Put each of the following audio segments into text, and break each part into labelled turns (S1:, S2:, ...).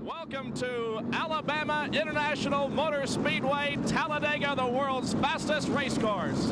S1: Welcome to Alabama International Motor Speedway, Talladega, the world's fastest race course.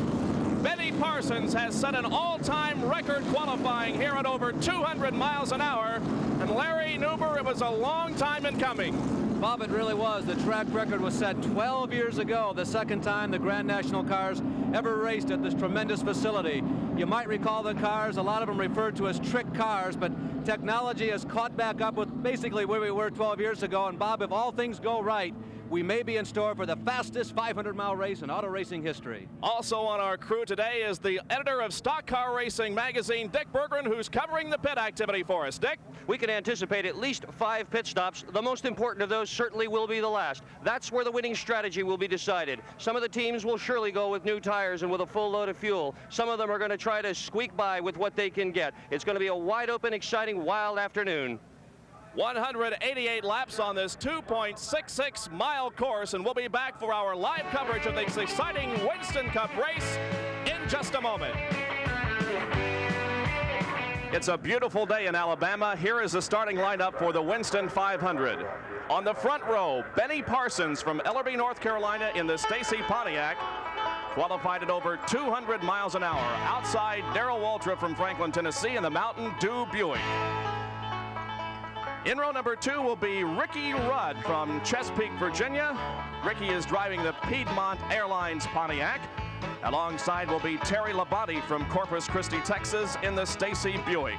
S1: Benny Parsons has set an all-time record qualifying here at over 200 miles an hour. And Larry Nuber, it was a long time in coming.
S2: Bob, it really was. The track record was set 12 years ago, the second time the Grand National cars ever raced at this tremendous facility. You might recall the cars, a lot of them referred to as trick cars, but technology has caught back up with basically where we were 12 years ago. And Bob, if all things go right, we may be in store for the fastest 500-mile race in auto racing history.
S1: Also on our crew today is the editor of Stock Car Racing magazine, Dick Berggren, who's covering the pit activity for us. Dick?
S3: We can anticipate at least 5 pit stops. The most important of those certainly will be the last. That's where the winning strategy will be decided. Some of the teams will surely go with new tires and with a full load of fuel. Some of them are going to try to squeak by with what they can get. It's going to be a wide open, exciting, wild afternoon.
S1: 188 laps on this 2.66 mile course, and we'll be back for our live coverage of this exciting Winston Cup race in just a moment. It's a beautiful day in Alabama. Here is the starting lineup for the Winston 500. On the front row, Benny Parsons from Ellerbe, North Carolina in the Stacy Pontiac, qualified at over 200 miles an hour. Outside, Darrell Waltrip from Franklin, Tennessee in the Mountain Dew Buick. In row number 2 will be Ricky Rudd from Chesapeake, Virginia. Ricky is driving the Piedmont Airlines Pontiac. Alongside will be Terry Labonte from Corpus Christi, Texas in the Stacy Buick.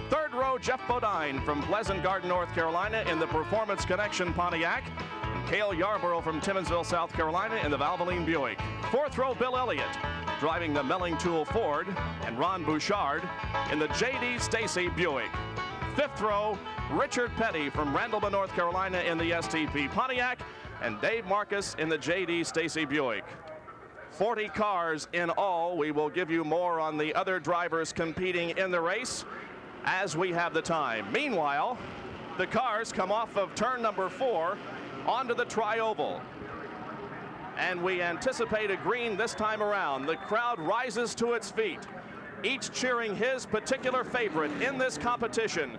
S1: Third row, Jeff Bodine from Pleasant Garden, North Carolina in the Performance Connection Pontiac. And Cale Yarborough from Timmonsville, South Carolina in the Valvoline Buick. Fourth row, Bill Elliott driving the Melling Tool Ford, and Ron Bouchard in the J.D. Stacy Buick. Fifth row, Richard Petty from Randleman, North Carolina in the STP Pontiac, and Dave Marcus in the J.D. Stacy Buick. 40 cars in all. We will give you more on the other drivers competing in the race as we have the time. Meanwhile, the cars come off of turn number 4 onto the tri-oval. And we anticipate a green this time around. The crowd rises to its feet, each cheering his particular favorite in this competition.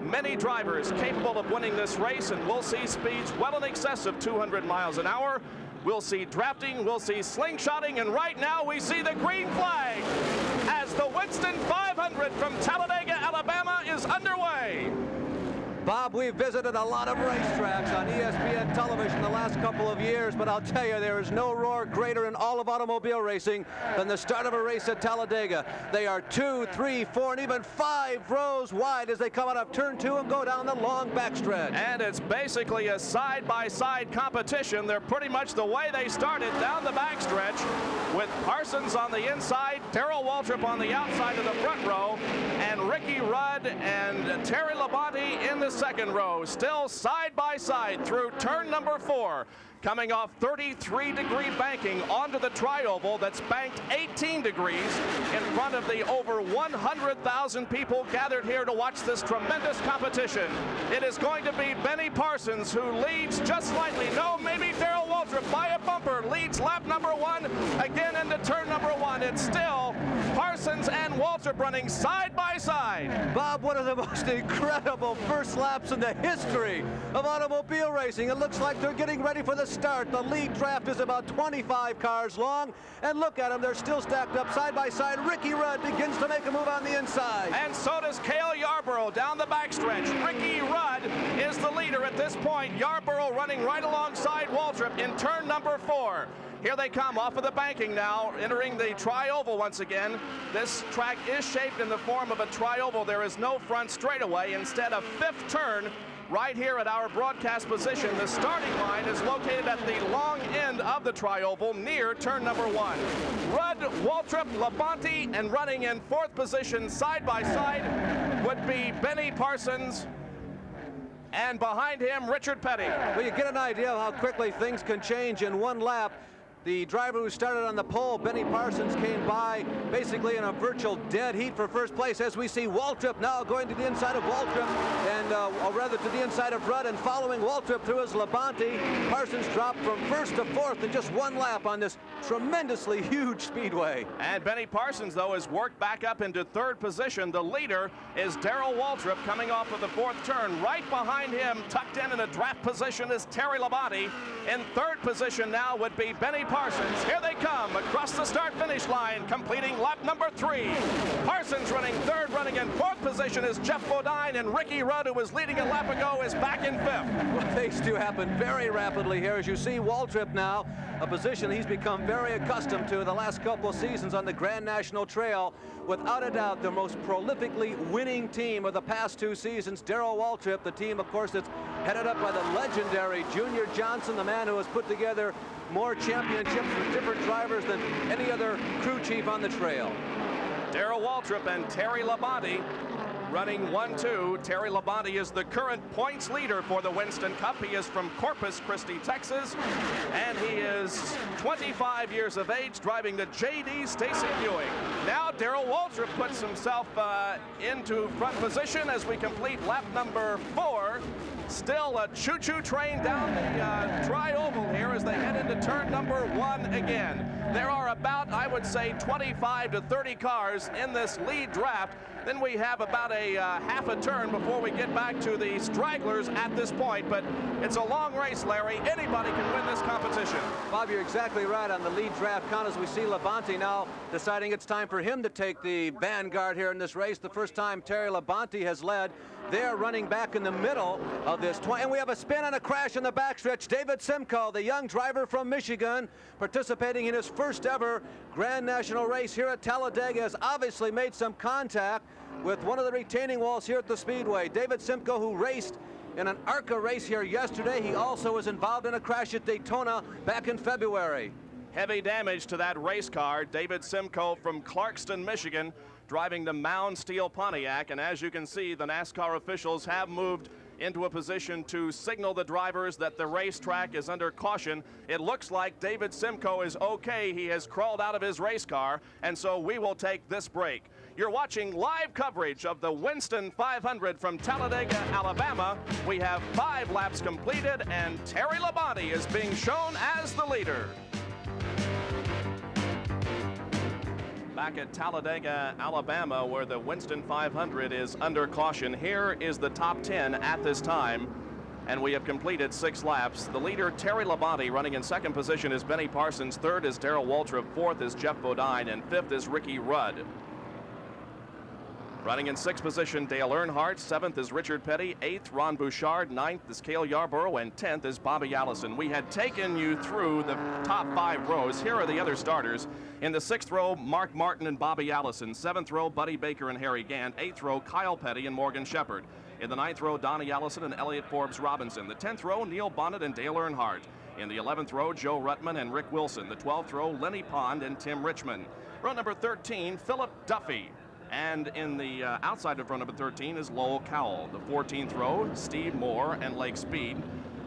S1: Many drivers capable of winning this race, and we'll see speeds well in excess of 200 miles an hour. We'll see drafting, we'll see slingshotting, and right now we see the green flag as the Winston 500 from Talladega, Alabama is underway.
S2: Bob, we've visited a lot of racetracks on ESPN television the last couple of years, but I'll tell you, there is no roar greater in all of automobile racing than the start of a race at Talladega. They are 2, 3, 4, and even 5 rows wide as they come out of turn 2 and go down the long backstretch.
S1: And it's basically a side-by-side competition. They're pretty much the way they started down the backstretch, with Parsons on the inside, Darrell Waltrip on the outside of the front row, and Ricky Rudd and Terry Labonte in the second row, still side by side through turn number 4, coming off 33-degree banking onto the tri-oval that's banked 18 degrees in front of the over 100,000 people gathered here to watch this tremendous competition. It is going to be Benny Parsons who leads just slightly. No, maybe Darrell Waltrip by a bumper leads lap number 1 again into turn number 1. It's still Parsons and Waltrip running side by side.
S2: Bob, one of the most incredible first laps in the history of automobile racing. It looks like they're getting ready for the start. The lead draft is about 25 cars long, and look at them, they're still stacked up side by side. Ricky Rudd begins to make a move on the inside.
S1: And so does Cale Yarborough down the backstretch. Ricky Rudd is the leader at this point. Yarborough running right alongside Waltrip in turn number 4. Here they come off of the banking now, entering the tri-oval once again. This track is shaped in the form of a tri-oval. There is no front straightaway. Instead, a 5th turn right here at our broadcast position. The starting line is located at the long end of the tri-oval near turn number 1. Rudd, Waltrip, Labonte, and running in 4th position side by side would be Benny Parsons, and behind him, Richard Petty.
S2: Well, you get an idea of how quickly things can change in one lap. The driver who started on the pole, Benny Parsons, came by basically in a virtual dead heat for first place, as we see Waltrip now going to the inside of Waltrip, and or rather to the inside of Rudd, and following Waltrip through is Labonte. Parsons dropped from first to fourth in just one lap on this tremendously huge speedway.
S1: And Benny Parsons, though, has worked back up into third position. The leader is Darrell Waltrip coming off of the fourth turn. Right behind him, tucked in a draft position, is Terry Labonte. In third position now would be Benny Parsons. Here they come across the start-finish line, completing lap number 3. Parsons running third. Running in fourth position is Jeff Bodine, and Ricky Rudd, who was leading a lap ago, is back in fifth.
S2: Well, things do happen very rapidly here. As you see Waltrip now, a position he's become very accustomed to the last couple of seasons on the Grand National Trail. Without a doubt, the most prolifically winning team of the past 2 seasons, Darrell Waltrip, the team, of course, that's headed up by the legendary Junior Johnson, the man who has put together more championships with different drivers than any other crew chief on the trail.
S1: Darrell Waltrip and Terry Labonte running 1-2. Terry Labonte is the current points leader for the Winston Cup. He is from Corpus Christi, Texas, and he is 25 years of age, driving the J.D. Stacy Buick. Now Darrell Waltrip puts himself into front position as we complete lap number 4. Still a choo-choo train down the tri-oval here as they head into turn number 1 again. There are about, I would say, 25 to 30 cars in this lead draft. Then we have about a half a turn before we get back to the stragglers at this point. But it's a long race, Larry. Anybody can win this competition.
S2: Bob, you're exactly right on the lead draft count as we see Labonte now deciding it's time for him to take the vanguard here in this race. The first time Terry Labonte has led. They're running back in the middle of this. And we have a spin and a crash in the backstretch. David Simcoe, the young driver from Michigan, participating in his first ever Grand National race here at Talladega, has obviously made some contact with one of the retaining walls here at the Speedway. David Simcoe, who raced in an ARCA race here yesterday. He also was involved in a crash at Daytona back in February.
S1: Heavy damage to that race car. David Simcoe from Clarkston, Michigan, driving the Mound Steel Pontiac. And as you can see, the NASCAR officials have moved into a position to signal the drivers that the racetrack is under caution. It looks like David Simcoe is okay. He has crawled out of his race car, and so we will take this break. You're watching live coverage of the Winston 500 from Talladega, Alabama. We have 5 laps completed, and Terry Labonte is being shown as the leader. Back at Talladega, Alabama, where the Winston 500 is under caution. Here is the top 10 at this time, and we have completed 6 laps. The leader, Terry Labonte, running in second position is Benny Parsons. Third is Darrell Waltrip. Fourth is Jeff Bodine, and fifth is Ricky Rudd. Running in sixth position, Dale Earnhardt. Seventh is Richard Petty. Eighth, Ron Bouchard. Ninth is Cale Yarborough. And 10th is Bobby Allison. We had taken you through the top 5 rows. Here are the other starters. In the 6th row, Mark Martin and Bobby Allison. 7th row, Buddy Baker and Harry Gant. 8th row, Kyle Petty and Morgan Shepherd. In the 9th row, Donnie Allison and Elliott Forbes Robinson. The 10th row, Neil Bonnet and Dale Earnhardt. In the 11th row, Joe Ruttman and Rick Wilson. The 12th row, Lenny Pond and Tim Richmond. Row number 13, Philip Duffy. And in the outside of row number 13 is Lowell Cowell. The 14th row, Steve Moore and Lake Speed.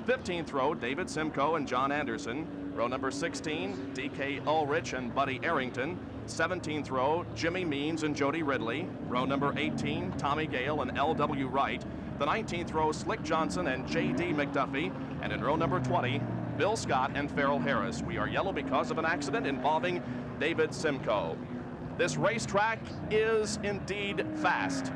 S1: 15th row, David Simcoe and John Anderson. Row number 16, D.K. Ulrich and Buddy Arrington. 17th row, Jimmy Means and Jody Ridley. Row number 18, Tommy Gale and L.W. Wright. The 19th row, Slick Johnson and J.D. McDuffie. And in row number 20, Bill Scott and Farrell Harris. We are yellow because of an accident involving David Simcoe. This racetrack is indeed fast.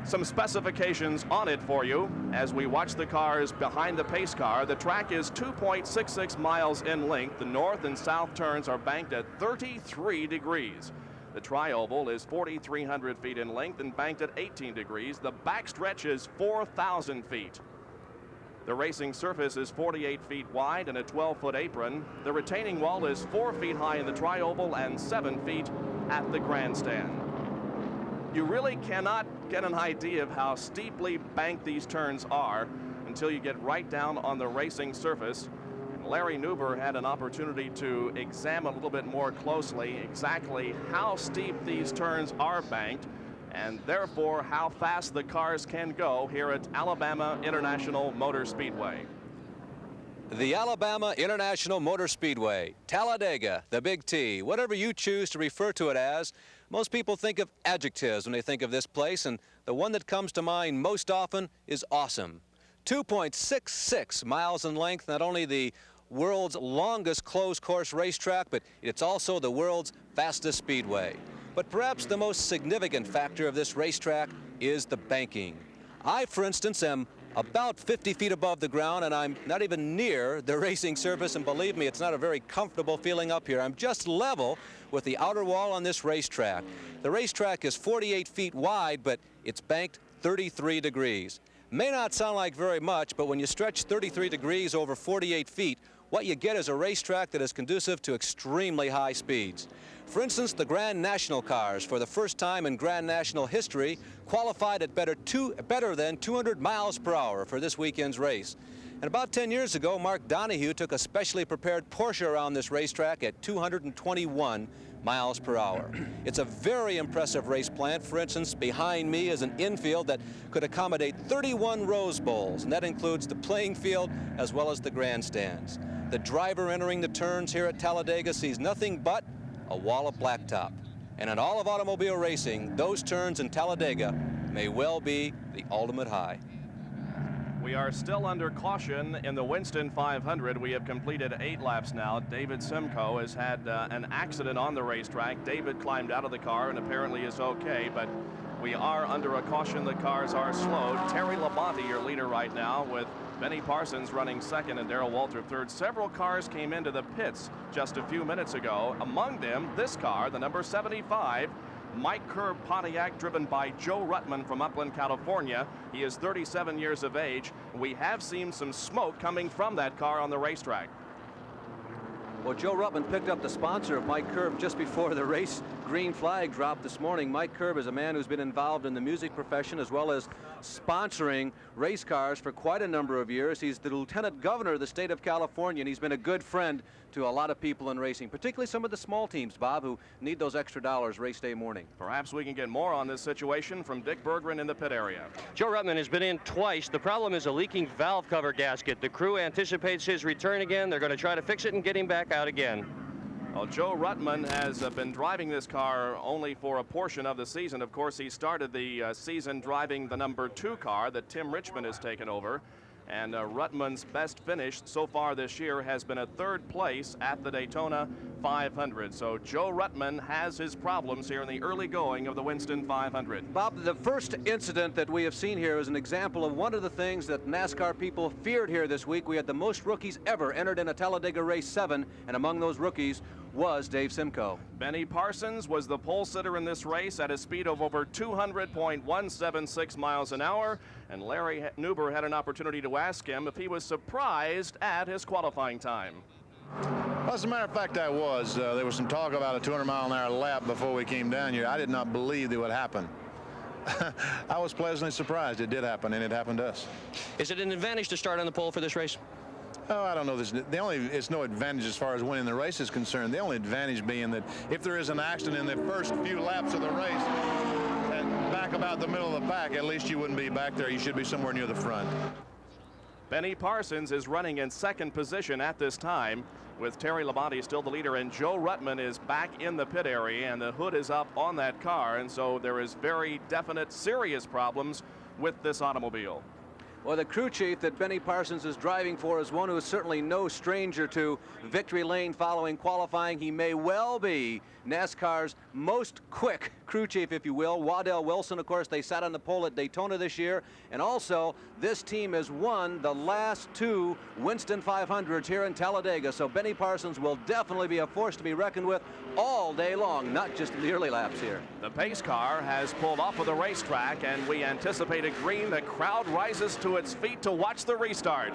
S1: Some specifications on it for you as we watch the cars behind the pace car. The track is 2.66 miles in length. The north and south turns are banked at 33 degrees. The tri-oval is 4,300 feet in length and banked at 18 degrees. The backstretch is 4,000 feet. The racing surface is 48 feet wide and a 12-foot apron. The retaining wall is 4 feet high in the tri-oval and 7 feet at the grandstand. You really cannot get an idea of how steeply banked these turns are until you get right down on the racing surface. And Larry Newber had an opportunity to examine a little bit more closely exactly how steep these turns are banked, and therefore how fast the cars can go here at Alabama International Motor Speedway.
S2: The Alabama International Motor Speedway, Talladega, the Big T, whatever you choose to refer to it as. Most people think of adjectives when they think of this place, and the one that comes to mind most often is awesome. 2.66 miles in length, not only the world's longest closed course racetrack, but it's also the world's fastest speedway. But perhaps the most significant factor of this racetrack is the banking. I, for instance, am about 50 feet above the ground, and I'm not even near the racing surface, and believe me, it's not a very comfortable feeling up here. I'm just level with the outer wall on this racetrack. The racetrack is 48 feet wide, but it's banked 33 degrees. May not sound like very much, but when you stretch 33 degrees over 48 feet, what you get is a racetrack that is conducive to extremely high speeds. For instance, the Grand National cars, for the first time in Grand National history, qualified at better than 200 miles per hour for this weekend's race. And about 10 years ago, Mark Donohue took a specially prepared Porsche around this racetrack at 221 miles per hour. It's a very impressive race plant. For instance, behind me is an infield that could accommodate 31 Rose Bowls, and that includes the playing field as well as the grandstands. The driver entering the turns here at Talladega sees nothing but a wall of blacktop. And in all of automobile racing, those turns in Talladega may well be the ultimate high.
S1: We are still under caution in the Winston 500. We have completed 8 laps now. David Simcoe has had an accident on the racetrack. David climbed out of the car and apparently is okay, but we are under a caution. The cars are slowed. Terry Labonte, your leader right now, with Benny Parsons running second and Darrell Waltrip third. Several cars came into the pits just a few minutes ago. Among them, this car, the number 75, Mike Curb Pontiac, driven by Joe Ruttman from Upland, California. He is 37 years of age. We have seen some smoke coming from that car on the racetrack.
S2: Well, Joe Ruttman picked up the sponsor of Mike Curb just before the race green flag dropped this morning. Mike Curb is a man who's been involved in the music profession as well as sponsoring race cars for quite a number of years. He's the lieutenant governor of the state of California, and he's been a good friend to a lot of people in racing, particularly some of the small teams, Bob, who need those extra dollars race day morning.
S1: Perhaps we can get more on this situation from Dick Berggren in the pit area.
S3: Joe Ruttman has been in twice. The problem is a leaking valve cover gasket. The crew anticipates his return again. They're going to try to fix it and get him back out again.
S1: Well, Joe Ruttman has been driving this car only for a portion of the season. Of course, he started the season driving the number 2 car that Tim Richmond has taken over. And Ruttman's best finish so far this year has been a 3rd place at the Daytona 500. So Joe Ruttman has his problems here in the early going of the Winston 500.
S2: Bob, the first incident that we have seen here is an example of one of the things that NASCAR people feared here this week. We had the most rookies ever entered in a Talladega Race 7, and among those rookies was Dave Simcoe.
S1: Benny Parsons was the pole sitter in this race at a speed of over 200.176 miles an hour, and Larry Newber had an opportunity to ask him if he was surprised at his qualifying time.
S4: Well, as a matter of fact, I was. There was some talk about a 200-mile-an-hour lap before we came down here. I did not believe that would happen. I was pleasantly surprised. It did happen, and it happened to us.
S3: Is it an advantage to start on the pole for this race?
S4: Oh, I don't know. It's no advantage as far as winning the race is concerned. The only advantage being that if there is an accident in the first few laps of the race, and back about the middle of the pack, at least you wouldn't be back there. You should be somewhere near the front.
S1: Benny Parsons is running in 2nd position at this time, with Terry Labonte still the leader, and Joe Ruttman is back in the pit area, and the hood is up on that car, and so there is very definite, serious problems with this automobile.
S2: Well, the crew chief that Benny Parsons is driving for is one who is certainly no stranger to victory lane following qualifying. He may well be NASCAR's most quick crew chief, if you will. Waddell Wilson, of course, they sat on the pole at Daytona this year. And also, this team has won the last 2 Winston 500s here in Talladega. So Benny Parsons will definitely be a force to be reckoned with all day long, not just in the early laps here.
S1: The pace car has pulled off of the racetrack, and we anticipate a green. The crowd rises to its feet to watch the restart.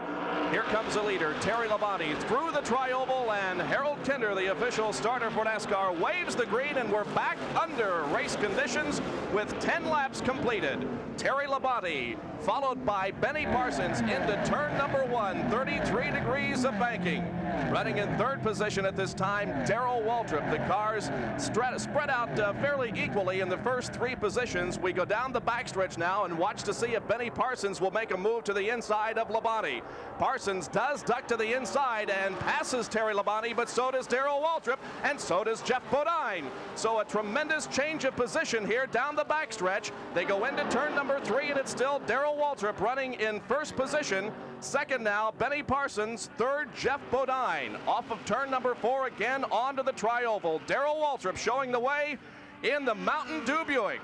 S1: Here comes the leader, Terry Labonte, through the tri-oval, and Harold Kinder, the official starter for NASCAR, waves the green, and we're back under race conditions with 10 laps completed. Terry Labonte, followed by Benny Parsons into turn number 1, 33 degrees of banking. Running in third position at this time, Darrell Waltrip. The cars spread out fairly equally in the first three positions. We go down the backstretch now and watch to see if Benny Parsons will make a move to the inside of Labonte. Parsons does duck to the inside and passes Terry Labonte, but so does Darrell Waltrip, and so does Jeff Bodine. So a tremendous change of position here down the backstretch. They go into turn number 3, and it's still Darrell Waltrip running in first position. Second now, Benny Parsons. Third, Jeff Bodine. Off of turn number 4 again onto the tri-oval. Darrell Waltrip showing the way in the Mountain Dew Buick.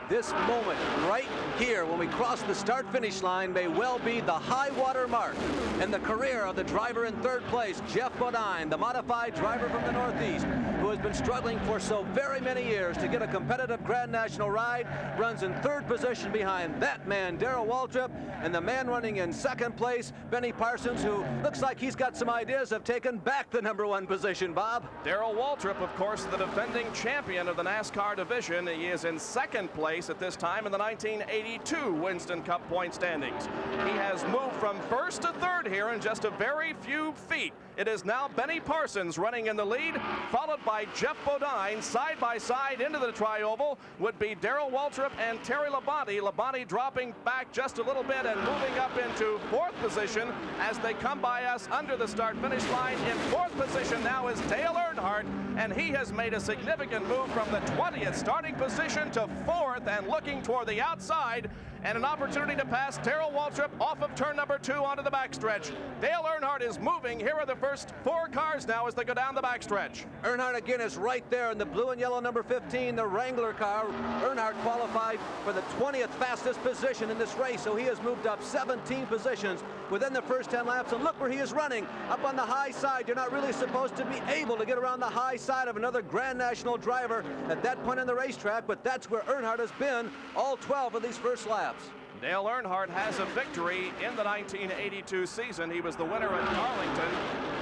S2: This moment right here when we cross the start-finish line may well be the high water mark in the career of the driver in third place, Jeff Bodine, the modified driver from the Northeast, who has been struggling for so very many years to get a competitive Grand National ride, runs in third position behind that man, Darrell Waltrip, and the man running in second place, Benny Parsons, who looks like he's got some ideas of taking back the #1 position, Bob.
S1: Darrell Waltrip, of course, the defending champion of the NASCAR division. He is in second place at this time in the 1982 Winston Cup point standings. He has moved from first to third here in just a very few feet. It is now Benny Parsons running in the lead, followed by Jeff Bodine. Side by side into the tri-oval would be Darrell Waltrip and Terry Labonte. Labonte dropping back just a little bit and moving up into fourth position as they come by us under the start-finish line. In fourth position now is Dale Earnhardt, and he has made a significant move from the 20th starting position to fourth and looking toward the outside, and an opportunity to pass Darrell Waltrip off of turn number 2 onto the backstretch. Dale Earnhardt is moving. Here are the first 4 cars now as they go down the backstretch.
S2: Earnhardt again is right there in the blue and yellow number 15, the Wrangler car. Earnhardt qualified for the 20th fastest position in this race, so he has moved up 17 positions within the first 10 laps, and look where he is running, up on the high side. You're not really supposed to be able to get around the high side of another Grand National driver at that point in the racetrack, but that's where Earnhardt has been all 12 of these first laps.
S1: Dale Earnhardt has a victory in the 1982 season. He was the winner at Darlington.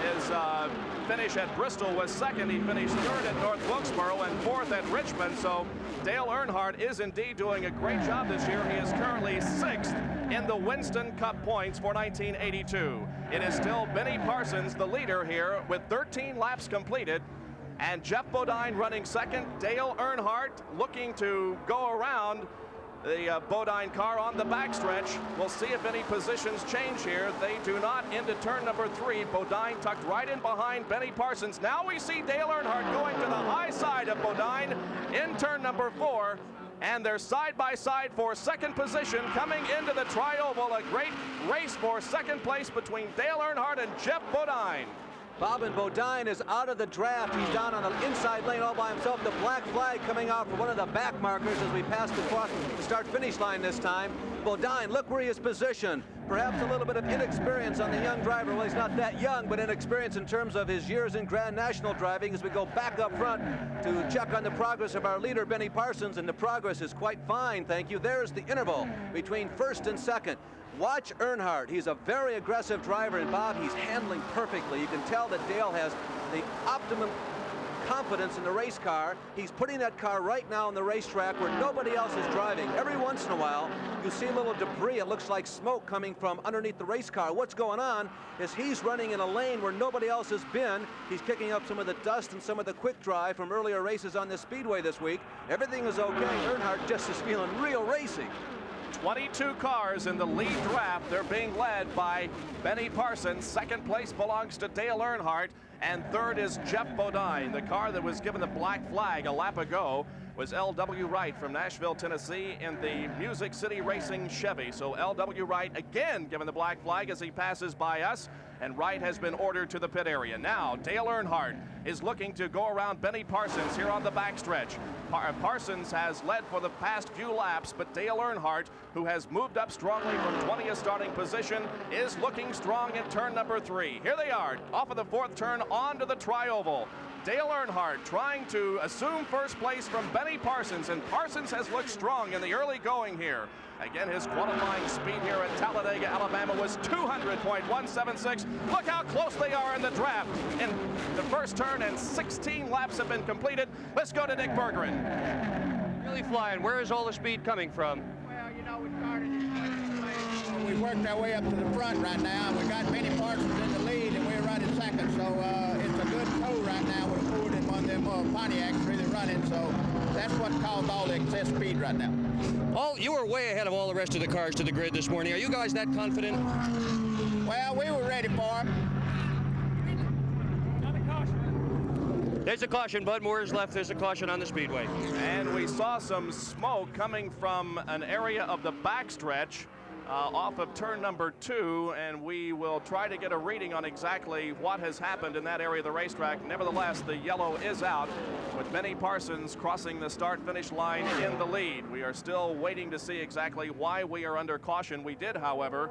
S1: His finish at Bristol was second. He finished third at North Wilkesboro and fourth at Richmond. So Dale Earnhardt is indeed doing a great job this year. He is currently 6th in the Winston Cup points for 1982. It is still Benny Parsons, the leader here, with 13 laps completed. And Jeff Bodine running second. Dale Earnhardt looking to go around the Bodine car on the backstretch. We'll see if any positions change here. They do not into turn number 3. Bodine tucked right in behind Benny Parsons. Now we see Dale Earnhardt going to the high side of Bodine in turn number 4. And they're side by side for second position coming into the tri-oval. A great race for second place between Dale Earnhardt and Jeff Bodine.
S2: Bob, and Bodine is out of the draft. He's down on the inside lane all by himself. The black flag coming off for one of the back markers as we pass across the start-finish line this time. Bodine, look where he is positioned. Perhaps a little bit of inexperience on the young driver. Well, he's not that young, but inexperience in terms of his years in Grand National driving as we go back up front to check on the progress of our leader, Benny Parsons, and the progress is quite fine, thank you. There's the interval between first and second. Watch Earnhardt. He's a very aggressive driver, and Bob, he's handling perfectly. You can tell that Dale has the optimum confidence in the race car. He's putting that car right now on the racetrack where nobody else is driving. Every once in a while, you see a little debris. It looks like smoke coming from underneath the race car. What's going on is he's running in a lane where nobody else has been. He's kicking up some of the dust and some of the quick dry from earlier races on this Speedway this week. Everything is okay. Earnhardt just is feeling real racing.
S1: 22 cars in the lead draft. They're being led by Benny Parsons. Second place belongs to Dale Earnhardt, and third is Jeff Bodine. The car that was given the black flag a lap ago was L.W. Wright from Nashville, Tennessee in the Music City Racing Chevy. So L.W. Wright again given the black flag as he passes by us, and Wright has been ordered to the pit area. Now Dale Earnhardt is looking to go around Benny Parsons here on the backstretch. Parsons has led for the past few laps, but Dale Earnhardt, who has moved up strongly from 20th starting position, is looking strong in turn number 3. Here they are, off of the 4th turn onto the tri-oval. Dale Earnhardt trying to assume first place from Benny Parsons, and Parsons has looked strong in the early going here. Again, his qualifying speed here at Talladega, Alabama was 200.176. Look how close they are in the draft. In the first turn, and 16 laps have been completed. Let's go to Dick Bergeron.
S3: Really flying. Where is all the speed coming from?
S5: Well, you know, we started this place. We worked our way up to the front right now. We got Benny Parsons in the lead, and we're running second, so it's a good tow right now with a Ford and one of them Pontiacs really running, so that's what caused all the excess speed right now.
S3: You were way ahead of all the rest of the cars to the grid this morning. Are you guys that confident?
S5: Well, we were ready for it.
S3: There's a caution. Bud Moore's left. There's a caution on the Speedway.
S1: And we saw some smoke coming from an area of the backstretch off of turn number 2, and we will try to get a reading on exactly what has happened in that area of the racetrack. Nevertheless, the yellow is out, with Benny Parsons crossing the start-finish line in the lead. We are still waiting to see exactly why we are under caution. We did, however,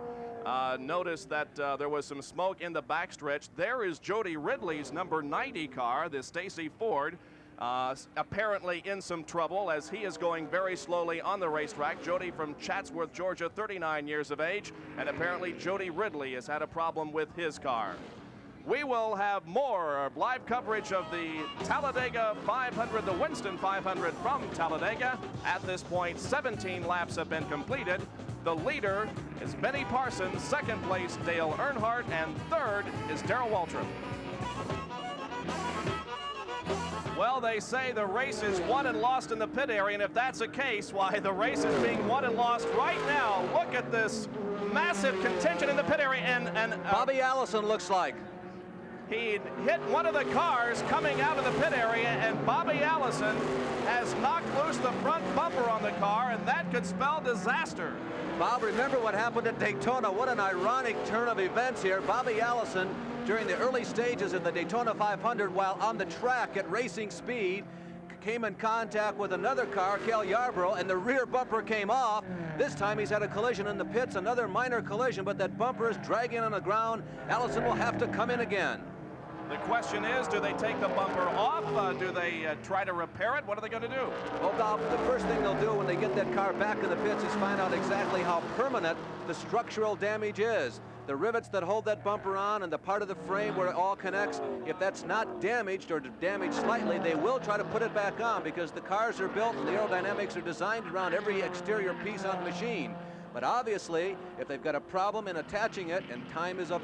S1: notice that there was some smoke in the backstretch. There is Jody Ridley's number 90 car, the Stacy Ford, apparently in some trouble as he is going very slowly on the racetrack. Jody from Chatsworth, Georgia, 39 years of age, and apparently Jody Ridley has had a problem with his car. We will have more live coverage of the Talladega 500, the Winston 500 from Talladega. At this point, 17 laps have been completed. The leader is Benny Parsons, second place Dale Earnhardt, and third is Darrell Waltrip. Well, they say the race is won and lost in the pit area, and if that's the case, why, the race is being won and lost right now. Look at this massive contention in the pit area, and
S2: Bobby Allison looks like.
S1: He hit one of the cars coming out of the pit area, and Bobby Allison has knocked loose the front bumper on the car, and that could spell disaster.
S2: Bob, remember what happened at Daytona. What an ironic turn of events here. Bobby Allison, during the early stages of the Daytona 500, while on the track at racing speed, came in contact with another car, Cale Yarborough, and the rear bumper came off. This time he's had a collision in the pits, another minor collision, but that bumper is dragging on the ground. Allison will have to come in again.
S1: The question is, do they take the bumper off? Do they try to repair it? What are they going to do?
S2: Well, Bob, the first thing they'll do when they get that car back in the pits is find out exactly how permanent the structural damage is. The rivets that hold that bumper on and the part of the frame where it all connects, if that's not damaged or damaged slightly, they will try to put it back on, because the cars are built and the aerodynamics are designed around every exterior piece on the machine. But obviously, if they've got a problem in attaching it, and time is of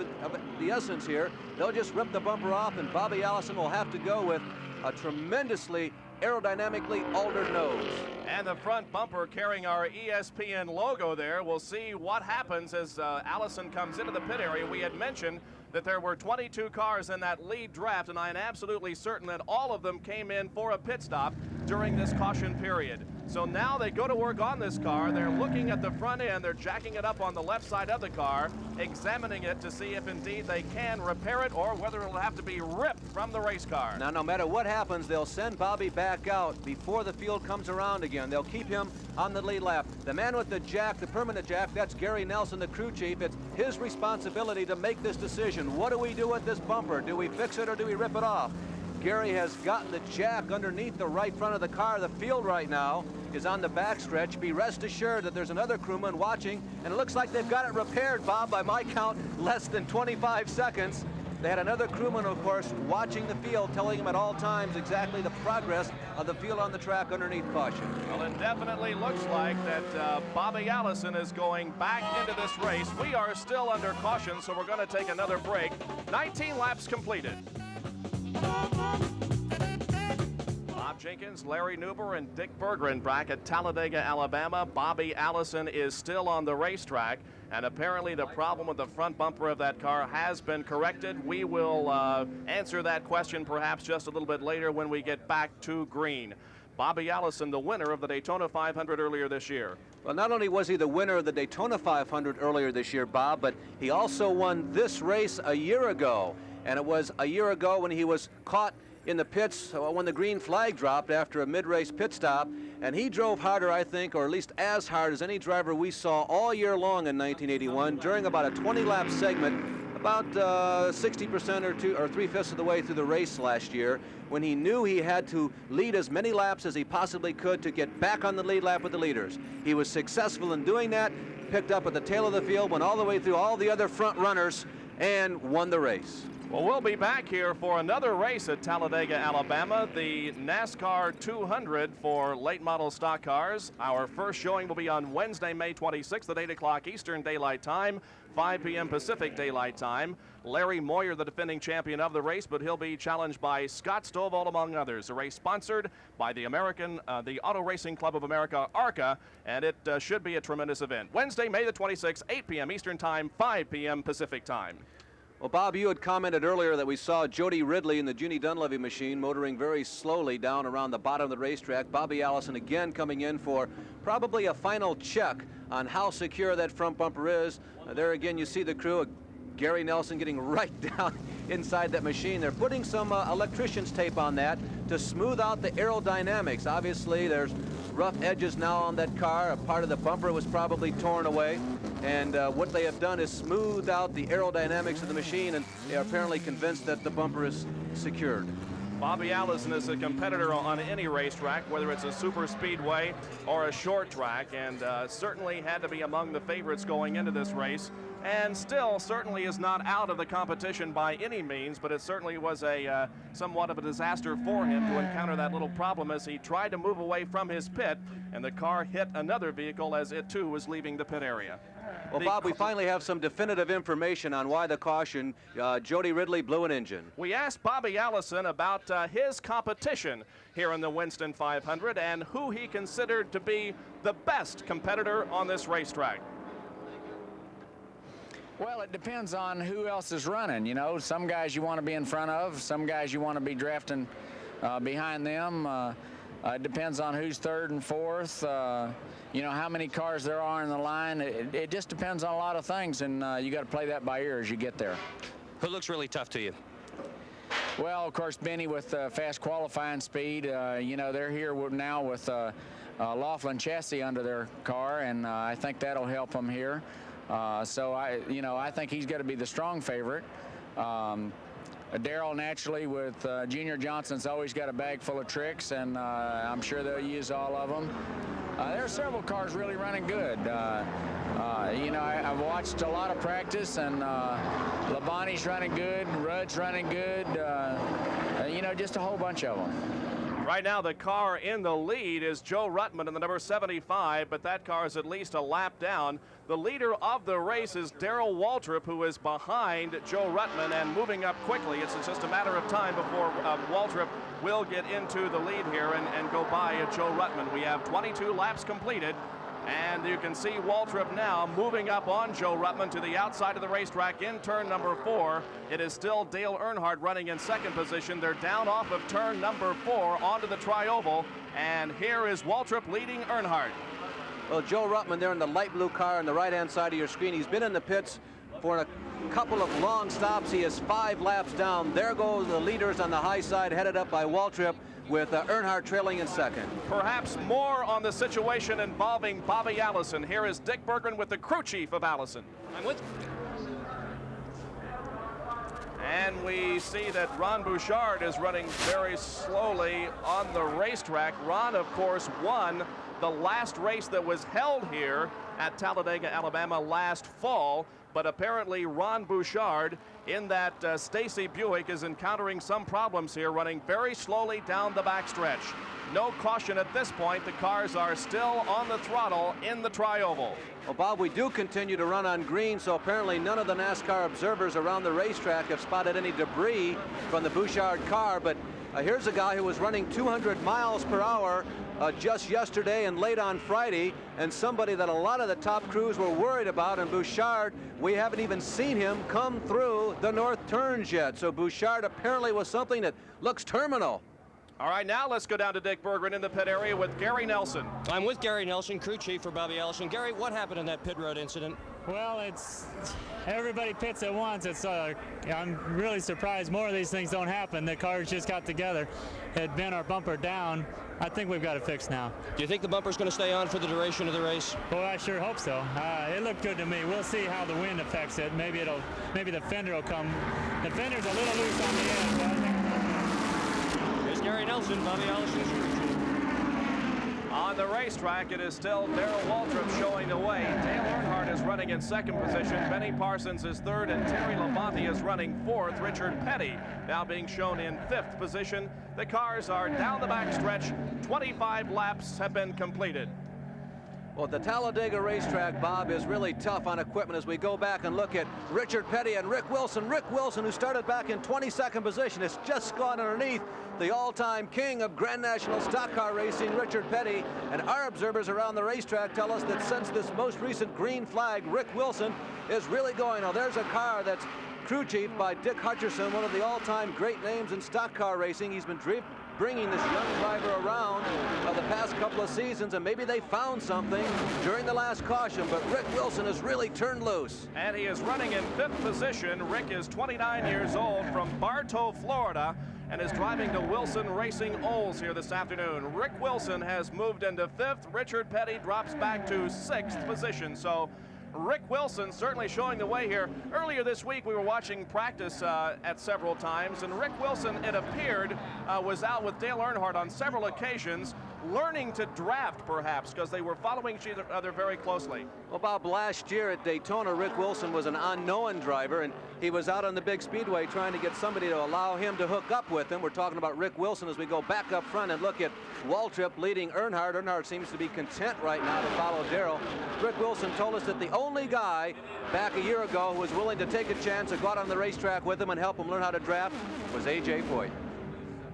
S2: the essence here, they'll just rip the bumper off, and Bobby Allison will have to go with a tremendously aerodynamically altered nose.
S1: And the front bumper carrying our ESPN logo there. We'll see what happens as Allison comes into the pit area. We had mentioned that there were 22 cars in that lead draft, and I am absolutely certain that all of them came in for a pit stop during this caution period. So now they go to work on this car. They're looking at the front end. They're jacking it up on the left side of the car, examining it to see if indeed they can repair it or whether it'll have to be ripped from the race car.
S2: Now, no matter what happens, they'll send Bobby back out before the field comes around again. They'll keep him on the lead lap. The man with the jack, the permanent jack, that's Gary Nelson, the crew chief. It's his responsibility to make this decision. What do we do with this bumper? Do we fix it or do we rip it off? Gary has gotten the jack underneath the right front of the car. The field right now is on the backstretch. Be rest assured that there's another crewman watching, and it looks like they've got it repaired, Bob, by my count, less than 25 seconds. They had another crewman, of course, watching the field, telling him at all times exactly the progress of the field on the track underneath caution.
S1: Well, it definitely looks like that Bobby Allison is going back into this race. We are still under caution, so we're going to take another break. 19 laps completed. Bob Jenkins, Larry Newber, and Dick Berggren back at Talladega, Alabama. Bobby Allison is still on the racetrack, and apparently the problem with the front bumper of that car has been corrected. We will answer that question perhaps just a little bit later when we get back to green. Bobby Allison, the winner of the Daytona 500 earlier this year.
S2: Well, not only was he the winner of the Daytona 500 earlier this year, Bob, but he also won this race a year ago. And it was a year ago when he was caught in the pits when the green flag dropped after a mid-race pit stop. And he drove harder, I think, or at least as hard as any driver we saw all year long in 1981 during about a 20-lap segment, about 60% or 3/5 of the way through the race last year, when he knew he had to lead as many laps as he possibly could to get back on the lead lap with the leaders. He was successful in doing that, picked up at the tail of the field, went all the way through all the other front runners, and won the race.
S1: Well, we'll be back here for another race at Talladega, Alabama, the NASCAR 200 for late model stock cars. Our first showing will be on Wednesday, May 26th at 8 o'clock Eastern Daylight Time, 5 p.m. Pacific Daylight Time. Larry Moyer, the defending champion of the race, but he'll be challenged by Scott Stovall, among others. A race sponsored by the Auto Racing Club of America, ARCA, and it should be a tremendous event. Wednesday, May the 26th, 8 p.m. Eastern Time, 5 p.m. Pacific Time.
S2: Well, Bob, you had commented earlier that we saw Jody Ridley in the Ginny Dunleavy machine motoring very slowly down around the bottom of the racetrack. Bobby Allison again coming in for probably a final check on how secure that front bumper is. There again you see the crew, Gary Nelson getting right down inside that machine. They're putting some electrician's tape on that to smooth out the aerodynamics. Obviously there's rough edges now on that car. A part of the bumper was probably torn away, and what they have done is smooth out the aerodynamics of the machine, and they are apparently convinced that the bumper is secured.
S1: Bobby Allison is a competitor on any racetrack, whether it's a super speedway or a short track, and certainly had to be among the favorites going into this race, and still certainly is not out of the competition by any means, but it certainly was a somewhat of a disaster for him to encounter that little problem as he tried to move away from his pit, and the car hit another vehicle as it too was leaving the pit area.
S2: Well, Bob, we finally have some definitive information on why the caution. Jody Ridley blew an engine.
S1: We asked Bobby Allison about his competition here in the Winston 500 and who he considered to be the best competitor on this racetrack.
S6: Well, it depends on who else is running. You know, some guys you want to be in front of, some guys you want to be drafting behind them. It depends on who's third and fourth, you know, how many cars there are in the line. It just depends on a lot of things, and you got to play that by ear as you get there.
S3: Who looks really tough to you?
S6: Well, of course, Benny with fast qualifying speed. You know, they're here now with Laughlin chassis under their car, and I think that'll help them here. So I think he's got to be the strong favorite. Darrell naturally with Junior Johnson's always got a bag full of tricks, and I'm sure they'll use all of them. There are several cars really running good. You know, I've watched a lot of practice, and Labonte's running good, Rudd's running good, you know, just a whole bunch of them.
S1: Right now, the car in the lead is Joe Ruttman in the number 75, but that car is at least a lap down. The leader of the race is Darrell Waltrip, who is behind Joe Ruttman and moving up quickly. It's just a matter of time before Waltrip will get into the lead here and go by Joe Ruttman. We have 22 laps completed, and you can see Waltrip now moving up on Joe Ruttman to the outside of the racetrack in turn number 4. It is still Dale Earnhardt running in second position. They're down off of turn number 4 onto the tri-oval, and here is Waltrip leading Earnhardt.
S2: Well, Joe Ruttman there in the light blue car on the right-hand side of your screen. He's been in the pits for a couple of long stops. He is 5 laps down. There goes the leaders on the high side, headed up by Waltrip, with Earnhardt trailing in second.
S1: Perhaps more on the situation involving Bobby Allison. Here is Dick Berggren with the crew chief of Allison. And we see that Ron Bouchard is running very slowly on the racetrack. Ron, of course, won the last race that was held here at Talladega, Alabama last fall, but apparently Ron Bouchard in that Stacy Buick is encountering some problems here, running very slowly down the backstretch. No caution at this point. The cars are still on the throttle in the tri-oval.
S2: Well, Bob, we do continue to run on green, so apparently none of the NASCAR observers around the racetrack have spotted any debris from the Bouchard car, but here's a guy who was running 200 miles per hour just yesterday and late on Friday, and somebody that a lot of the top crews were worried about. And Bouchard, we haven't even seen him come through the north turns yet. So Bouchard apparently was something that looks terminal.
S1: All right, now let's go down to Dick Berggren in the pit area with Gary Nelson.
S3: I'm with Gary Nelson, crew chief for Bobby Allison. Gary, what happened in that pit road incident?
S7: Well, it's everybody pits at once. I'm really surprised more of these things don't happen. The cars just got together. Had bent our bumper down. I think we've got it fixed now.
S3: Do you think the bumper's going to stay on for the duration of the race?
S7: Well, I sure hope so. It looked good to me. We'll see how the wind affects it. Maybe the fender will come. The fender's a little loose on the edge, but I think
S3: Here's Gary Nelson, Bobby Allison's crew chief.
S1: On the racetrack, it is still Darrell Waltrip showing the way. Dale Earnhardt is running in second position. Benny Parsons is third, and Terry Labonte is running fourth. Richard Petty now being shown in fifth position. The cars are down the backstretch. 25 laps have been completed.
S2: Well, the Talladega racetrack, Bob, is really tough on equipment as we go back and look at Richard Petty and Rick Wilson. Rick Wilson, who started back in 22nd position, has just gone underneath the all-time king of Grand National stock car racing, Richard Petty. And our observers around the racetrack tell us that since this most recent green flag, Rick Wilson is really going. Now, there's a car that's crew chief by Dick Hutcherson, one of the all-time great names in stock car racing. He's been bringing this young driver around the past couple of seasons, and maybe they found something during the last caution, but Rick Wilson has really turned loose.
S1: And he is running in fifth position. Rick is 29 years old from Bartow, Florida, and is driving the Wilson Racing Olds here this afternoon. Rick Wilson has moved into fifth. Richard Petty drops back to sixth position. So Rick Wilson certainly showing the way here. Earlier this week, we were watching practice at several times, and Rick Wilson, it appeared, was out with Dale Earnhardt on several occasions, learning to draft, perhaps, because they were following each other very closely.
S2: Well, Bob, last year at Daytona, Rick Wilson was an unknown driver, and he was out on the big speedway trying to get somebody to allow him to hook up with him. We're talking about Rick Wilson as we go back up front and look at Waltrip leading Earnhardt. Earnhardt seems to be content right now to follow Darrell. Rick Wilson told us that the only guy back a year ago who was willing to take a chance to go out on the racetrack with him and help him learn how to draft was A.J. Foyt.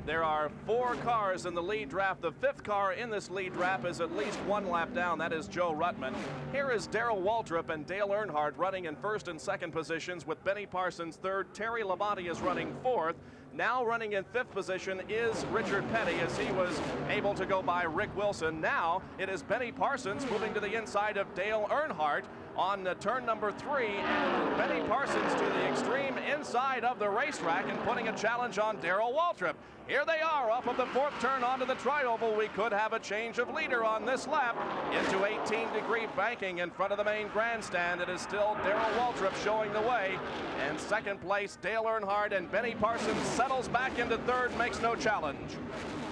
S1: There are 4 cars in the lead draft. The 5th car in this lead draft is at least 1 lap down. That is Joe Ruttman. Here is Darrell Waltrip and Dale Earnhardt running in first and second positions, with Benny Parsons third. Terry Labonte is running fourth. Now running in fifth position is Richard Petty, as he was able to go by Rick Wilson. Now it is Benny Parsons moving to the inside of Dale Earnhardt on turn number 3, and Benny Parsons to the extreme inside of the racetrack and putting a challenge on Darrell Waltrip. Here they are off of the 4th turn onto the tri-oval. We could have a change of leader on this lap into 18-degree banking in front of the main grandstand. It is still Darrell Waltrip showing the way, and second place Dale Earnhardt, and Benny Parsons settles back into third, makes no challenge.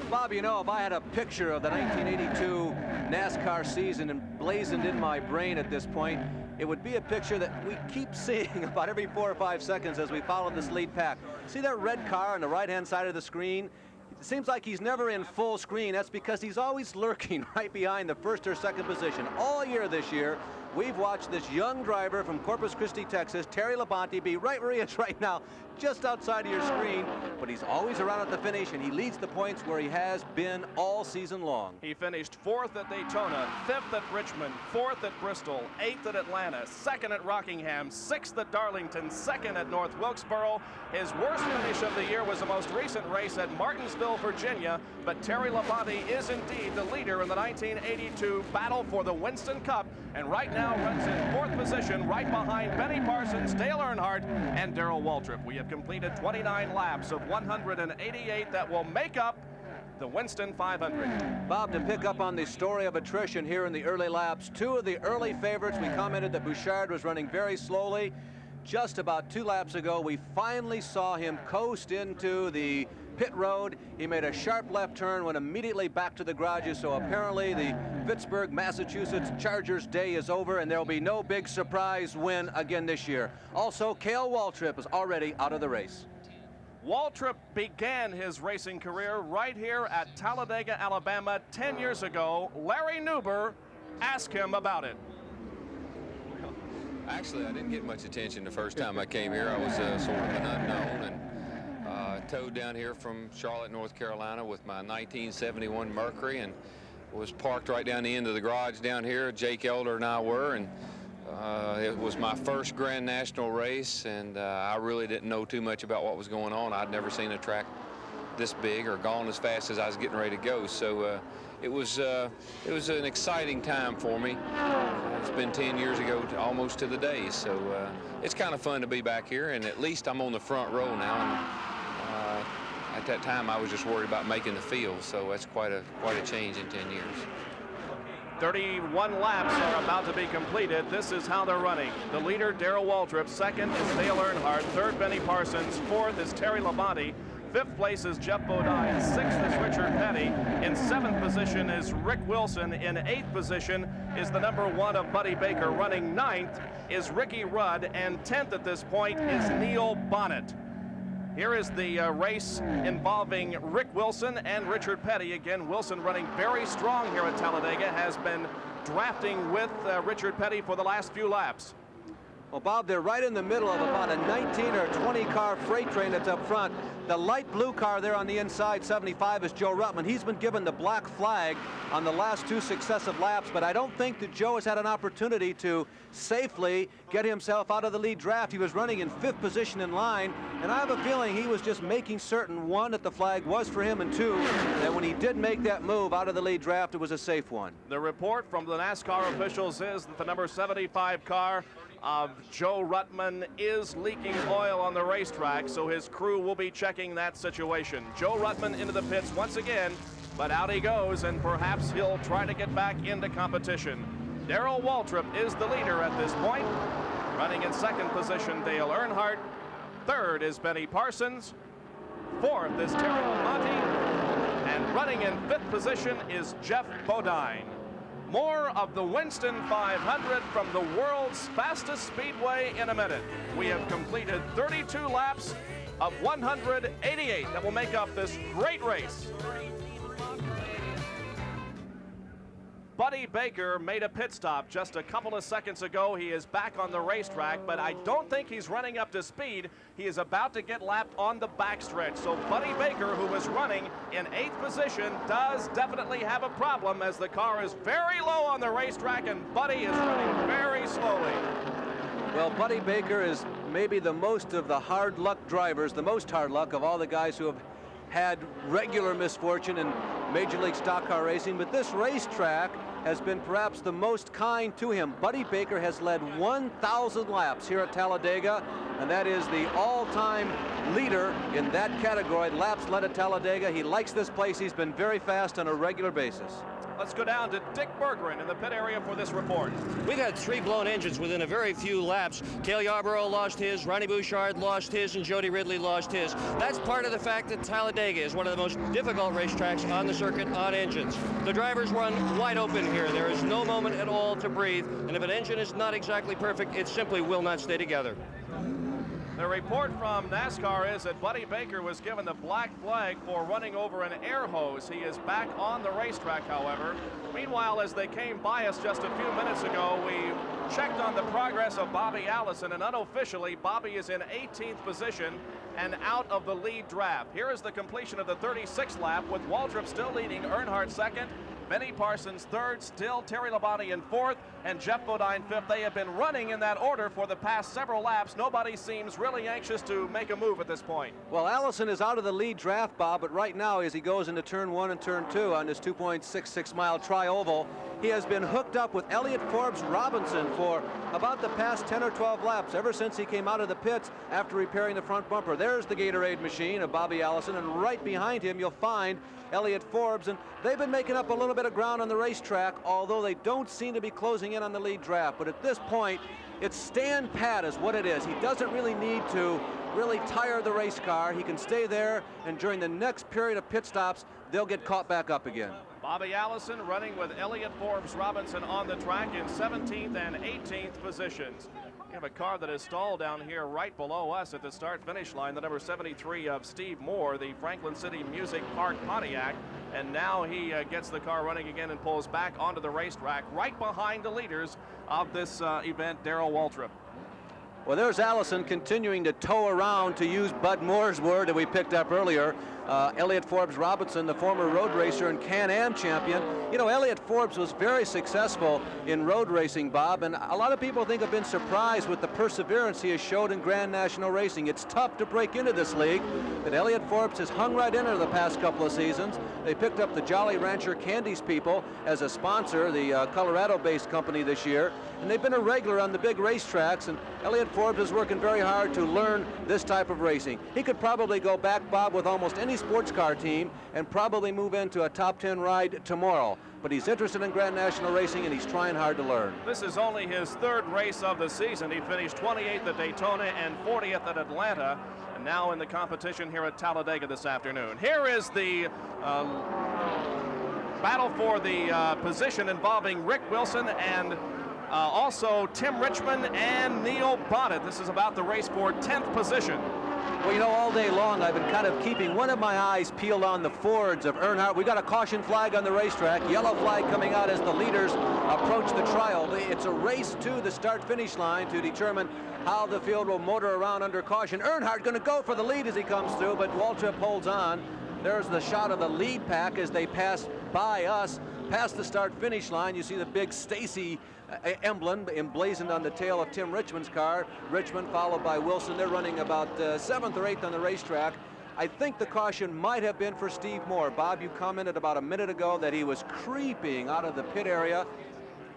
S2: Bob, you know, if I had a picture of the 1982 NASCAR season emblazoned in my brain at this point, it would be a picture that we keep seeing about every 4 or 5 seconds as we follow this lead pack. See that red car on the right-hand side of the screen? It seems like he's never in full screen. That's because he's always lurking right behind the first or second position. All year this year, we've watched this young driver from Corpus Christi, Texas, Terry Labonte, be right where he is right now, just outside of your screen, but he's always around at the finish, and he leads the points where he has been all season long.
S1: He finished 4th at Daytona, 5th at Richmond, 4th at Bristol, 8th at Atlanta, 2nd at Rockingham, 6th at Darlington, 2nd at North Wilkesboro. His worst finish of the year was the most recent race at Martinsville, Virginia, but Terry Labonte is indeed the leader in the 1982 battle for the Winston Cup, and right now runs in 4th position right behind Benny Parsons, Dale Earnhardt, and Darrell Waltrip. We have completed 29 laps of 188 that will make up the Winston 500.
S2: Bob, to pick up on the story of attrition here in the early laps, 2 of the early favorites, we commented that Bouchard was running very slowly. Just about 2 laps ago, we finally saw him coast into the pit road. He made a sharp left turn, went immediately back to the garages, so apparently the Pittsburgh, Massachusetts Chargers day is over, and there'll be no big surprise win again this year. Also, Cale Waltrip is already out of the race.
S1: Waltrip began his racing career right here at Talladega, Alabama 10 years ago. Larry Newber, ask him about it.
S8: Actually, I didn't get much attention the first time I came here. I was sort of an unknown, and towed down here from Charlotte, North Carolina with my 1971 Mercury, and was parked right down the end of the garage down here. Jake Elder and I were, and it was my first Grand National race, and I really didn't know too much about what was going on. I'd never seen a track this big or gone as fast as I was getting ready to go. So it was an exciting time for me. It's been 10 years ago, almost to the day. So it's kind of fun to be back here, and at least I'm on the front row now. And, at that time, I was just worried about making the field, so that's quite a change in 10 years.
S1: 31 laps are about to be completed. This is how they're running. The leader, Darrell Waltrip. Second is Dale Earnhardt. Third, Benny Parsons. Fourth is Terry Labonte. 5th place is Jeff Bodine. 6th is Richard Petty. In 7th position is Rick Wilson. In 8th position is the number 1 of Buddy Baker. Running 9th is Ricky Rudd. And 10th at this point is Neil Bonnet. Here is the race involving Rick Wilson and Richard Petty. Again, Wilson running very strong here at Talladega, has been drafting with Richard Petty for the last few laps.
S2: Well, Bob, they're right in the middle of about a 19 or 20 car freight train that's up front. The light blue car there on the inside, 75, is Joe Ruttman. He's been given the black flag on the last 2 successive laps, but I don't think that Joe has had an opportunity to safely get himself out of the lead draft. He was running in 5th position in line, and I have a feeling he was just making certain, 1, that the flag was for him, and 2, that when he did make that move out of the lead draft, it was a safe one.
S1: The report from the NASCAR officials is that the number 75 car of Joe Ruttman is leaking oil on the racetrack, so his crew will be checking that situation. Joe Ruttman into the pits once again, but out he goes, and perhaps he'll try to get back into competition. Darrell Waltrip is the leader at this point. Running in 2nd position, Dale Earnhardt. 3rd is Benny Parsons. 4th is Terry Labonte. And running in 5th position is Jeff Bodine. More of the Winston 500 from the world's fastest speedway in a minute. We have completed 32 laps of 188 that will make up this great race. Buddy Baker made a pit stop just a couple of seconds ago. He is back on the racetrack, but I don't think he's running up to speed. He is about to get lapped on the backstretch. So Buddy Baker, who was running in 8th position, does definitely have a problem as the car is very low on the racetrack and Buddy is running very slowly.
S2: Well, Buddy Baker is maybe the most of the hard luck drivers, the most hard luck of all the guys who have had regular misfortune in Major League Stock Car Racing, but this racetrack has been perhaps the most kind to him. Buddy Baker has led 1,000 laps here at Talladega, and that is the all-time leader in that category, laps led at Talladega. He likes this place. He's been very fast on a regular basis.
S1: Let's go down to Dick Berggren in the pit area for this report.
S3: We've had 3 blown engines within a very few laps. Cale Yarborough lost his, Ronnie Bouchard lost his, and Jody Ridley lost his. That's part of the fact that Talladega is one of the most difficult racetracks on the circuit on engines. The drivers run wide open here. There is no moment at all to breathe, and if an engine is not exactly perfect, it simply will not stay together.
S1: The report from NASCAR is that Buddy Baker was given the black flag for running over an air hose. He is back on the racetrack, however. Meanwhile, as they came by us just a few minutes ago, we checked on the progress of Bobby Allison, and unofficially, Bobby is in 18th position and out of the lead draft. Here is the completion of the 36th lap, with Waltrip still leading, Earnhardt 2nd, Benny Parsons 3rd, still Terry Labonte in 4th, and Jeff Bodine 5th. They have been running in that order for the past several laps. Nobody seems really anxious to make a move at this point.
S2: Well, Allison is out of the lead draft, Bob, but right now as he goes into turn 1 and turn 2 on this 2.66 mile tri-oval, he has been hooked up with Elliott Forbes Robinson for about the past 10 or 12 laps, ever since he came out of the pits after repairing the front bumper. There's the Gatorade machine of Bobby Allison, and right behind him you'll find Elliott Forbes, and they've been making up a little bit of ground on the racetrack, although they don't seem to be closing in on the lead draft. But at this point, it's stand pat is what it is. He doesn't really need to really tire the race car. He can stay there, and during the next period of pit stops, they'll get caught back up again.
S1: Bobby Allison running with Elliott Forbes Robinson on the track in 17th and 18th positions. We have a car that is stalled down here right below us at the start-finish line, the number 73 of Steve Moore, the Franklin City Music Park Pontiac. And now he gets the car running again and pulls back onto the racetrack right behind the leaders of this event, Darrell Waltrip.
S2: Well, there's Allison continuing to tow around, to use Bud Moore's word that we picked up earlier. Elliott Forbes Robinson, the former road racer and Can-Am champion. You know, Elliott Forbes was very successful in road racing, Bob, and a lot of people think have been surprised with the perseverance he has showed in Grand National Racing. It's tough to break into this league, but Elliott Forbes has hung right in there the past couple of seasons. They picked up the Jolly Rancher Candies people as a sponsor, the Colorado-based company this year, and they've been a regular on the big racetracks, and Elliott Forbes is working very hard to learn this type of racing. He could probably go back, Bob, with almost any any sports car team and probably move into a top 10 ride tomorrow. But he's interested in Grand National racing, and he's trying hard to learn.
S1: This is only his third race of the season. He finished 28th at Daytona and 40th at Atlanta, and now in the competition here at Talladega this afternoon. Here is the battle for the position involving Rick Wilson and also Tim Richmond and Neil Bonnet. This is about the race for 10th position.
S2: Well, you know, all day long I've been kind of keeping one of my eyes peeled on the Fords of Earnhardt. We got a caution flag on the racetrack, yellow flag coming out as the leaders approach the trial. It's a race to the start-finish line to determine how the field will motor around under caution. Earnhardt going to go for the lead as he comes through, but Waltrip holds on. There's the shot of the lead pack as they pass by us, past the start-finish line. You see the big Stacy emblem emblazoned on the tail of Tim Richmond's car. Richmond followed by Wilson. They're running about 7th or 8th on the racetrack. I think the caution might have been for Steve Moore. Bob, you commented about a minute ago that he was creeping out of the pit area.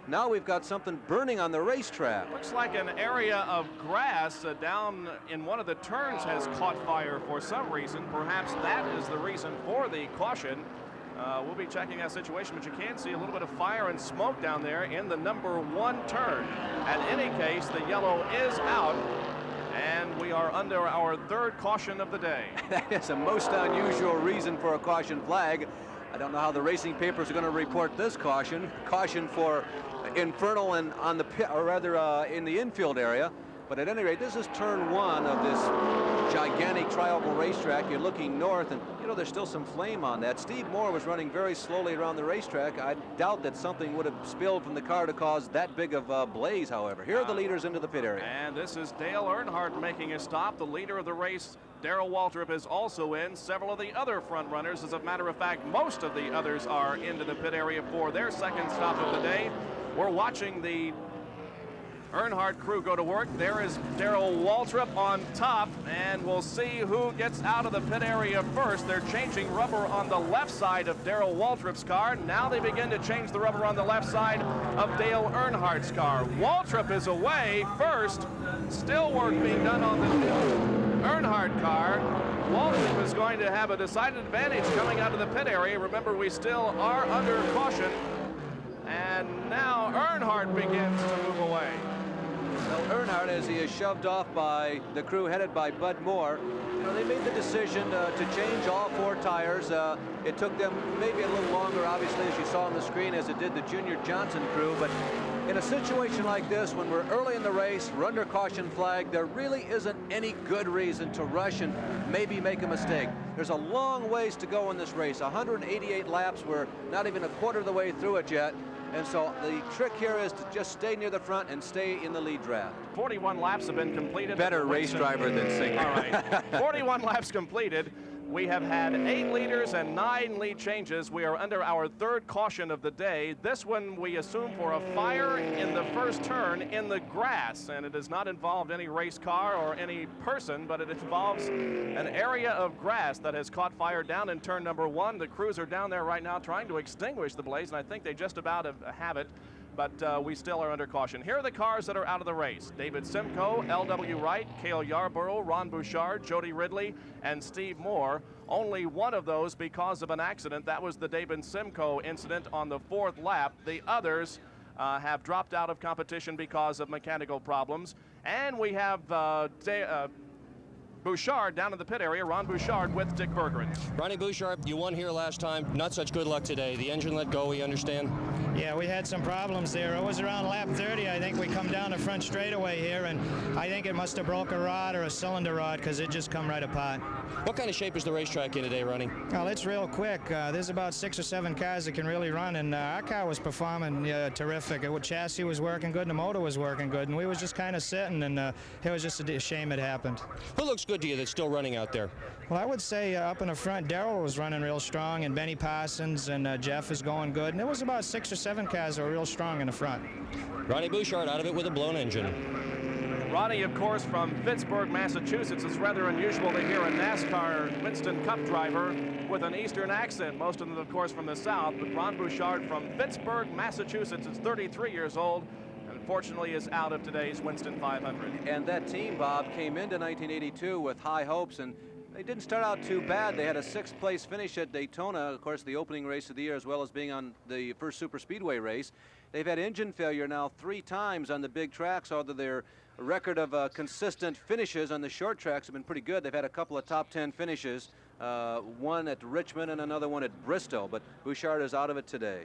S2: Now we've got something burning on the racetrack.
S1: Looks like an area of grass down in one of the turns has caught fire for some reason. Perhaps that is the reason for the caution. We'll be checking that situation, but you can see a little bit of fire and smoke down there in the number 1 turn. In any case, the yellow is out, and we are under our 3rd caution of the day.
S2: That is a most unusual reason for a caution flag. I don't know how the racing papers are going to report this caution. Caution for Infernal and on the pit, or rather in the infield area. But at any rate, this is turn 1 of this gigantic trioval racetrack. You're looking north, and you know there's still some flame on that. Steve Moore was running very slowly around the racetrack. I doubt that something would have spilled from the car to cause that big of a blaze, however. Here are the leaders into the pit area.
S1: And this is Dale Earnhardt making a stop. The leader of the race, Darrell Waltrip, is also in. Several of the other front runners, as a matter of fact, most of the others are into the pit area for their 2nd stop of the day. We're watching the Earnhardt crew go to work. There is Darrell Waltrip on top, and we'll see who gets out of the pit area first. They're changing rubber on the left side of Darrell Waltrip's car. Now they begin to change the rubber on the left side of Dale Earnhardt's car. Waltrip is away first. Still work being done on the Earnhardt car. Waltrip is going to have a decided advantage coming out of the pit area. Remember, we still are under caution. And now Earnhardt begins to move away.
S2: Well, Earnhardt, as he is shoved off by the crew headed by Bud Moore, you know, they made the decision to change all 4 tires. It took them maybe a little longer, obviously, as you saw on the screen, as it did the Junior Johnson crew. But in a situation like this, when we're early in the race, we're under caution flag, there really isn't any good reason to rush and maybe make a mistake. There's a long ways to go in this race. 188 laps. We're not even a quarter of the way through it yet. And so the trick here is to just stay near the front and stay in the lead draft.
S1: 41 laps have been completed.
S2: Better race driver than Singer.
S1: All right. 41 laps completed. We have had 8 leaders and 9 lead changes. We are under our 3rd caution of the day. This one we assume for a fire in the first turn in the grass, and it does not involve any race car or any person, but it involves an area of grass that has caught fire down in turn number 1. The crews are down there right now trying to extinguish the blaze, and I think they just about have it. But we still are under caution. Here are the cars that are out of the race. David Simcoe, L.W. Wright, Cale Yarborough, Ron Bouchard, Jody Ridley, and Steve Moore. Only one of those because of an accident. That was the David Simcoe incident on the 4th lap. The others have dropped out of competition because of mechanical problems. And we have Bouchard down in the pit area, Ron Bouchard with Dick Bergeron.
S9: Ronnie Bouchard, you won here last time. Not such good luck today. The engine let go, we understand.
S10: Yeah, we had some problems there. It was around lap 30. I think we come down the front straightaway here, and I think it must have broke a rod or a cylinder rod because it just come right apart.
S9: What kind of shape is the racetrack in today, Ronnie?
S10: Well, it's real quick. There's about 6 or 7 cars that can really run, and our car was performing terrific. The chassis was working good, and the motor was working good, and we was just kind of sitting, and it was just a shame it happened.
S9: Who looks good to you that's still running out there?
S10: Well, I would say up in the front, Darrell was running real strong, and Benny Parsons and Jeff is going good, and there was about 6 or 7 cars that were real strong in the front.
S9: Ronnie Bouchard out of it with a blown engine.
S1: Ronnie, of course, from Pittsburgh, Massachusetts. It's rather unusual to hear a NASCAR Winston Cup driver with an Eastern accent. Most of them, of course, from the South. But Ron Bouchard from Pittsburgh, Massachusetts is 33 years old. Unfortunately is out of today's Winston 500.
S2: And that team, Bob, came into 1982 with high hopes, and They didn't start out too bad. They had a 6th place finish at Daytona, of course, the opening race of the year, as well as being on the first Super Speedway race. They've had engine failure now 3 times on the big tracks, although their record of consistent finishes on the short tracks have been pretty good. They've had a couple of top 10 finishes, one at Richmond and another one at Bristol, but Bouchard is out of it today.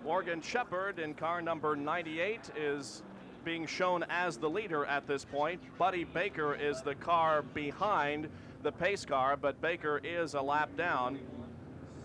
S1: Morgan Shepherd in car number 98 is being shown as the leader at this point. Buddy Baker is the car behind the pace car, but Baker is a lap down.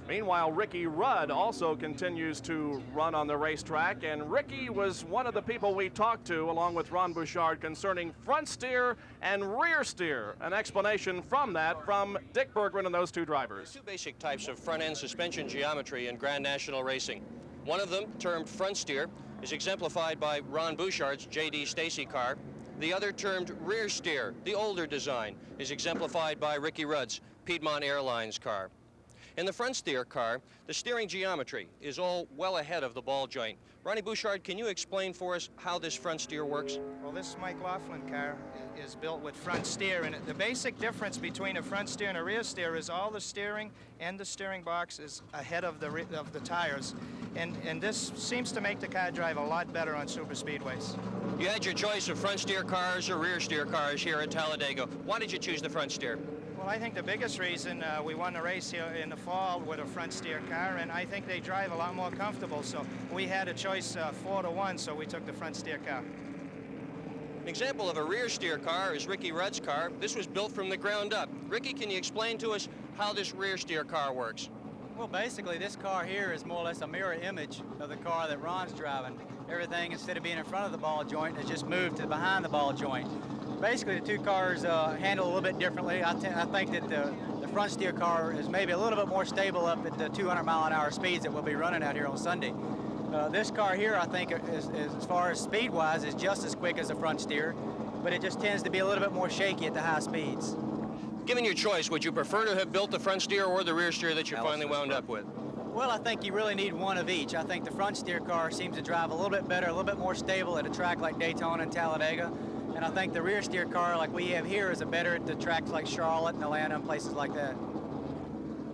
S1: Meanwhile, Ricky Rudd also continues to run on the racetrack, and Ricky was one of the people we talked to, along with Ron Bouchard, concerning front steer and rear steer. An explanation from that from Dick Berggren and those 2 drivers.
S9: Two basic types of front-end suspension geometry in Grand National racing. One of them, termed front steer, is exemplified by Ron Bouchard's J.D. Stacy car. The other, termed rear steer, the older design, is exemplified by Ricky Rudd's Piedmont Airlines car. In the front steer car, the steering geometry is all well ahead of the ball joint. Ronnie Bouchard, can you explain for us how this front steer works?
S10: Well, this Mike Laughlin car is built with front steer, and the basic difference between a front steer and a rear steer is all the steering and the steering box is ahead of the tires, and this seems to make the car drive a lot better on super speedways.
S9: You had your choice of front steer cars or rear steer cars here at Talladega. Why did you choose the front steer?
S10: Well, I think the biggest reason we won the race here in the fall with a front steer car, and I think they drive a lot more comfortable. So we had a choice 4-1, so we took the front steer car.
S9: An example of a rear steer car is Ricky Rudd's car. This was built from the ground up. Ricky, can you explain to us how this rear steer car works?
S11: Well, basically, this car here is more or less a mirror image of the car that Ron's driving. Everything, instead of being in front of the ball joint, is just moved to behind the ball joint. Basically, the 2 cars handle a little bit differently. I think that the front steer car is maybe a little bit more stable up at the 200-mile-an-hour speeds that we'll be running out here on Sunday. This car here, I think, is as far as speed-wise, is just as quick as the front steer, but it just tends to be a little bit more shaky at the high speeds.
S9: Given your choice, would you prefer to have built the front steer or the rear steer that you finally wound up with?
S11: Well, I think you really need one of each. I think the front steer car seems to drive a little bit better, a little bit more stable at a track like Daytona and Talladega. And I think the rear steer car like we have here is better at the tracks like Charlotte and Atlanta and places like that.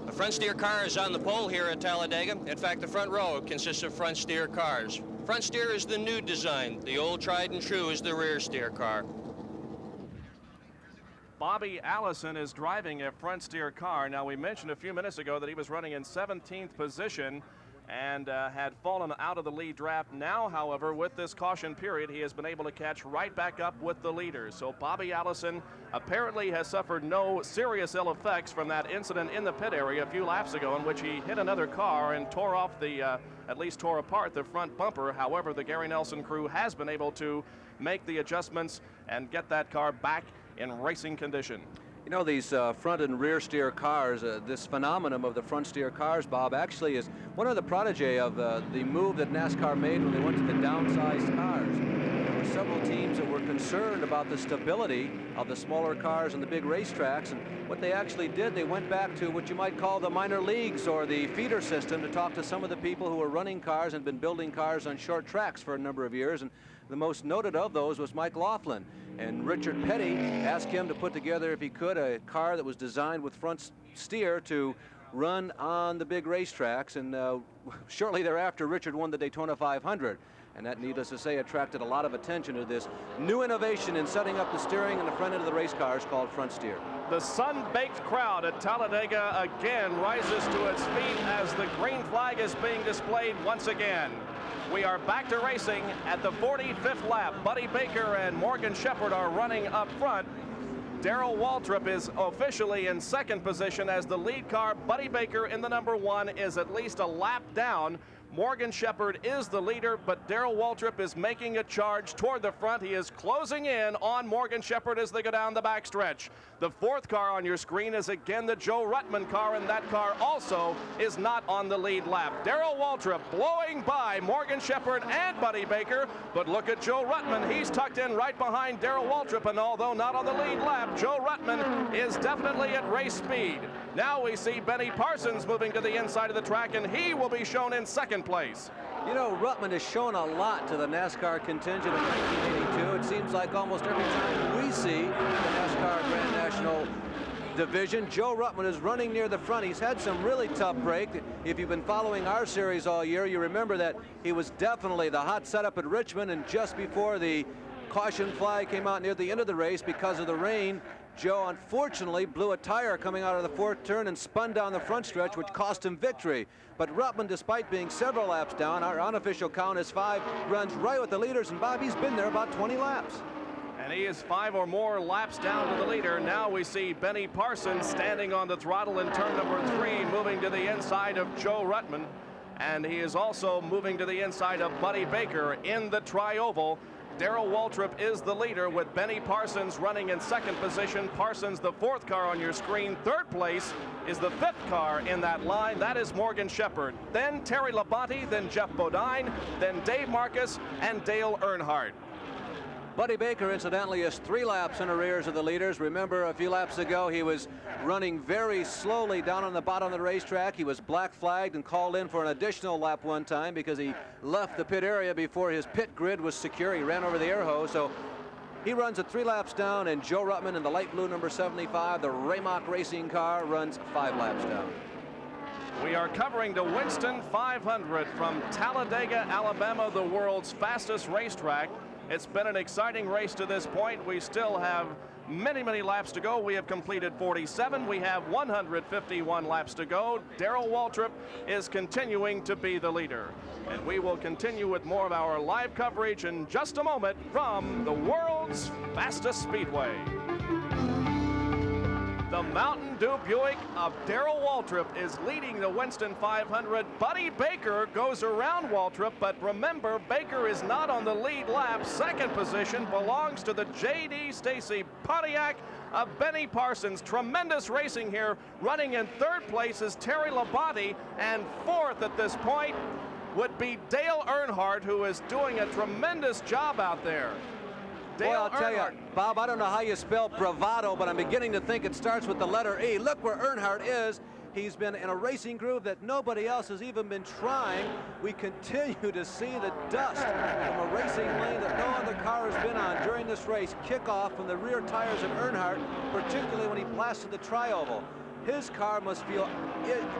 S9: The front steer car is on the pole here at Talladega. In fact, the front row consists of front steer cars. Front steer is the new design. The old tried and true is the rear steer car.
S1: Bobby Allison is driving a front steer car. Now, we mentioned a few minutes ago that he was running in 17th position and had fallen out of the lead draft. Now, however, with this caution period, he has been able to catch right back up with the leaders. So Bobby Allison apparently has suffered no serious ill effects from that incident in the pit area a few laps ago in which he hit another car and tore off the, at least tore apart the front bumper. However, the Gary Nelson crew has been able to make the adjustments and get that car back in racing condition.
S2: You know, these front and rear steer cars, this phenomenon of the front steer cars, Bob, actually is one of the protege of the move that NASCAR made when they went to the downsized cars. There were several teams that were concerned about the stability of the smaller cars and the big racetracks, and what they actually did, they went back to what you might call the minor leagues or the feeder system to talk to some of the people who were running cars and been building cars on short tracks for a number of years, and the most noted of those was Mike Laughlin. And Richard Petty asked him to put together, if he could, a car that was designed with front steer to run on the big racetracks. And shortly thereafter, Richard won the Daytona 500. And that, needless to say, attracted a lot of attention to this new innovation in setting up the steering in the front end of the race cars called front steer.
S1: The sun-baked crowd at Talladega again rises to its feet as the green flag is being displayed once again. We are back to racing at the 45th lap. Buddy Baker and Morgan Shepherd are running up front. Darrell Waltrip is officially in second position as the lead car. Buddy Baker in the number 1 is at least a lap down. Morgan Shepherd is the leader, but Darrell Waltrip is making a charge toward the front. He is closing in on Morgan Shepherd as they go down the backstretch. The 4th car on your screen is again the Joe Ruttman car, and that car also is not on the lead lap. Darrell Waltrip blowing by Morgan Shepherd and Buddy Baker, but look at Joe Ruttman. He's tucked in right behind Darrell Waltrip, and although not on the lead lap, Joe Ruttman is definitely at race speed. Now we see Benny Parsons moving to the inside of the track, and he will be shown in second place.
S2: You know, Ruttman has shown a lot to the NASCAR contingent in 1982. It seems like almost every time we see the NASCAR Grand National division. Joe Ruttman is running near the front. He's had some really tough break. If you've been following our series all year, you remember that he was definitely the hot setup at Richmond, and just before the caution flag came out near the end of the race because of the rain, Joe unfortunately blew a tire coming out of the fourth turn and spun down the front stretch, which cost him victory. But Ruttman, despite being several laps down, our unofficial count is 5, runs right with the leaders, and Bob, he's been there about 20 laps.
S1: And he is 5 or more laps down to the leader. Now we see Benny Parsons standing on the throttle in turn number 3, moving to the inside of Joe Ruttman. And he is also moving to the inside of Buddy Baker in the tri-oval. Darrell Waltrip is the leader with Benny Parsons running in second position. Parsons, the 4th car on your screen. Third place is the 5th car in that line. That is Morgan Shepherd. Then Terry Labonte, then Jeff Bodine, then Dave Marcus, and Dale Earnhardt.
S2: Buddy Baker, incidentally, is 3 laps in arrears of the leaders. Remember, a few laps ago, he was running very slowly down on the bottom of the racetrack. He was black flagged and called in for an additional lap one time because he left the pit area before his pit grid was secure. He ran over the air hose, so he runs at 3 laps down, and Joe Ruttman in the light blue number 75, the Raymock racing car, runs 5 laps down.
S1: We are covering the Winston 500 from Talladega, Alabama, the world's fastest racetrack. It's been an exciting race to this point. We still have many laps to go. We have completed 47. We have 151 laps to go. Darrell Waltrip is continuing to be the leader. And we will continue with more of our live coverage in just a moment from the world's fastest speedway. The Mountain Dew Buick of Darrell Waltrip is leading the Winston 500. Buddy Baker goes around Waltrip, but remember, Baker is not on the lead lap. Second position belongs to the J.D. Stacy Pontiac of Benny Parsons. Tremendous racing here. Running in third place is Terry Labonte, and fourth at this point would be Dale Earnhardt, who is doing a tremendous job out there.
S2: Boy, I'll tell you, Bob, I don't know how you spell bravado, but I'm beginning to think it starts with the letter E. Look where Earnhardt is. He's been in a racing groove that nobody else has even been trying. We continue to see the dust from a racing lane that no other car has been on during this race kick off from the rear tires of Earnhardt, particularly when he blasted the tri-oval. His car must feel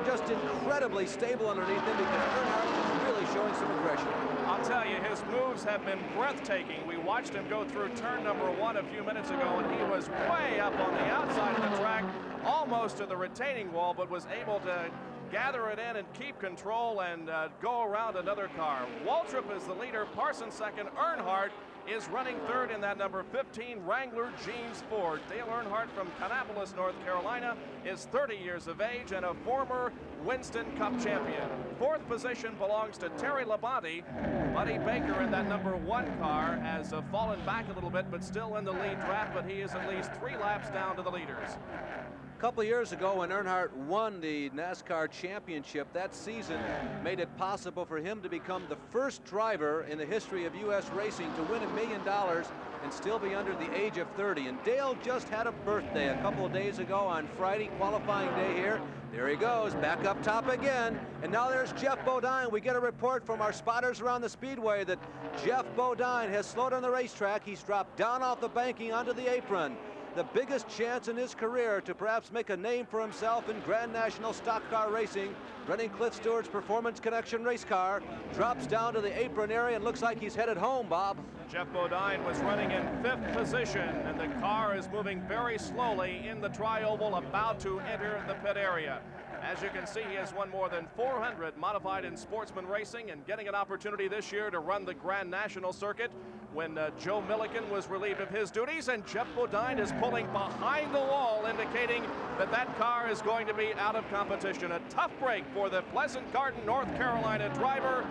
S2: just incredibly stable underneath him because Earnhardt is really showing some aggression.
S1: I'll tell you, his moves have been breathtaking. We watched him go through turn number 1 a few minutes ago, and he was way up on the outside of the track, almost to the retaining wall, but was able to gather it in and keep control and go around another car. Waltrip is the leader, Parsons second, Earnhardt is running third in that number 15 Wrangler Jeans Ford. Dale Earnhardt from Kannapolis, North Carolina, is 30 years of age and a former Winston Cup champion. Fourth position belongs to Terry Labonte. Buddy Baker in that number 1 car has fallen back a little bit, but still in the lead draft, but he is at least 3 laps down to the leaders.
S2: A couple of years ago when Earnhardt won the NASCAR championship, that season made it possible for him to become the first driver in the history of U.S. racing to win $1 million and still be under the age of 30. And Dale just had a birthday a couple of days ago on Friday, qualifying day here. There he goes, back up top again. And now there's Jeff Bodine. We get a report from our spotters around the Speedway that Jeff Bodine has slowed on the racetrack. He's dropped down off the banking onto the apron. The biggest chance in his career to perhaps make a name for himself in Grand National stock car racing, running Cliff Stewart's Performance Connection race car, drops down to the apron area and looks like he's headed home, Bob.
S1: Jeff Bodine was running in 5th position, and the car is moving very slowly in the tri-oval, about to enter the pit area. As you can see, he has won more than 400 modified and sportsman racing and getting an opportunity this year to run the Grand National circuit when Joe Milliken was relieved of his duties, and Jeff Bodine is pulling behind the wall, indicating that that car is going to be out of competition. A tough break for the Pleasant Garden, North Carolina driver,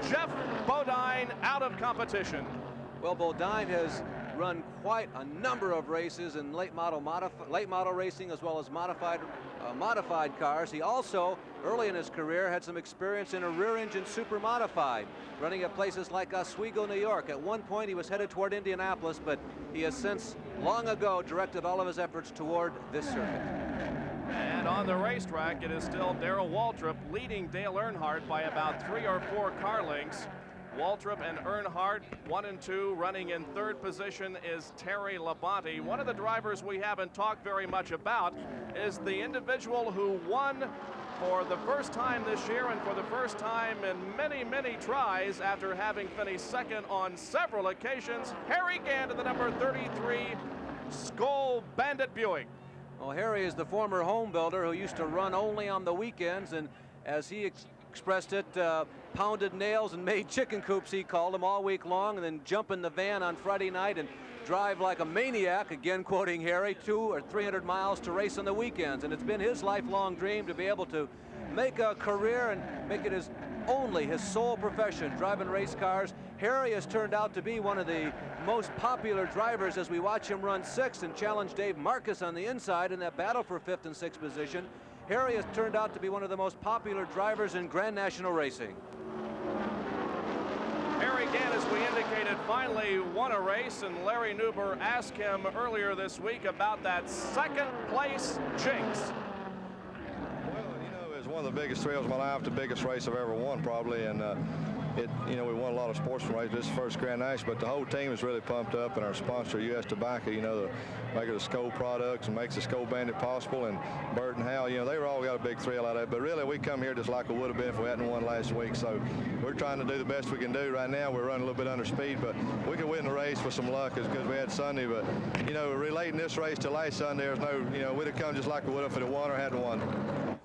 S1: Jeff Bodine, out of competition.
S2: Well, Bodine has run quite a number of races in late model racing as well as modified cars. He also, early in his career, had some experience in a rear engine super modified, running at places like Oswego, New York. At one point he was headed toward Indianapolis, but he has since long ago directed all of his efforts toward this circuit.
S1: And on the racetrack, it is still Darrell Waltrip leading Dale Earnhardt by about 3 or 4 car lengths. Waltrip and Earnhardt, 1 and 2. Running in third position is Terry Labonte. One of the drivers we haven't talked very much about is the individual who won for the first time this year and for the first time in many, many tries after having finished second on several occasions. Harry Gant in the number 33 Skoal Bandit Buick.
S2: Well, Harry is the former home builder who used to run only on the weekends, and as he expressed it, pounded nails and made chicken coops, he called them, all week long, and then jump in the van on Friday night and drive like a maniac, again quoting Harry, 200 or 300 miles to race on the weekends. And it's been his lifelong dream to be able to make a career and make it his sole profession, driving race cars. Harry has turned out to be one of the most popular drivers as we watch him run sixth and challenge Dave Marcus on the inside in that battle for fifth and sixth position. Harry has turned out to be one of the most popular drivers in Grand National racing.
S1: Harry Gant, as we indicated, finally won a race, and Larry Newber asked him earlier this week about that second place jinx.
S12: Well, you know, it's one of the biggest thrills of my life, the biggest race I've ever won probably, and we won a lot of sportsman races. This is the first Grand National, but the whole team is really pumped up, and our sponsor, U.S. Tobacco, the maker of the Skoal products and makes the Skoal Bandit possible, and Bert and Hal, they were all got a big thrill out of it. But really, we come here just like it would have been if we hadn't won last week. So we're trying to do the best we can do right now. We're running a little bit under speed, but we could win the race with some luck as good as we had Sunday. But, relating this race to last Sunday, there's no, we'd have come just like we would have if it had won or hadn't won.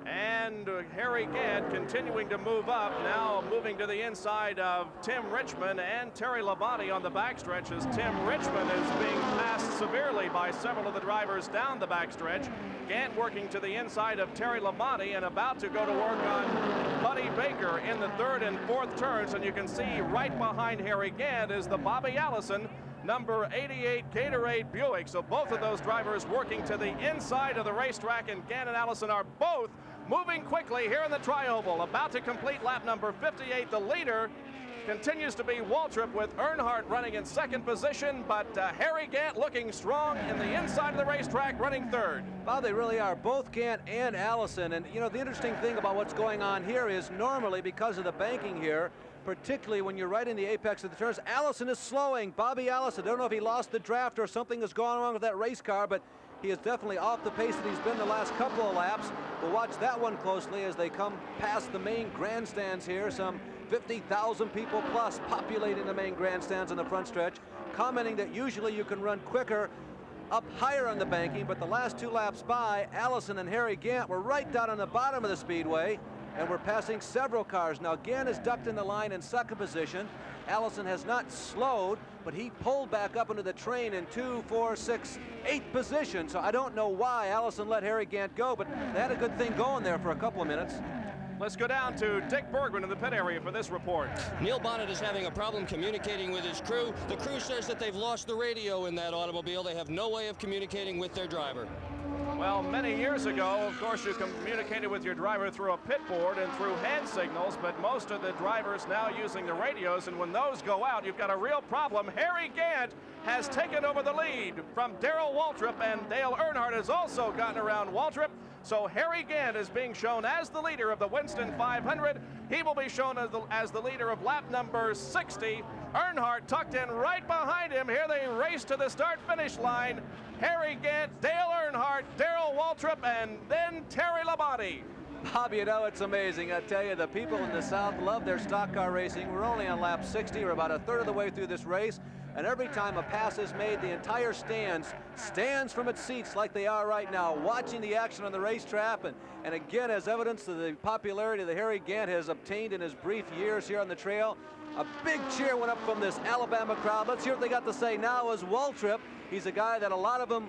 S1: And Harry Gant continuing to move up, now moving to the inside of Tim Richmond and Terry Labonte on the backstretch, as Tim Richmond is being passed severely by several of the drivers down the backstretch. Gant working to the inside of Terry Labonte and about to go to work on Buddy Baker in the third and fourth turns. And you can see right behind Harry Gant is the Bobby Allison number 88 Gatorade Buick. So both of those drivers working to the inside of the racetrack, and Gant and Allison are both moving quickly here in the Tri-Oval, about to complete lap number 58. The leader continues to be Waltrip, with Earnhardt running in second position, but Harry Gant looking strong in the inside of the racetrack, running third.
S2: Well, they really are, both Gant and Allison. And the interesting thing about what's going on here is normally, because of the banking here, particularly when you're right in the apex of the turns, Allison is slowing. Bobby Allison, I don't know if he lost the draft or something has gone wrong with that race car, but he is definitely off the pace that he's been the last couple of laps. We'll watch that one closely as they come past the main grandstands here. Some 50,000 people plus populating the main grandstands on the front stretch, commenting that usually you can run quicker up higher on the banking, but the last two laps by, Allison and Harry Gant were right down on the bottom of the speedway, and we're passing several cars. Now, Gant is ducked in the line in second position. Allison has not slowed, but he pulled back up into the train in 2, 4, 6, 8 position. So I don't know why Allison let Harry Gant go, but they had a good thing going there for a couple of minutes.
S1: Let's go down to Dick Bergman in the pit area for this report.
S9: Neil Bonnet is having a problem communicating with his crew. The crew says that they've lost the radio in that automobile. They have no way of communicating with their driver.
S1: Well, many years ago, of course, you communicated with your driver through a pit board and through hand signals, but most of the drivers now using the radios, and when those go out, you've got a real problem. Harry Gant has taken over the lead from Darrell Waltrip, and Dale Earnhardt has also gotten around Waltrip. So Harry Gant is being shown as the leader of the Winston 500. He will be shown as the leader of lap number 60. Earnhardt tucked in right behind him. Here they race to the start-finish line. Harry Gant, Dale Earnhardt, Darrell Waltrip, and then Terry Labonte.
S2: Bob, it's amazing. I tell you, the people in the South love their stock car racing. We're only on lap 60. We're about a third of the way through this race. And every time a pass is made, the entire stands from its seats like they are right now, watching the action on the racetrack. And again, as evidence of the popularity that Harry Gant has obtained in his brief years here on the trail, a big cheer went up from this Alabama crowd. Let's hear what they got to say now as Waltrip. He's a guy that a lot of them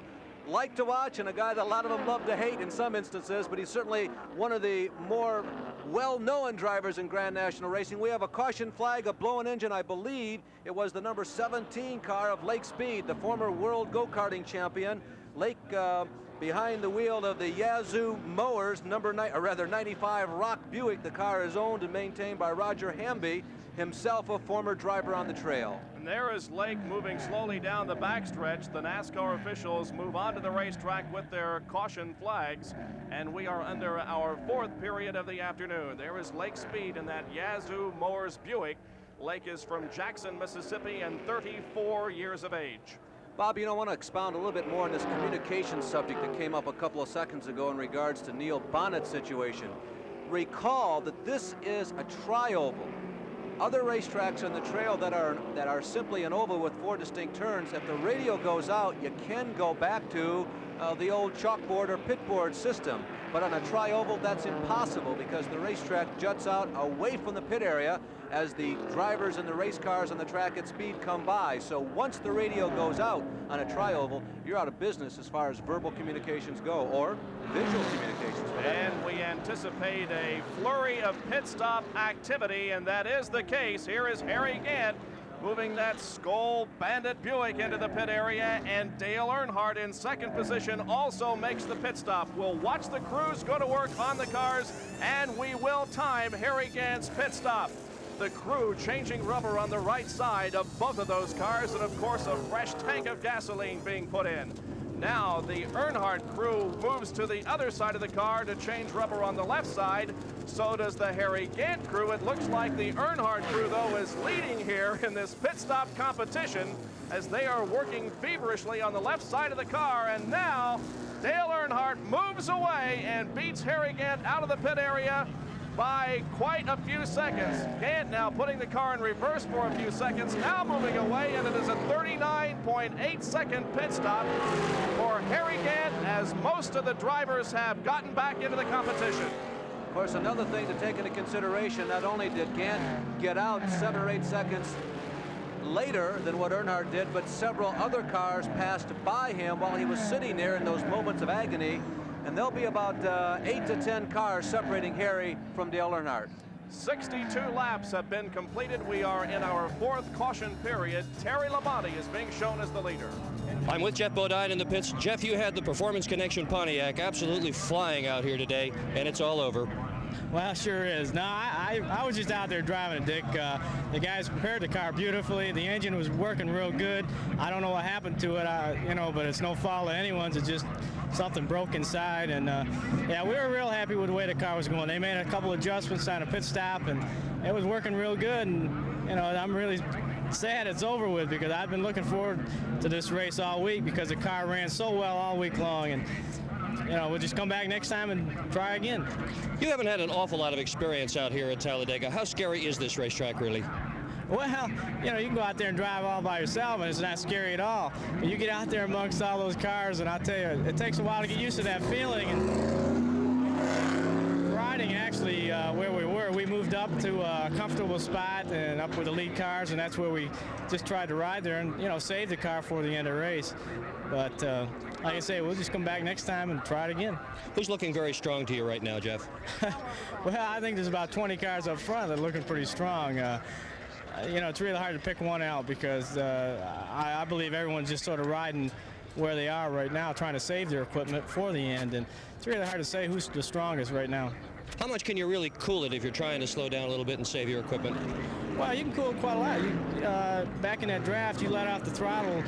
S2: like to watch and a guy that a lot of them love to hate in some instances, but he's certainly one of the more well-known drivers in Grand National racing. We have a caution flag, a blown engine. I believe it was the number 17 car of Lake Speed, the former world go-karting champion. Lake behind the wheel of the Yazoo Mowers, number 95 Rock Buick. The car is owned and maintained by Roger Hamby, himself a former driver on the trail.
S1: And there is Lake moving slowly down the backstretch. The NASCAR officials move on to the racetrack with their caution flags, and we are under our 4th period of the afternoon. There is Lake Speed in that Yazoo Mowers Buick. Lake is from Jackson, Mississippi, and 34 years of age.
S2: Bob, I want to expound a little bit more on this communication subject that came up a couple of seconds ago in regards to Neil Bonnet's situation. Recall that this is a tri-oval. Other racetracks on the trail that are simply an oval with 4 distinct turns, if the radio goes out, you can go back to the old chalkboard or pitboard system. But on a tri-oval, that's impossible because the racetrack juts out away from the pit area as the drivers and the race cars on the track at speed come by. So once the radio goes out on a tri-oval, you're out of business as far as verbal communications go, or visual communications.
S1: And we anticipate a flurry of pit stop activity, and that is the case. Here is Harry Gant moving that Skoal Bandit Buick into the pit area, and Dale Earnhardt in 2nd position also makes the pit stop. We'll watch the crews go to work on the cars, and we will time Harry Gant's pit stop. The crew changing rubber on the right side of both of those cars, and of course a fresh tank of gasoline being put in. Now the Earnhardt crew moves to the other side of the car to change rubber on the left side. So does the Harry Gant crew. It looks like the Earnhardt crew, though, is leading here in this pit stop competition as they are working feverishly on the left side of the car. And now Dale Earnhardt moves away and beats Harry Gant out of the pit area by quite a few seconds. Gant now putting the car in reverse for a few seconds, now moving away, and it is a 39.8-second pit stop for Harry Gant as most of the drivers have gotten back into the competition.
S2: Of course, another thing to take into consideration, not only did Gant get out 7 or 8 seconds later than what Earnhardt did, but several other cars passed by him while he was sitting there in those moments of agony. And there'll be about 8 to 10 cars separating Harry from Dale Earnhardt.
S1: 62 laps have been completed. We are in our 4th caution period. Terry Labonte is being shown as the leader.
S9: I'm with Jeff Bodine in the pits. Jeff, you had the Performance Connection Pontiac absolutely flying out here today, and it's all over.
S10: Well, sure is. No, I was just out there driving it, Dick. The guys prepared the car beautifully. The engine was working real good. I don't know what happened to it, but it's no fault of anyone's. It's just something broke inside. And, yeah, we were real happy with the way the car was going. They made a couple adjustments on a pit stop, and it was working real good. And, I'm really sad it's over with because I've been looking forward to this race all week because the car ran so well all week long. And we'll just come back next time and try again.
S9: You haven't had an awful lot of experience out here at Talladega. How scary is this racetrack, really?
S10: Well, you can go out there and drive all by yourself, and it's not scary at all. But you get out there amongst all those cars, and I'll tell you, it takes a while to get used to that feeling. And riding, actually, where we were, we moved up to a comfortable spot and up with the lead cars, and that's where we just tried to ride there and, save the car for the end of the race. But like I say, we'll just come back next time and try it again.
S9: Who's looking very strong to you right now, Jeff?
S10: Well, I think there's about 20 cars up front that are looking pretty strong. It's really hard to pick one out because I believe everyone's just sort of riding where they are right now, trying to save their equipment for the end. And it's really hard to say who's the strongest right now.
S9: How much can you really cool it if you're trying to slow down a little bit and save your equipment?
S10: Well, you can cool it quite a lot. Back in that draft, you let off the throttle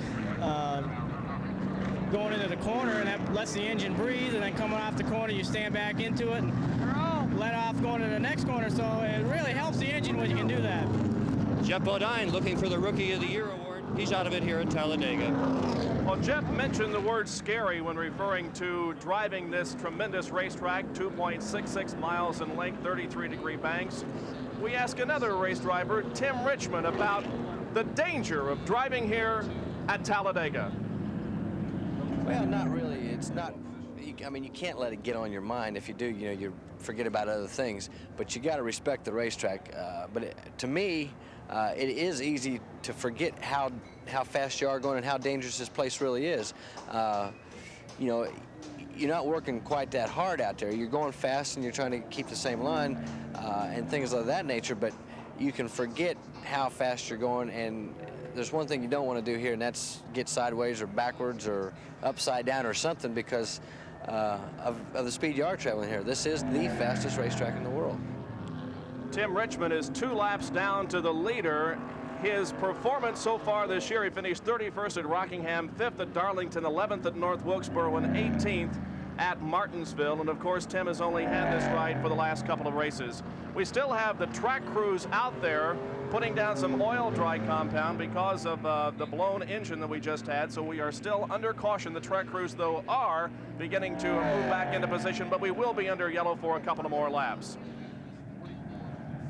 S10: going into the corner, and that lets the engine breathe, and then coming off the corner, you stand back into it and let off going to the next corner. So it really helps the engine when you can do that.
S9: Jeff Bodine looking for the Rookie of the Year award. He's out of it here at Talladega.
S1: Well, Jeff mentioned the word scary when referring to driving this tremendous racetrack, 2.66 miles in length, 33-degree banks. We ask another race driver, Tim Richmond, about the danger of driving here at Talladega.
S13: Well, not really. It's not. I mean, you can't let it get on your mind. If you do, you forget about other things. But you got to respect the racetrack. To me, it is easy to forget how fast you are going and how dangerous this place really is. You're not working quite that hard out there. You're going fast and you're trying to keep the same line and things of that nature. But you can forget how fast you're going, and there's one thing you don't want to do here, and that's get sideways or backwards or upside down or something because of the speed you are traveling here. This is the fastest racetrack in the world.
S1: Tim Richmond is 2 laps down to the leader. His performance so far this year, he finished 31st at Rockingham, 5th at Darlington, 11th at North Wilkesboro, and 18th at Martinsville. And of course, Tim has only had this ride for the last couple of races. We still have the track crews out there putting down some oil dry compound because of the blown engine that we just had. So we are still under caution. The track crews, though, are beginning to move back into position, but we will be under yellow for a couple of more laps.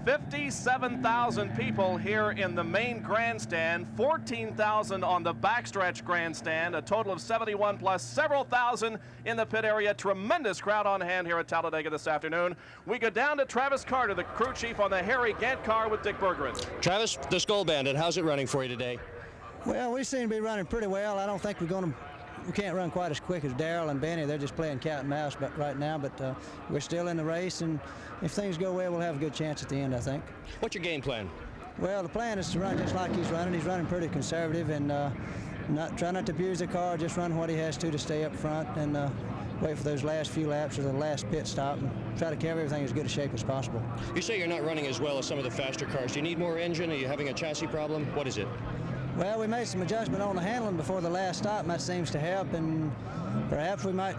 S1: 57,000 people here in the main grandstand, 14,000 on the backstretch grandstand, a total of 71 plus several thousand in the pit area. Tremendous crowd on hand here at Talladega this afternoon. We go down to Travis Carter, the crew chief on the Harry Gant car with Dick Bergeron.
S9: Travis, the Skull Bandit, how's it running for you today?
S14: Well, we seem to be running pretty well. I don't think we can't run quite as quick as Darrell and Benny. They're just playing cat and mouse right now, but we're still in the race, and if things go well, we'll have a good chance at the end, I think.
S9: What's your game plan?
S14: Well, the plan is to run just like he's running. He's running pretty conservative and try not to abuse the car, just run what he has to stay up front and wait for those last few laps or the last pit stop and try to carry everything as good a shape as possible.
S9: You say you're not running as well as some of the faster cars. Do you need more engine? Are you having a chassis problem? What is it?
S14: Well, we made some adjustment on the handling before the last stop, and that seems to help, and perhaps we might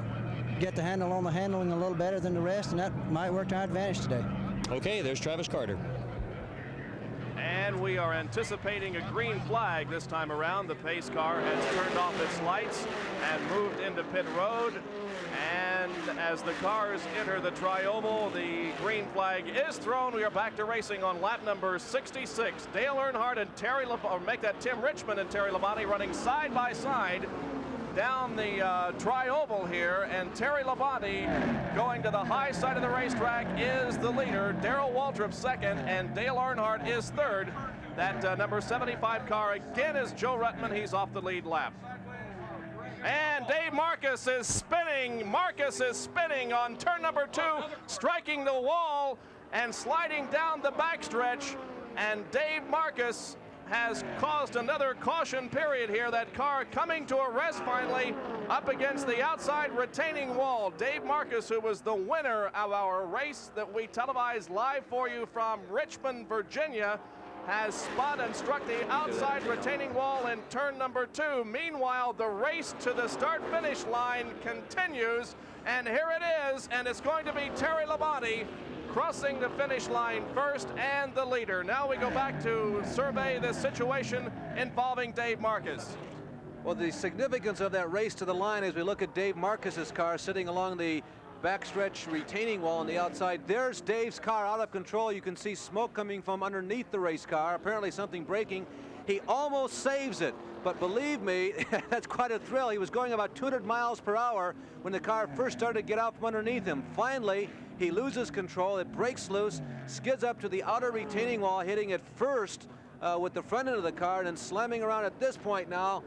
S14: get the handle on the handling a little better than the rest, and that might work to our advantage today.
S9: Okay, there's Travis Carter.
S1: And we are anticipating a green flag this time around. The pace car has turned off its lights and moved into pit road. And as the cars enter the tri-oval, the green flag is thrown. We are back to racing on lap number 66. Dale Earnhardt and Tim Richmond and Terry Labonte running side by side down the tri-oval here, and Terry Labonte going to the high side of the racetrack is the leader. Darrell Waltrip second, and Dale Earnhardt is third. That number 75 car again is Joe Ruttman. He's off the lead lap. And Dave Marcus is spinning. Marcus is spinning on turn number 2, striking the wall and sliding down the backstretch. And Dave Marcus has caused another caution period here. That car coming to a rest finally up against the outside retaining wall. Dave Marcus, who was the winner of our race that we televised live for you from Richmond, Virginia, has spun and struck the outside retaining wall in turn number 2. Meanwhile, the race to the start-finish line continues, and here it is, and it's going to be Terry Labonte crossing the finish line first and the leader. Now we go back to survey the situation involving Dave Marcus.
S2: Well, the significance of that race to the line as we look at Dave Marcus's car sitting along the backstretch retaining wall on the outside. There's Dave's car out of control. You can see smoke coming from underneath the race car. Apparently something breaking. He almost saves it, but believe me, that's quite a thrill. He was going about 200 miles per hour when the car first started to get out from underneath him. Finally, he loses control. It breaks loose, skids up to the outer retaining wall, hitting it first with the front end of the car, and then slamming around at this point now.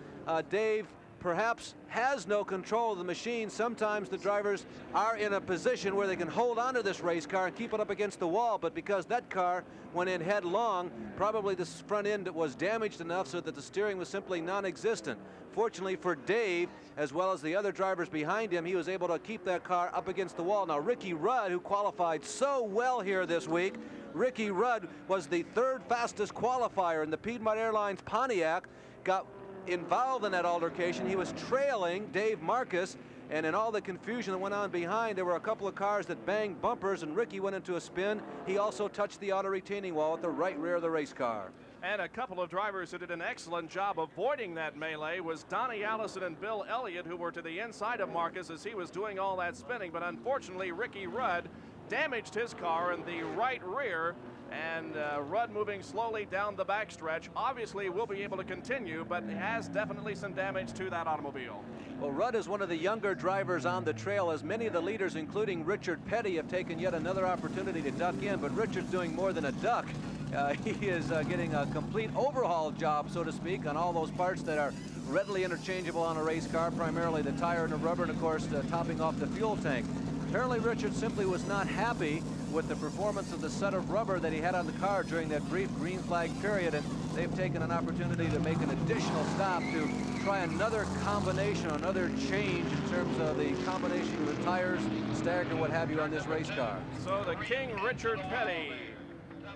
S2: Dave perhaps has no control of the machine. Sometimes the drivers are in a position where they can hold onto this race car and keep it up against the wall, but because that car went in headlong, probably the front end was damaged enough so that the steering was simply non-existent. Fortunately for Dave, as well as the other drivers behind him, he was able to keep that car up against the wall. Now, Ricky Rudd, who qualified so well here this week, Ricky Rudd was the 3rd fastest qualifier in the Piedmont Airlines Pontiac, got involved in that altercation. He was trailing Dave Marcus, and in all the confusion that went on behind, there were a couple of cars that banged bumpers, and Ricky went into a spin. He also touched the outer retaining wall at the right rear of the race car.
S1: And a couple of drivers who did an excellent job avoiding that melee was Donnie Allison and Bill Elliott, who were to the inside of Marcus as he was doing all that spinning. But unfortunately, Ricky Rudd damaged his car in the right rear, and Rudd moving slowly down the backstretch. Obviously will be able to continue, but has definitely some damage to that automobile.
S2: Well, Rudd is one of the younger drivers on the trail, as many of the leaders, including Richard Petty, have taken yet another opportunity to duck in, but Richard's doing more than a duck. He is getting a complete overhaul job, so to speak, on all those parts that are readily interchangeable on a race car, primarily the tire and the rubber, and of course topping off the fuel tank. Apparently Richard simply was not happy with the performance of the set of rubber that he had on the car during that brief green flag period, and they've taken an opportunity to make an additional stop to try another combination, another change in terms of the combination of the tires, stagger, what have you on this race car.
S1: So the King Richard Petty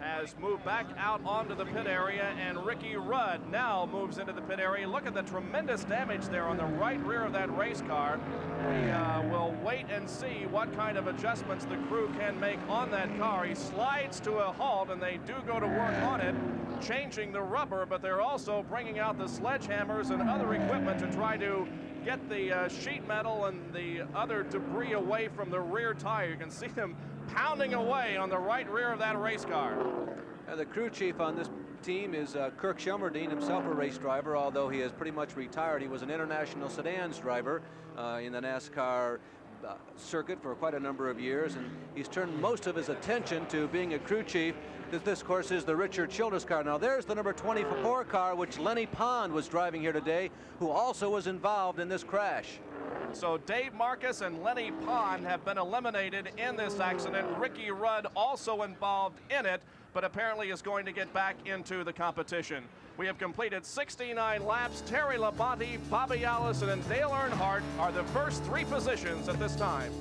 S1: has moved back out onto the pit area, and Ricky Rudd now moves into the pit area. Look at the tremendous damage there on the right rear of that race car. We will wait and see what kind of adjustments the crew can make on that car. He slides to a halt, and they do go to work on it, changing the rubber, but they're also bringing out the sledgehammers and other equipment to try to get the sheet metal and the other debris away from the rear tire. You can see them pounding away on the right rear of that race car.
S2: The crew chief on this team is Kirk Shelmerdine, himself a race driver, although he has pretty much retired. He was an international sedans driver in the NASCAR circuit for quite a number of years, and he's turned most of his attention to being a crew chief. This, of course, is the Richard Childress car. Now, there's the number 24 car, which Lenny Pond was driving here today, who also was involved in this crash.
S1: So Dave Marcus and Lenny Pond have been eliminated in this accident. Ricky Rudd also involved in it, but apparently is going to get back into the competition. We have completed 69 laps. Terry Labonte, Bobby Allison, and Dale Earnhardt are the first 3 positions at this time.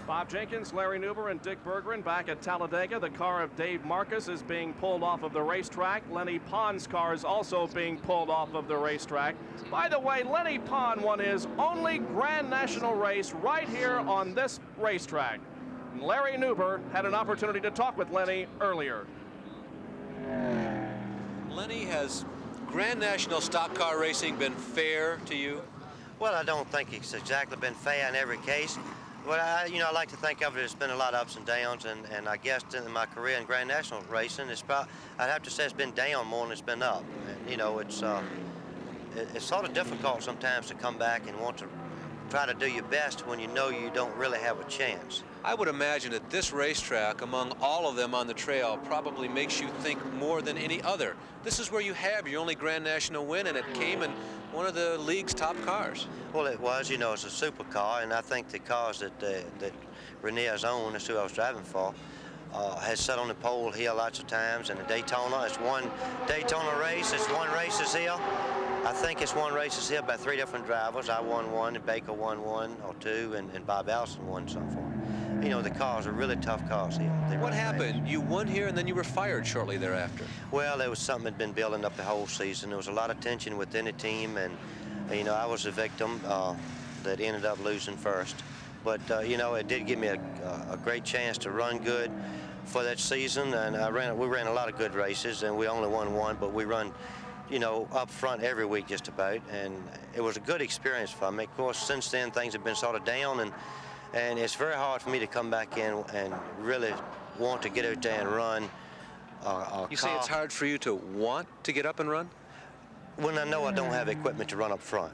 S1: Bob Jenkins, Larry Nuber, and Dick Berggren back at Talladega. The car of Dave Marcus is being pulled off of the racetrack. Lenny Pond's car is also being pulled off of the racetrack. By the way, Lenny Pond won his only Grand National race right here on this racetrack. And Larry Nuber had an opportunity to talk with Lenny earlier.
S2: Lenny, has Grand National stock car racing been fair to you?
S15: Well, I don't think it's exactly been fair in every case. But I like to think of it as been a lot of ups and downs, and I guess in my career in Grand National racing, I'd have to say it's been down more than it's been up. And, it's sort of difficult sometimes to come back and want to try to do your best when you know you don't really have a chance.
S2: I would imagine that this racetrack, among all of them on the trail, probably makes you think more than any other. This is where you have your only Grand National win, and it came in one of the league's top cars.
S15: Well, it was, it's a supercar, and I think the cars that Rene has owned, that's who I was driving for, has sat on the pole here lots of times. And the Daytona, it's one Daytona race, it's one race this here. I think it's one race this here by 3 different drivers. I won 1, and Baker won 1 or 2, and Bob Allison won some for him. The cars are really tough cars here.
S2: What happened? You won here, and then you were fired shortly thereafter.
S15: Well, there was something that had been building up the whole season. There was a lot of tension within the team, and, I was a victim that ended up losing first. But, it did give me a great chance to run good for that season, and we ran a lot of good races, and we only won 1, but we run, up front every week just about, and it was a good experience for me. Of course, since then, things have been sort of down, and it's very hard for me to come back in and really want to get out there and run.
S2: You say it's hard for you to want to get up and run?
S15: When I know I don't have equipment to run up front.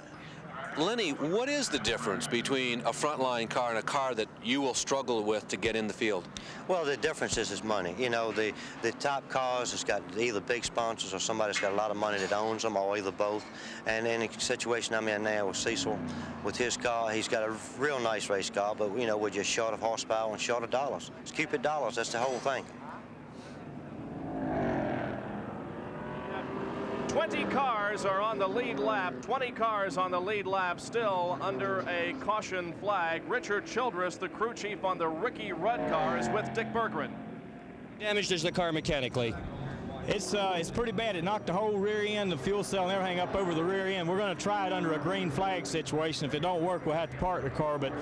S2: Lenny, what is the difference between a frontline car and a car that you will struggle with to get in the field?
S15: Well, the difference is money. The top cars has got either big sponsors or somebody that's got a lot of money that owns them, or either both. And in the situation I'm in now with Cecil, with his car, he's got a real nice race car, but we're just short of horsepower and short of dollars. It's Cupid dollars, that's the whole thing.
S1: 20 cars are on the lead lap. 20 cars on the lead lap, still under a caution flag. Richard Childress, the crew chief on the Ricky Rudd car, is with Dick Berggren.
S16: Damaged is the car mechanically? It's pretty bad. It knocked the whole rear end, the fuel cell and everything up over the rear end. We're going to try it under a green flag situation. If it don't work, we'll have to park the car, but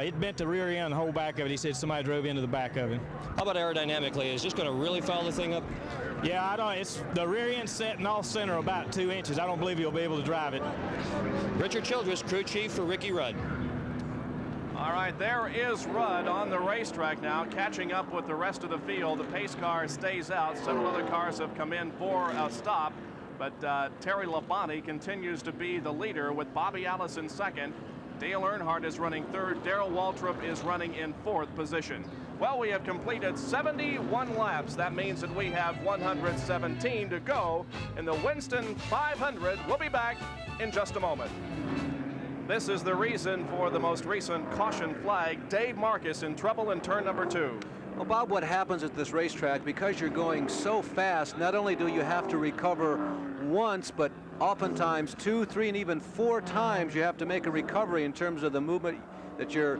S16: it bent the rear end, the whole back of it. He said somebody drove into the back of it. How about aerodynamically? Is this going to really foul the thing up? Yeah, I don't. It's the rear end setting off center about 2 inches. I don't believe he'll be able to drive it. Richard Childress, crew chief for Ricky Rudd.
S1: All right, there is Rudd on the racetrack now, catching up with the rest of the field. The pace car stays out. Several other cars have come in for a stop, but Terry Labonte continues to be the leader with Bobby Allison second. Dale Earnhardt is running third. Darrell Waltrip is running in 4th position. Well, we have completed 71 laps. That means that we have 117 to go in the Winston 500. We'll be back in just a moment. This is the reason for the most recent caution flag. Dave Marcus in trouble in turn number 2.
S2: Well, Bob, what happens at this racetrack, because you're going so fast, not only do you have to recover once, but oftentimes 2, 3, and even 4 times you have to make a recovery in terms of the movement that you're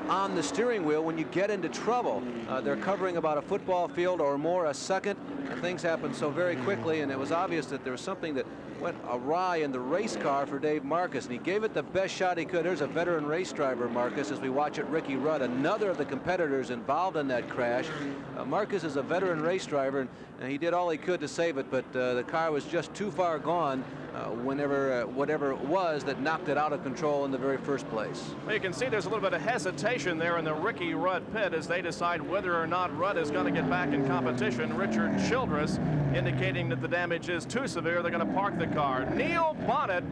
S2: on the steering wheel when you get into trouble. They're covering about a football field or more a second. Things happen so very quickly, and it was obvious that there was something that went awry in the race car for Dave Marcus, and he gave it the best shot he could. There's a veteran race driver, Marcus, as we watch it. Ricky Rudd, another of the competitors involved in that crash. Marcus is a veteran race driver, and he did all he could to save it, but the car was just too far gone whatever it was that knocked it out of control in the very first place.
S1: Well, you can see there's a little bit of hesitation there in the Ricky Rudd pit as they decide whether or not Rudd is going to get back in competition. Richard Childress indicating that the damage is too severe. They're going to park the car. Neil Bonnet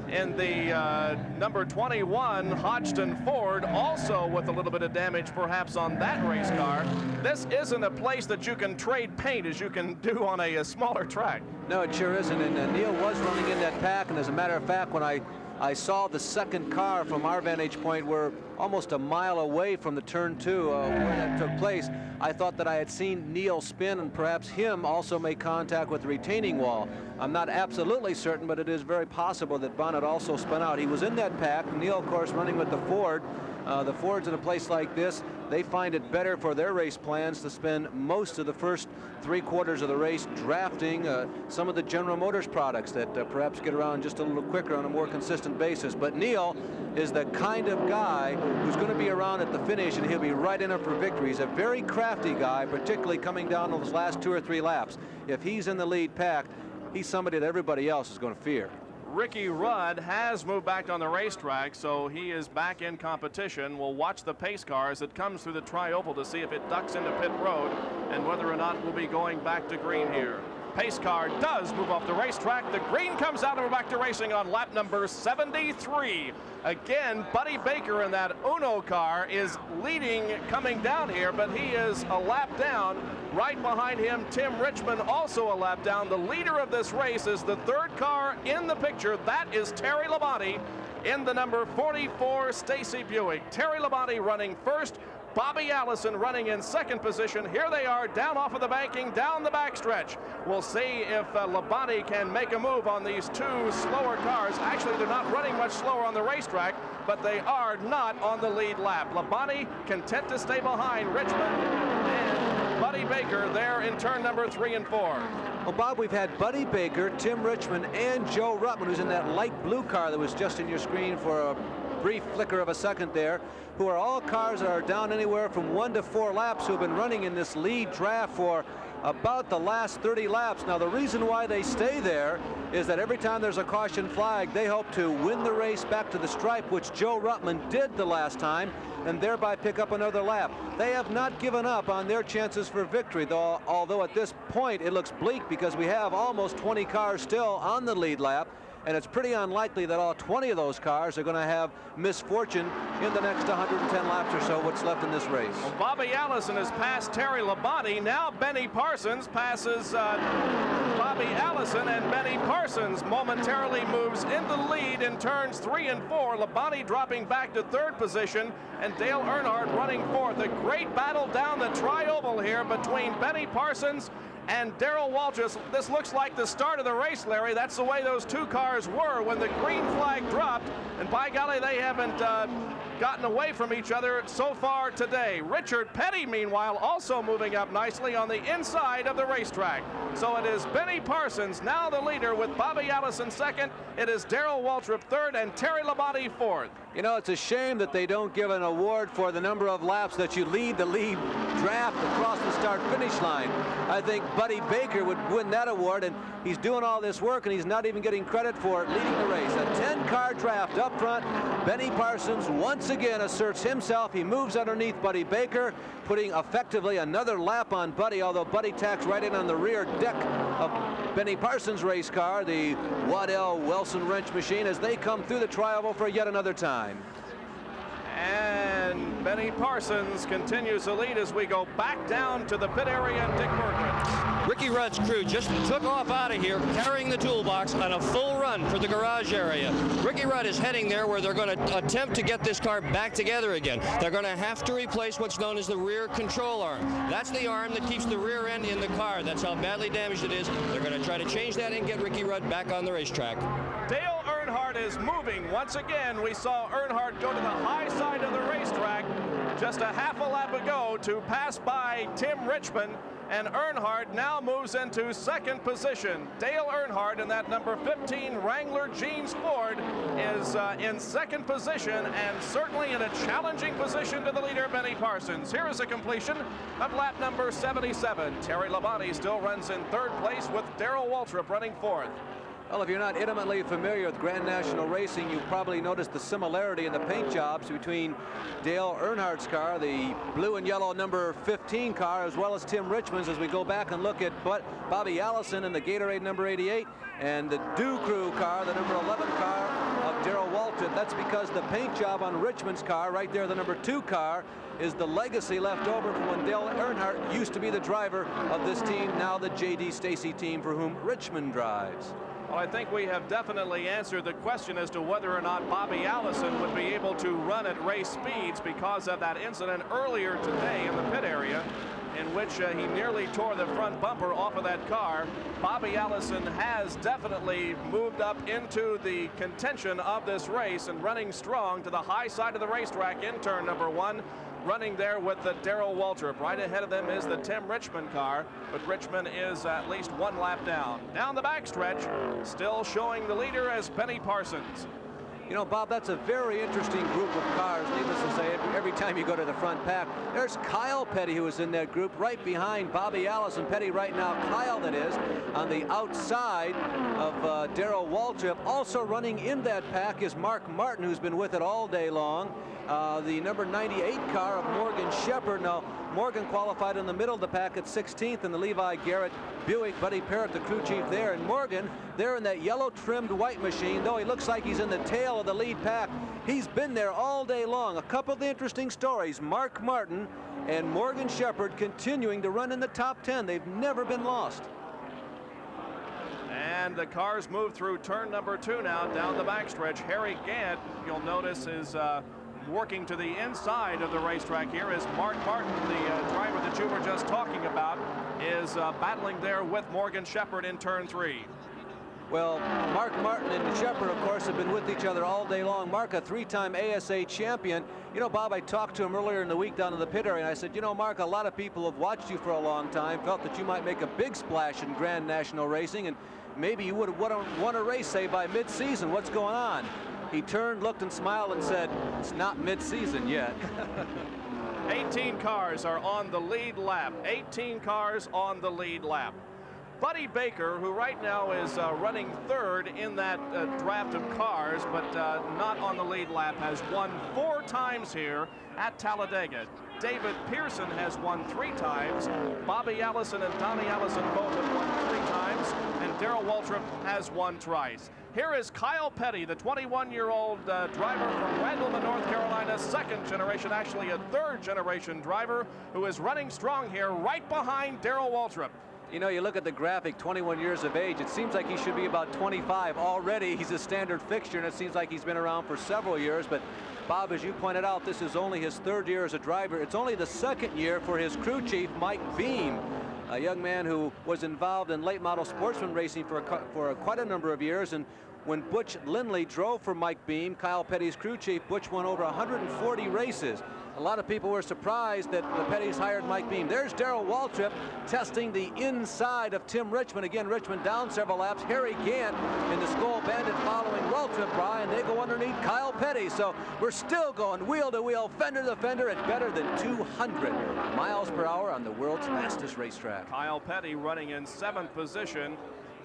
S1: in the number 21 Hodgson Ford, also with a little bit of damage perhaps on that race car. This isn't a place that you can trade paint as you can do on a smaller track.
S2: No, it sure isn't, and Neil was running in that pack, and as a matter of fact, when I saw the second car from our vantage point, we're almost a mile away from the turn 2 where that took place. I thought that I had seen Neil spin and perhaps him also make contact with the retaining wall. I'm not absolutely certain, but it is very possible that Bonnet also spun out. He was in that pack. Neil, of course, running with the Ford. The Fords in a place like this, they find it better for their race plans to spend most of the first 3/4 of the race drafting some of the General Motors products that perhaps get around just a little quicker on a more consistent basis. But Neil is the kind of guy who's going to be around at the finish, and he'll be right in it for victory. He's a very crafty guy, particularly coming down those last 2 or 3 laps. If he's in the lead pack, he's somebody that everybody else is going to fear.
S1: Ricky Rudd has moved back on the racetrack, so he is back in competition. We'll watch the pace car as it comes through the tri-oval to see if it ducks into pit road and whether or not we'll be going back to green here. Pace car does move off the racetrack. The green comes out and we're back to racing on lap number 73. Again, Buddy Baker in that Uno car is leading coming down here, but he is a lap down. Right behind him, Tim Richmond also a lap down. The leader of this race is the 3rd car in the picture. That is Terry Labonte in the number 44 Stacy Buick. Terry Labonte running first. Bobby Allison running in 2nd position. Here they are down off of the banking, down the backstretch. We'll see if Labonte can make a move on these 2 slower cars. Actually, they're not running much slower on the racetrack, but they are not on the lead lap. Labonte content to stay behind Richmond and Buddy Baker there in turn number 3 and 4.
S2: Well, Bob, we've had Buddy Baker, Tim Richmond, and Joe Ruttman, who's in that light blue car that was just in your screen for a brief flicker of a second there, who are all cars that are down anywhere from 1 to 4 laps, who have been running in this lead draft for about the last 30 laps. Now, the reason why they stay there is that every time there's a caution flag, they hope to win the race back to the stripe, which Joe Ruttman did the last time, and thereby pick up another lap. They have not given up on their chances for victory, though, although at this point it looks bleak because we have almost 20 cars still on the lead lap, and it's pretty unlikely that all 20 of those cars are going to have misfortune in the next 110 laps or so what's left in this race.
S1: Well, Bobby Allison has passed Terry Labonte. Now Benny Parsons passes Bobby Allison, and Benny Parsons momentarily moves in the lead in turns 3 and 4. Labonte dropping back to 3rd position, and Dale Earnhardt running 4th. A great battle down the tri-oval here between Benny Parsons and Darrell Waltrip. This looks like the start of the race, Larry. That's the way those 2 cars were when the green flag dropped, and by golly, they haven't gotten away from each other so far today. Richard Petty, meanwhile, also moving up nicely on the inside of the racetrack. So it is Benny Parsons now the leader with Bobby Allison 2nd. It is Darrell Waltrip 3rd and Terry Labonte 4th.
S2: You know, it's a shame that they don't give an award for the number of laps that you lead the lead draft across the start-finish line. I think Buddy Baker would win that award, and he's doing all this work, and he's not even getting credit for it leading the race. A 10-car draft up front. Benny Parsons once again asserts himself. He moves underneath Buddy Baker, putting effectively another lap on Buddy, although Buddy tacks right in on the rear deck of Benny Parsons' race car, the Waddell Wilson wrench machine, as they come through the tri-oval for yet another time.
S1: And Benny Benny Parsons continues to lead as we go back down to the pit area and Dick Berggren.
S3: Ricky Rudd's crew just took off out of here carrying the toolbox on a full run for the garage area. Ricky Rudd is heading there where they're going to attempt to get this car back together again. They're going to have to replace what's known as the rear control arm. That's the arm that keeps the rear end in the car. That's how badly damaged it is. They're going to try to change that and get Ricky Rudd back on the racetrack.
S1: Dale Earnhardt is moving once again. We saw Earnhardt go to the high side of the racetrack just a half a lap ago to pass by Tim Richmond, and Earnhardt now moves into second position. Dale Earnhardt in that number 15 Wrangler Jeans Ford is in second position and certainly in a challenging position to the leader, Benny Parsons. Here is a completion of lap number 77. Terry Labonte still runs in third place with Darrell Waltrip running fourth.
S2: Well, if you're not intimately familiar with Grand National Racing, you probably noticed the similarity in the paint jobs between Dale Earnhardt's car, the blue and yellow number 15 car, as well as Tim Richmond's, as we go back and look at Bobby Allison in the Gatorade number 88 and the Dew Crew car, the number 11 car of Darrell Waltrip. That's because the paint job on Richmond's car, right there, the number 2 car, is the legacy left over from when Dale Earnhardt used to be the driver of this team, now the J.D. Stacy team for whom Richmond drives.
S1: Well, I think we have definitely answered the question as to whether or not Bobby Allison would be able to run at race speeds because of that incident earlier today in the pit area in which he nearly tore the front bumper off of that car. Bobby Allison has definitely moved up into the contention of this race and running strong to the high side of the racetrack in turn number 1. Running there with the Darrell Waltrip. Right ahead of them is the Tim Richmond car, but Richmond is at least 1 lap down. Down the backstretch, still showing the leader as Benny Parsons.
S2: You know, Bob, that's a very interesting group of cars. Needless to say, every time you go to the front pack, there's Kyle Petty, who is in that group right behind Bobby Allison. Petty right now, Kyle that is, on the outside of Darrell Waltrip. Also running in that pack is Mark Martin, who's been with it all day long. The number 98 car of Morgan Shepherd. Now, Morgan qualified in the middle of the pack at 16th in the Levi Garrett Buick. Buddy Parrott, the crew chief there. And Morgan, there in that yellow trimmed white machine, though he looks like he's in the tail of the lead pack, he's been there all day long. A couple of the interesting stories. Mark Martin and Morgan Shepherd continuing to run in the top 10. They've never been lost.
S1: And the cars move through turn number 2 now down the backstretch. Harry Gant, you'll notice, is working to the inside of the racetrack here as Mark Martin, the driver that you were just talking about, is battling there with Morgan Shepherd in turn 3.
S2: Well, Mark Martin and Shepherd, of course, have been with each other all day long. Mark, a 3-time ASA champion. You know, Bob, I talked to him earlier in the week down in the pit area, and I said, you know, Mark, a lot of people have watched you for a long time, felt that you might make a big splash in Grand National Racing, and maybe you would have won a race, say, by mid-season. What's going on? He turned, looked, and smiled and said, it's not mid-season yet.
S1: 18 cars are on the lead lap. 18 cars on the lead lap. Buddy Baker, who right now is running third in that draft of cars, but not on the lead lap, has won 4 times here at Talladega. David Pearson has won 3 times. Bobby Allison and Donnie Allison both have won 3 times, and Darrell Waltrip has won twice. Here is Kyle Petty, the 21-year-old driver from Randleman, North Carolina, second generation, actually a third generation driver, who is running strong here right behind Darrell Waltrip.
S2: You know, you look at the graphic, 21 years of age, it seems like he should be about 25. Already he's a standard fixture, and it seems like he's been around for several years. But Bob, as you pointed out, this is only his 3rd year as a driver. It's only the 2nd year for his crew chief, Mike Beam, a young man who was involved in late model sportsman racing for quite a number of years. And when Butch Lindley drove for Mike Beam, Kyle Petty's crew chief, Butch won over 140 races. A lot of people were surprised that the Pettys hired Mike Beam. There's Darrell Waltrip testing the inside of Tim Richmond. Again, Richmond down several laps. Harry Gant in the Skull Bandit following Waltrip by, and they go underneath Kyle Petty. So we're still going wheel to wheel, fender to fender at better than 200 miles per hour on the world's fastest racetrack.
S1: Kyle Petty running in 7th position.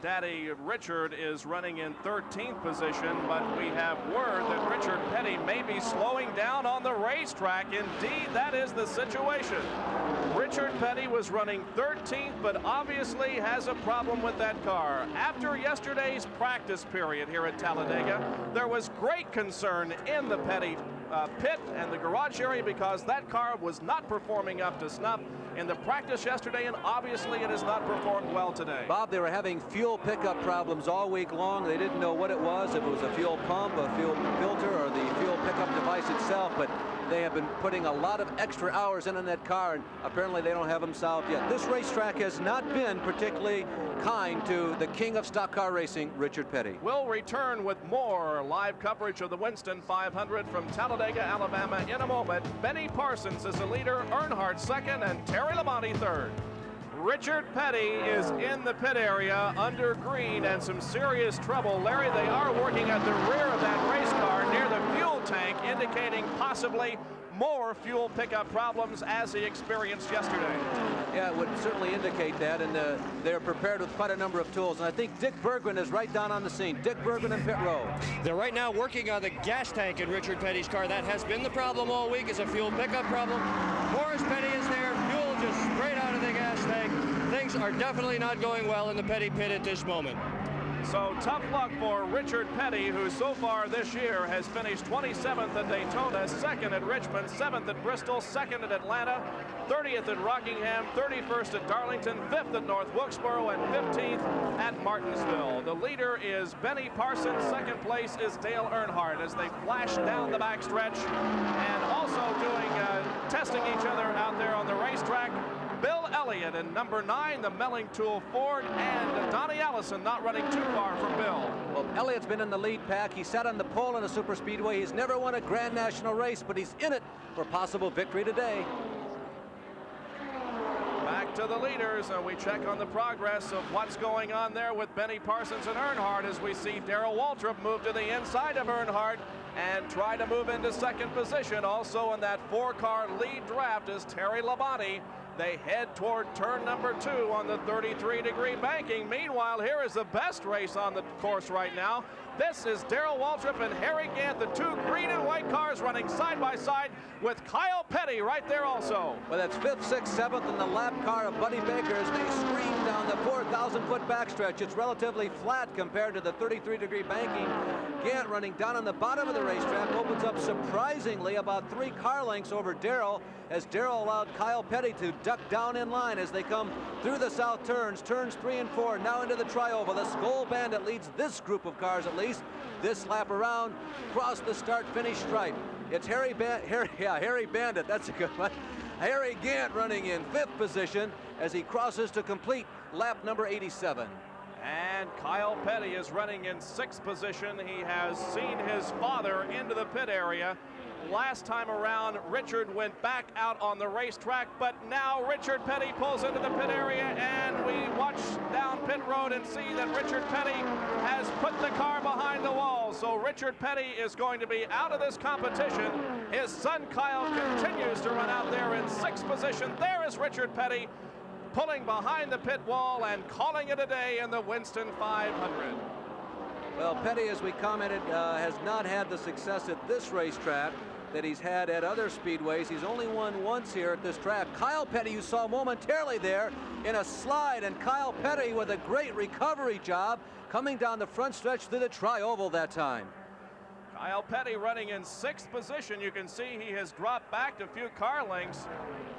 S1: Daddy Richard is running in 13th position, but we have word that Richard Petty may be slowing down on the racetrack. Indeed, that is the situation. Richard Petty was running 13th, but obviously has a problem with that car. After yesterday's practice period here at Talladega, there was great concern in the Petty pit and the garage area because that car was not performing up to snuff in the practice yesterday, and obviously it has not performed well today.
S2: Bob, they were having fuel pickup problems all week long. They didn't know what it was, if it was a fuel pump, a fuel filter, or the fuel pickup device itself, but they have been putting a lot of extra hours in on that car, and apparently they don't have them solved yet. This racetrack has not been particularly kind to the king of stock car racing, Richard Petty.
S1: We'll return with more live coverage of the Winston 500 from Talladega, Alabama in a moment. Benny Parsons is the leader, Earnhardt second, and Terry Labonte third. Richard Petty is in the pit area under green and some serious trouble. Larry, they are working at the rear of that race car near the fuel tank, indicating possibly more fuel pickup problems as he experienced yesterday.
S2: Yeah, it would certainly indicate that, and they're prepared with quite a number of tools. And I think Dick Bergman is right down on the scene. Dick Bergman in pit row.
S3: They're right now working on the gas tank in Richard Petty's car. That has been the problem all week, is a fuel pickup problem. Morris Petty is there, fuel just straight out of the gas tank. Things are definitely not going well in the Petty pit at this moment.
S1: So tough luck for Richard Petty, who so far this year has finished 27th at Daytona, 2nd at Richmond, 7th at Bristol, 2nd at Atlanta, 30th at Rockingham, 31st at Darlington, 5th at North Wilkesboro, and 15th at Martinsville. The leader is Benny Parsons. Second place is Dale Earnhardt as they flash down the backstretch, and also doing testing each other out there on the racetrack. Bill Elliott in number 9, the Melling Tool Ford, and Donnie Allison not running too far from Bill.
S2: Well, Elliott's been in the lead pack. He sat on the pole in a super speedway. He's never won a Grand National race, but he's in it for possible victory today.
S1: Back to the leaders, and we check on the progress of what's going on there with Benny Parsons and Earnhardt as we see Darrell Waltrip move to the inside of Earnhardt and try to move into second position. Also in that 4-car lead draft is Terry Labonte. They head toward turn number 2 on the 33-degree banking. Meanwhile, here is the best race on the course right now. This is Darrell Waltrip and Harry Gant, the 2 green and white cars running side by side with Kyle Petty right there also.
S2: Well, that's 5th, 6th, 7th in the lap car of Buddy Baker as they scream down the 4,000-foot backstretch. It's relatively flat compared to the 33-degree banking. Gant running down on the bottom of the racetrack opens up surprisingly about 3 car lengths over Darrell, as Darrell allowed Kyle Petty to duck down in line as they come through the south turns 3 and 4, now into the tri-oval. The Skull Bandit leads this group of cars at least. This lap around, across the start-finish stripe. It's Harry Bandit, that's a good one. Harry Gant running in 5th position as he crosses to complete lap number 87.
S1: And Kyle Petty is running in 6th position. He has seen his father into the pit area. Last time around, Richard went back out on the racetrack, but now Richard Petty pulls into the pit area, and we watch down pit road and see that Richard Petty has put the car behind the wall. So Richard Petty is going to be out of this competition. His son Kyle continues to run out there in 6th position. There is Richard Petty pulling behind the pit wall and calling it a day in the Winston 500.
S2: Well, Petty, as we commented, has not had the success at this racetrack that he's had at other speedways. He's only won once here at this track. Kyle Petty, you saw momentarily there in a slide, and Kyle Petty with a great recovery job coming down the front stretch through the tri-oval that time.
S1: Kyle Petty running in 6th position. You can see he has dropped back a few car lengths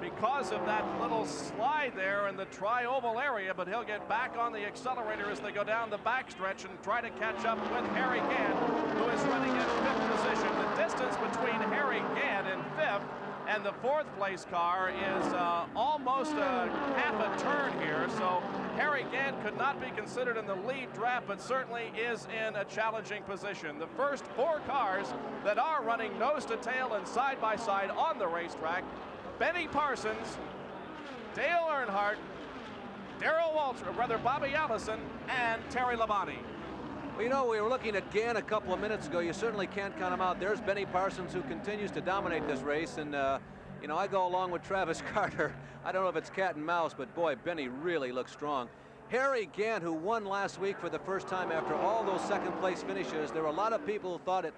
S1: because of that little slide there in the tri-oval area, but he'll get back on the accelerator as they go down the backstretch and try to catch up with Harry Gant, who is running in 5th position. The distance between Harry Gant in 5th and the 4th place car is almost a half a turn here, so Harry Gant could not be considered in the lead draft, but certainly is in a challenging position. The first 4 cars that are running nose to tail and side by side on the racetrack: Benny Parsons, Dale Earnhardt, Darrell Waltrip, brother Bobby Allison, and Terry Labonte.
S2: Well, you know, we were looking at Gant a couple of minutes ago. You certainly can't count him out. There's Benny Parsons, who continues to dominate this race, and you know, I go along with Travis Carter. I don't know if it's cat and mouse, but boy, Benny really looks strong. Harry Gant, who won last week for the first time after all those second-place finishes. There were a lot of people who thought it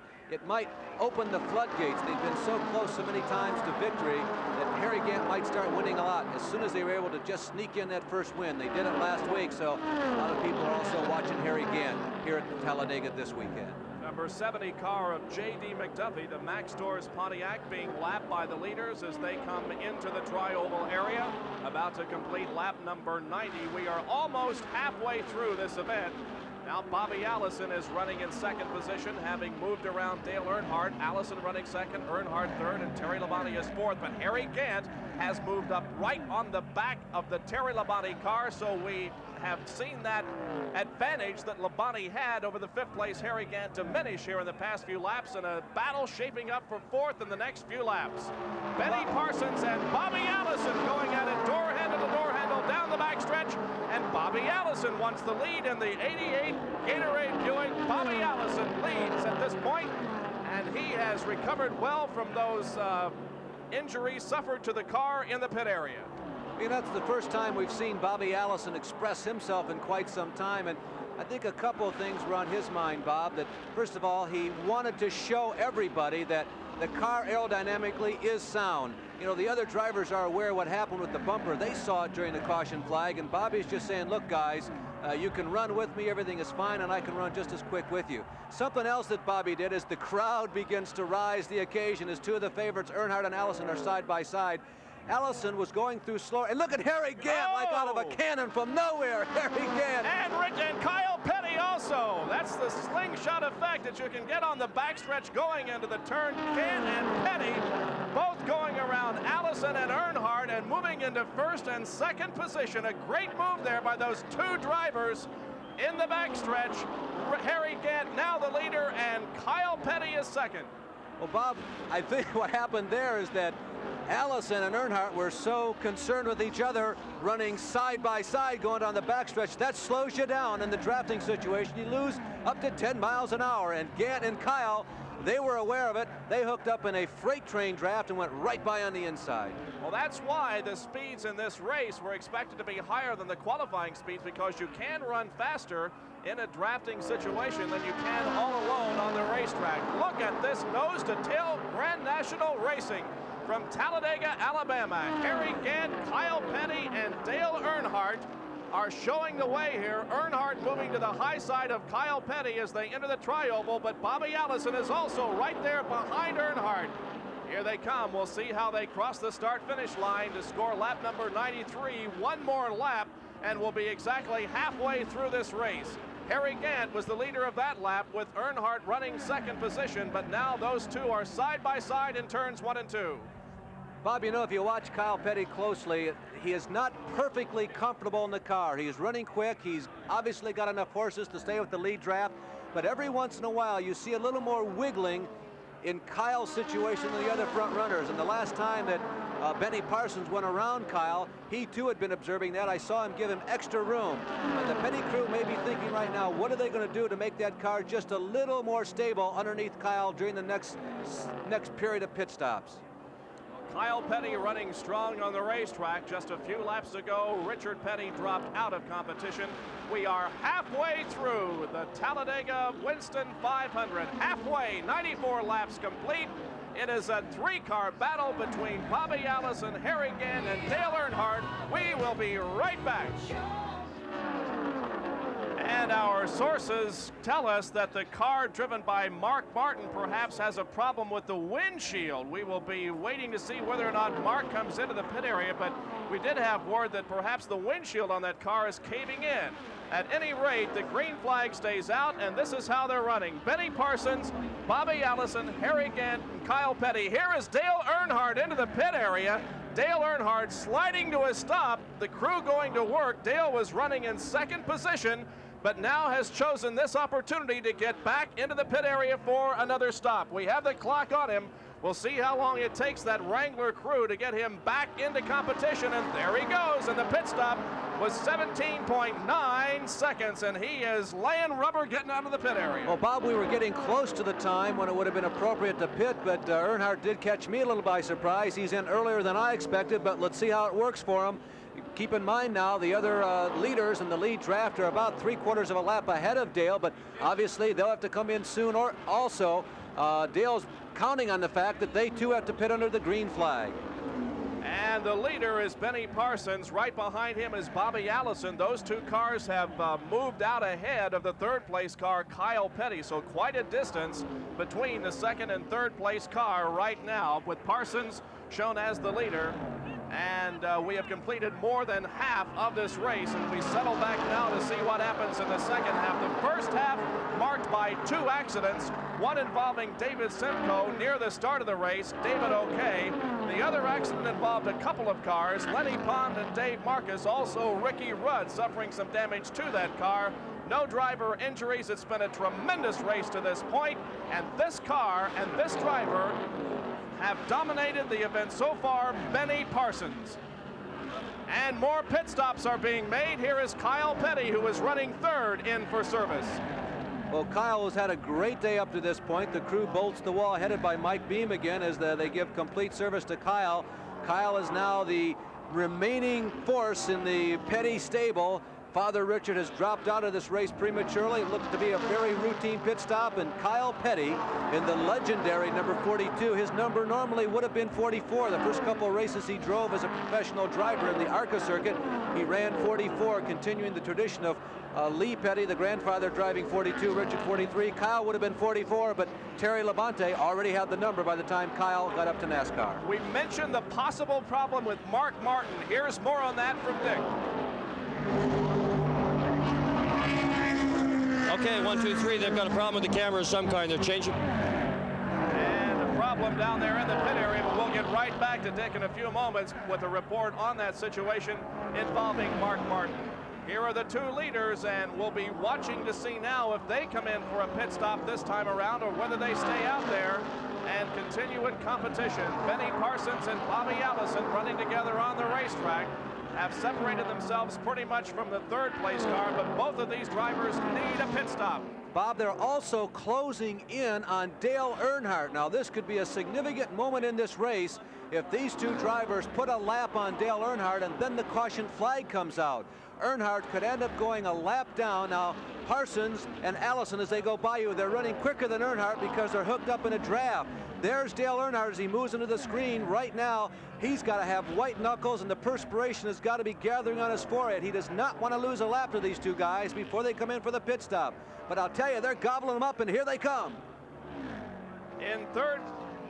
S2: might open the floodgates. They've been so close so many times to victory that Harry Gant might start winning a lot as soon as they were able to just sneak in that first win. They did it last week, so a lot of people are also watching Harry Gant here at Talladega this weekend.
S1: number 70 car of J.D. McDuffie, the Max Stores Pontiac, being lapped by the leaders as they come into the tri-oval area, about to complete lap number 90. We are almost halfway through this event. Now Bobby Allison is running in second position, having moved around Dale Earnhardt. Allison running second, Earnhardt third, and Terry Labonte is fourth. But Harry Gant has moved up right on the back of the Terry Labonte car, so we have seen that advantage that Labonte had over the fifth place Harry Gant diminish here in the past few laps, and a battle shaping up for fourth in the next few laps. Benny Parsons and Bobby Allison going at it door handle to door handle down the backstretch, and Bobby Allison wants the lead in the 88 Gatorade Buick. Bobby Allison leads at this point, and he has recovered well from those injuries suffered to the car in the pit area.
S2: I mean, that's the first time we've seen Bobby Allison express himself in quite some time, and I think a couple of things were on his mind, Bob. That first of all, he wanted to show everybody that the car aerodynamically is sound. You know, the other drivers are aware of what happened with the bumper. They saw it during the caution flag, and Bobby's just saying, look, guys, you can run with me, everything is fine, and I can run just as quick with you. Something else that Bobby did is the crowd begins to rise the occasion as two of the favorites, Earnhardt and Allison, are side by side. Allison was going through slow, and look at Harry Gant, like out of a cannon from nowhere. Harry Gant.
S1: And Kyle Petty also. That's the slingshot effect that you can get on the backstretch going into the turn. Gant and Petty both going around Allison and Earnhardt and moving into first and second position. A great move there by those two drivers in the backstretch. Harry Gant now the leader, and Kyle Petty is second.
S2: Well, Bob, I think what happened there is that Allison and Earnhardt were so concerned with each other running side by side going down the backstretch. That slows you down in the drafting situation. You lose up to 10 miles an hour. And Gant and Kyle, they were aware of it. They hooked up in a freight train draft and went right by on the inside.
S1: Well, that's why the speeds in this race were expected to be higher than the qualifying speeds, because you can run faster in a drafting situation than you can all alone on the racetrack. Look at this nose-to-tail Grand National Racing. From Talladega, Alabama, Harry Gant, Kyle Petty, and Dale Earnhardt are showing the way here. Earnhardt moving to the high side of Kyle Petty as they enter the tri-oval, but Bobby Allison is also right there behind Earnhardt. Here they come. We'll see how they cross the start-finish line to score lap number 93. One more lap, and we'll be exactly halfway through this race. Harry Gant was the leader of that lap with Earnhardt running second position, but now those two are side by side in turns 1 and 2.
S2: Bob, you know, if you watch Kyle Petty closely, he is not perfectly comfortable in the car. He's running quick. He's obviously got enough horses to stay with the lead draft, but every once in a while you see a little more wiggling in Kyle's situation than the other front runners. And the last time that Benny Parsons went around Kyle, he too had been observing that. I saw him give him extra room. And the Petty crew may be thinking right now, what are they going to do to make that car just a little more stable underneath Kyle during the next period of pit stops?
S1: Kyle Petty running strong on the racetrack. Just a few laps ago, Richard Petty dropped out of competition. We are halfway through the Talladega Winston 500. Halfway, 94 laps complete. It is a three-car battle between Bobby Allison, Harry Gant, and Dale Earnhardt. We will be right back. And our sources tell us that the car driven by Mark Martin perhaps has a problem with the windshield. We will be waiting to see whether or not Mark comes into the pit area, but we did have word that perhaps the windshield on that car is caving in. At any rate, the green flag stays out, and this is how they're running. Benny Parsons, Bobby Allison, Harry Gant, and Kyle Petty. Here is Dale Earnhardt into the pit area. Dale Earnhardt sliding to a stop, the crew going to work. Dale was running in second position, but now has chosen this opportunity to get back into the pit area for another stop. We have the clock on him. We'll see how long it takes that Wrangler crew to get him back into competition, and there he goes, and the pit stop was 17.9 seconds, and he is laying rubber getting out of the pit area.
S2: Well, Bob, we were getting close to the time when it would have been appropriate to pit, but Earnhardt did catch me a little by surprise. He's in earlier than I expected, but let's see how it works for him. Keep in mind now, the other leaders in the lead draft are about 3/4 of a lap ahead of Dale, but obviously they'll have to come in soon. Or also, Dale's counting on the fact that they too have to pit under the green flag.
S1: And the leader is Benny Parsons. Right behind him is Bobby Allison. Those two cars have moved out ahead of the third place car, Kyle Petty. So quite a distance between the second and third place car right now, with Parsons shown as the leader. And we have completed more than half of this race, and we settle back now to see what happens in the second half. The first half marked by two accidents, one involving David Simcoe near the start of the race, David O'Kay. The other accident involved a couple of cars, Lenny Pond and Dave Marcus, also Ricky Rudd suffering some damage to that car. No driver injuries. It's been a tremendous race to this point, and this car and this driver have dominated the event so far, Benny Parsons. And more pit stops are being made. Here is Kyle Petty, who is running third in for service.
S2: Well, Kyle has had a great day up to this point. The crew bolts the wall, headed by Mike Beam again, as they give complete service to Kyle. Kyle is now the remaining force in the Petty stable. Father Richard has dropped out of this race prematurely. It looks to be a very routine pit stop, and Kyle Petty in the legendary number 42. His number normally would have been 44. The first couple of races he drove as a professional driver in the ARCA circuit, he ran 44, continuing the tradition of Lee Petty, the grandfather, driving 42, Richard 43. Kyle would have been 44, but Terry Labonte already had the number by the time Kyle got up to NASCAR.
S1: We mentioned the possible problem with Mark Martin. Here's more on that from Dick.
S9: Okay, 1, 2, 3. They've got a problem with the camera of some kind. They're changing.
S1: And a problem down there in the pit area, but we'll get right back to Dick in a few moments with a report on that situation involving Mark Martin. Here are the two leaders, and we'll be watching to see now if they come in for a pit stop this time around or whether they stay out there and continue in competition. Benny Parsons and Bobby Allison running together on the racetrack have separated themselves pretty much from the third place car, but both of these drivers need a pit stop.
S2: Bob, they're also closing in on Dale Earnhardt. Now, this could be a significant moment in this race if these two drivers put a lap on Dale Earnhardt and then the caution flag comes out. Earnhardt could end up going a lap down. Now, Parsons and Allison, as they go by you, they're running quicker than Earnhardt because they're hooked up in a draft. There's Dale Earnhardt as he moves into the screen right now. He's got to have white knuckles, and the perspiration has got to be gathering on his forehead. He does not want to lose a lap to these two guys before they come in for the pit stop. But I'll tell you, they're gobbling them up, and here they come.
S1: In third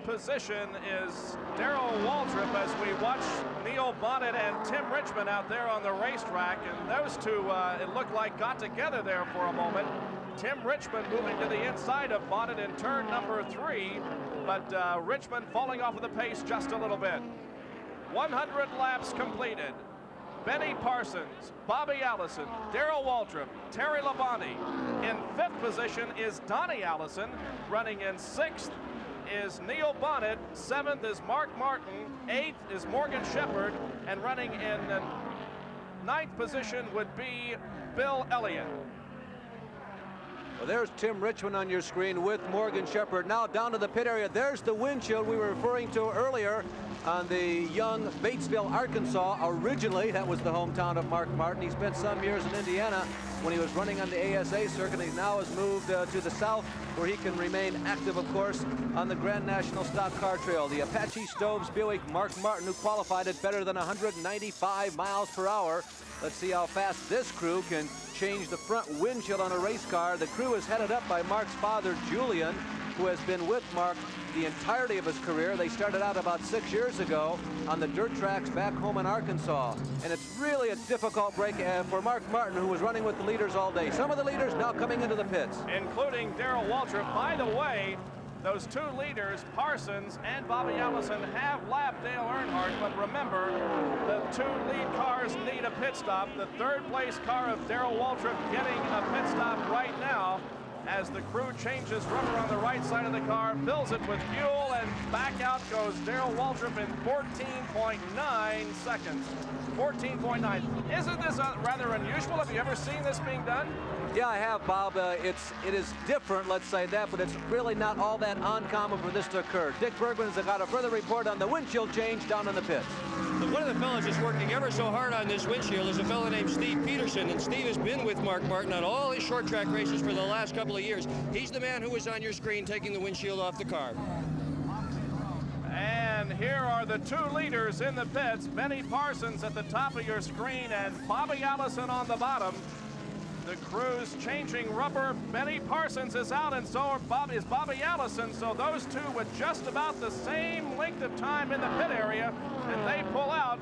S1: position is Darrell Waltrip as we watch Neil Bonnet and Tim Richmond out there on the racetrack, and those two it looked like got together there for a moment. Tim Richmond moving to the inside of Bonnet in turn number 3, but Richmond falling off of the pace just a little bit. 100 laps completed. Benny Parsons, Bobby Allison, Darrell Waltrip, Terry Labonte. In 5th position is Donnie Allison. Running in 6th is Neil Bonnet. 7th is Mark Martin. 8th is Morgan Shepherd. And running in 9th position would be Bill Elliott.
S2: Well, there's Tim Richmond on your screen with Morgan Shepherd. Now down to the pit area. There's the windshield we were referring to earlier on the young Batesville, Arkansas. Originally, that was the hometown of Mark Martin. He spent some years in Indiana when he was running on the ASA circuit. He now has moved to the south, where he can remain active, of course, on the Grand National Stock Car Trail. The Apache Stoves Buick Mark Martin, who qualified at better than 195 miles per hour. Let's see how fast this crew can change the front windshield on a race car. The crew is headed up by Mark's father, Julian, who has been with Mark the entirety of his career. They started out about 6 years ago on the dirt tracks back home in Arkansas. And it's really a difficult break for Mark Martin, who was running with the leaders all day. Some of the leaders now coming into the pits,
S1: including Darrell Waltrip. By the way, those two leaders, Parsons and Bobby Allison, have lapped Dale Earnhardt, but remember, the two lead cars need a pit stop. The third place car of Darrell Waltrip getting a pit stop right now as the crew changes rubber on the right side of the car, fills it with fuel, and back out goes Darrell Waltrip in 14.9 seconds. 14.9. Isn't this rather unusual? Have you ever seen this being done?
S2: Yeah, I have, Bob. It is different, let's say that, but it's really not all that uncommon for this to occur. Dick Bergman has got a further report on the windshield change down in the pits.
S9: One of the fellows that's working ever so hard on this windshield is a fellow named Steve Peterson, and Steve has been with Mark Martin on all his short track races for the last couple of years. He's the man who was on your screen taking the windshield off the car.
S1: And And here are the two leaders in the pits. Benny Parsons at the top of your screen and Bobby Allison on the bottom. The crew's changing rubber. Benny Parsons is out, and so is Bobby Allison. So those two with just about the same length of time in the pit area, and they pull out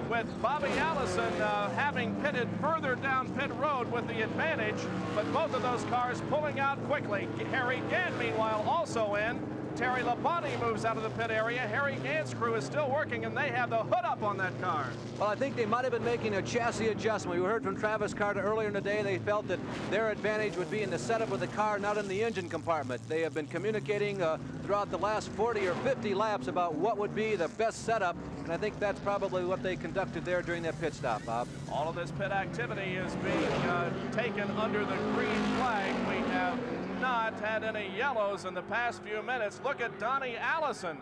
S1: with Bobby Allison having pitted further down pit road with the advantage, but both of those cars pulling out quickly. Harry Gant, meanwhile, also in. Terry Labonte moves out of the pit area. Harry Gant's crew is still working, and they have the hood up on that car.
S2: Well, I think they might have been making a chassis adjustment. We heard from Travis Carter earlier in the day. They felt that their advantage would be in the setup of the car, not in the engine compartment. They have been communicating throughout the last 40 or 50 laps about what would be the best setup, and I think that's probably what they conducted there during that pit stop, Bob.
S1: All of this pit activity is being taken under the green flag. We have not had any yellows in the past few minutes. Look at Donnie Allison,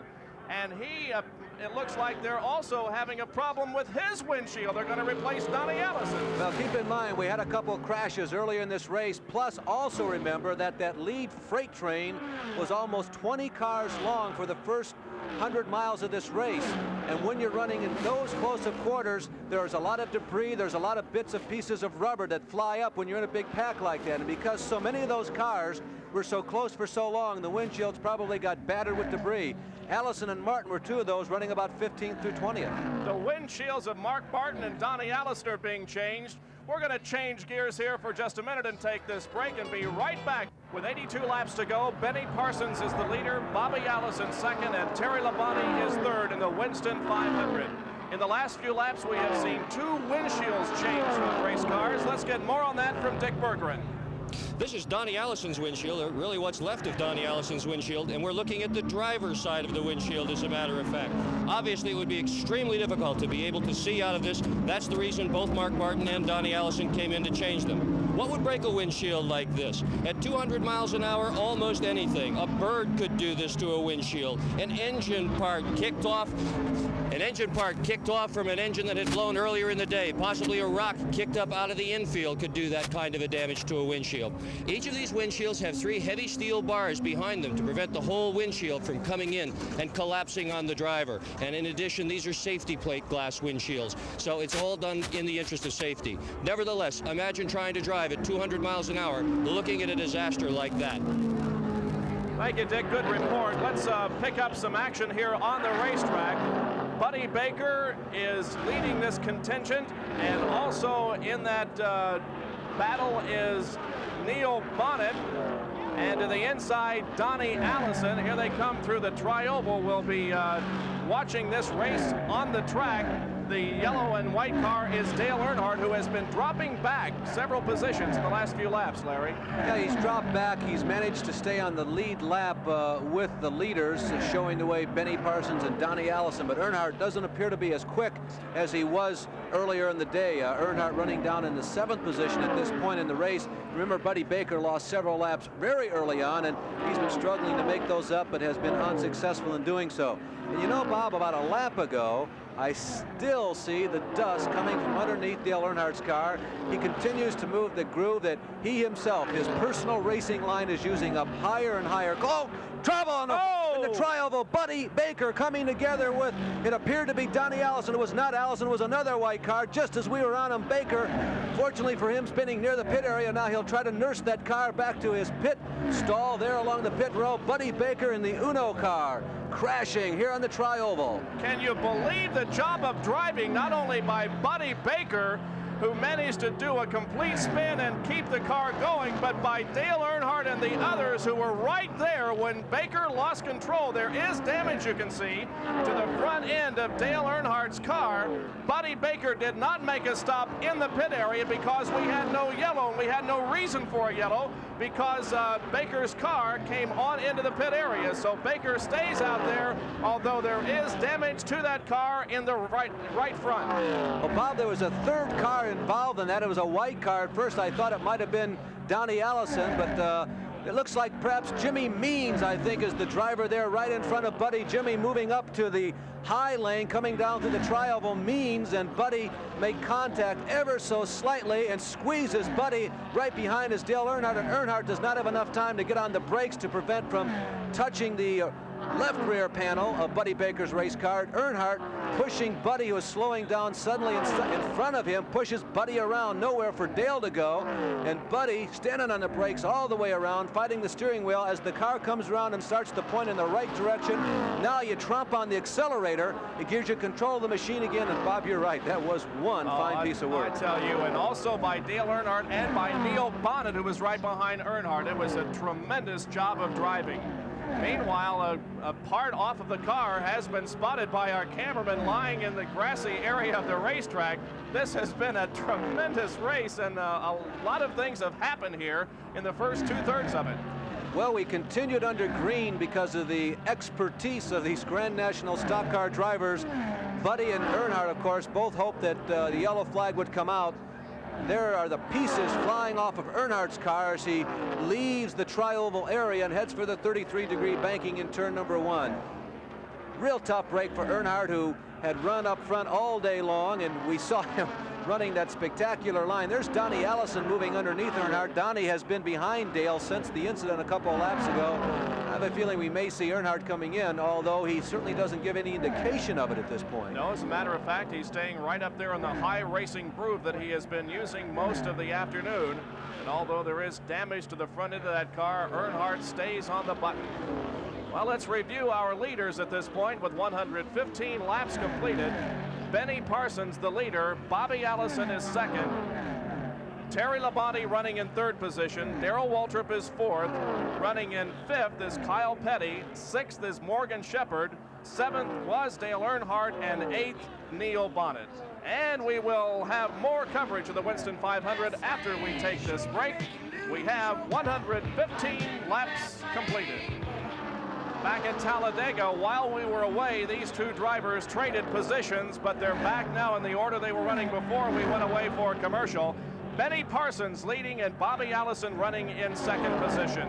S1: and it looks like they're also having a problem with his windshield. They're going to replace Donnie Allison.
S2: Well, keep in mind, we had a couple of crashes earlier in this race, plus also remember that lead freight train was almost 20 cars long for the first 100 miles of this race, and when you're running in those close of quarters, there's a lot of debris, there's a lot of bits and pieces of rubber that fly up when you're in a big pack like that, and because so many of those cars were so close for so long, the windshields probably got battered with debris. Allison and Martin were two of those, running about 15th through 20th.
S1: The windshields of Mark Barton and Donnie Allison are being changed. We're going to change gears here for just a minute and take this break and be right back. With 82 laps to go, Benny Parsons is the leader, Bobby Allison second, and Terry Labonte is third in the Winston 500. In the last few laps, we have seen two windshields change from the race cars. Let's get more on that from Dick Bergeron.
S9: This is Donnie Allison's windshield, or really what's left of Donnie Allison's windshield, and we're looking at the driver's side of the windshield, as a matter of fact. Obviously, it would be extremely difficult to be able to see out of this. That's the reason both Mark Barton and Donnie Allison came in to change them. What would break a windshield like this? At 200 miles an hour, almost anything. A bird could do this to a windshield. An engine part kicked off from an engine that had blown earlier in the day. Possibly a rock kicked up out of the infield could do that kind of a damage to a windshield. Each of these windshields have 3 heavy steel bars behind them to prevent the whole windshield from coming in and collapsing on the driver. And in addition, these are safety plate glass windshields. So it's all done in the interest of safety. Nevertheless, imagine trying to drive at 200 miles an hour, looking at a disaster like that.
S1: Thank you, Dick. Good report. Let's pick up some action here on the racetrack. Buddy Baker is leading this contingent, and also in that battle is Neil Bonnet, and to the inside, Donnie Allison. Here they come through the tri-oval. We'll be watching this race on the track. The yellow and white car is Dale Earnhardt, who has been dropping back several positions in the last few laps, Larry.
S2: Yeah, he's dropped back. He's managed to stay on the lead lap with the leaders, showing the way Benny Parsons and Donnie Allison. But Earnhardt doesn't appear to be as quick as he was earlier in the day. Earnhardt running down in the 7th position at this point in the race. Remember, Buddy Baker lost several laps very early on, and he's been struggling to make those up, but has been unsuccessful in doing so. And you know, Bob, about a lap ago, I still see the dust coming from underneath Dale Earnhardt's car. He continues to move the groove that he himself, his personal racing line, is using up higher and higher. Oh, trouble in the tri-oval. Buddy Baker coming together with, it appeared to be Donnie Allison. It was not Allison, it was another white car. Just as we were on him, Baker, fortunately for him, spinning near the pit area. Now he'll try to nurse that car back to his pit stall there along the pit row. Buddy Baker in the Uno car, crashing here on the tri-oval.
S1: Can you believe the job of driving, not only by Buddy Baker, who managed to do a complete spin and keep the car going, but by Dale Earnhardt and the others who were right there when Baker lost control. There is damage, you can see, to the front end of Dale Earnhardt's car. Buddy Baker did not make a stop in the pit area because we had no yellow, and we had no reason for a yellow because Baker's car came on into the pit area. So Baker stays out there, although there is damage to that car in the right front.
S2: Well, Bob, there was a third car involved in that. It was a white car. At first I thought it might have been Donnie Allison, but it looks like perhaps Jimmy Means, I think, is the driver there right in front of Buddy. Jimmy moving up to the high lane, coming down through the tri-oval. Means and Buddy make contact ever so slightly and squeezes Buddy right behind as Dale Earnhardt, and Earnhardt does not have enough time to get on the brakes to prevent from touching the left rear panel of Buddy Baker's race car. Earnhardt pushing Buddy, who is slowing down suddenly in front of him, pushes Buddy around, nowhere for Dale to go. And Buddy standing on the brakes all the way around, fighting the steering wheel as the car comes around and starts to point in the right direction. Now you tromp on the accelerator. It gives you control of the machine again. And Bob, you're right. That was one fine piece of work.
S1: I tell you, and also by Dale Earnhardt and by Neil Bonnet, who was right behind Earnhardt. It was a tremendous job of driving. Meanwhile, a part off of the car has been spotted by our cameraman lying in the grassy area of the racetrack. This has been a tremendous race, and a lot of things have happened here in the first 2/3 of it.
S2: Well, we continued under green because of the expertise of these Grand National stock car drivers. Buddy and Earnhardt, of course, both hoped that the yellow flag would come out. There are the pieces flying off of Earnhardt's car as he leaves the tri-oval area and heads for the 33-degree banking in turn number 1. Real tough break for Earnhardt, who had run up front all day long, and we saw him running that spectacular line. There's Donnie Allison moving underneath Earnhardt. Donnie has been behind Dale since the incident a couple of laps ago. I have a feeling we may see Earnhardt coming in, although he certainly doesn't give any indication of it at this point.
S1: No, as a matter of fact, he's staying right up there in the high racing groove that he has been using most of the afternoon. And although there is damage to the front end of that car, Earnhardt stays on the button. Well, let's review our leaders at this point with 115 laps completed. Benny Parsons, the leader. Bobby Allison is second. Terry Labonte running in third position. Darrell Waltrip is fourth. Running in fifth is Kyle Petty. Sixth is Morgan Shepherd. Seventh was Dale Earnhardt. And eighth, Neil Bonnet. And we will have more coverage of the Winston 500 after we take this break. We have 115 laps completed. Back at Talladega, while we were away, these two drivers traded positions, but they're back now in the order they were running before we went away for commercial. Benny Parsons leading and Bobby Allison running in second position.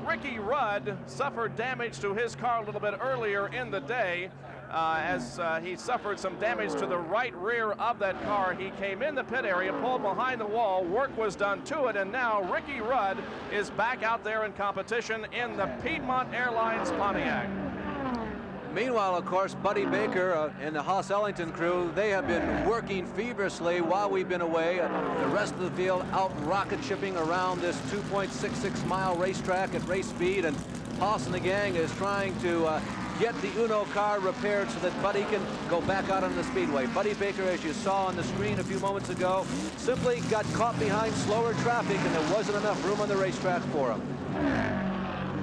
S1: Ricky Rudd suffered damage to his car a little bit earlier in the day as he suffered some damage to the right rear of that car. He came in the pit area, pulled behind the wall, work was done to it, and now Ricky Rudd is back out there in competition in the Piedmont Airlines Pontiac.
S2: Meanwhile, of course, Buddy Baker and the Haas Ellington crew, they have been working feverishly while we've been away. The rest of the field out rocket shipping around this 2.66 mile racetrack at race speed, and Haas and the gang is trying to get the Uno car repaired so that Buddy can go back out on the Speedway. Buddy Baker, as you saw on the screen a few moments ago, simply got caught behind slower traffic, and there wasn't enough room on the racetrack for him.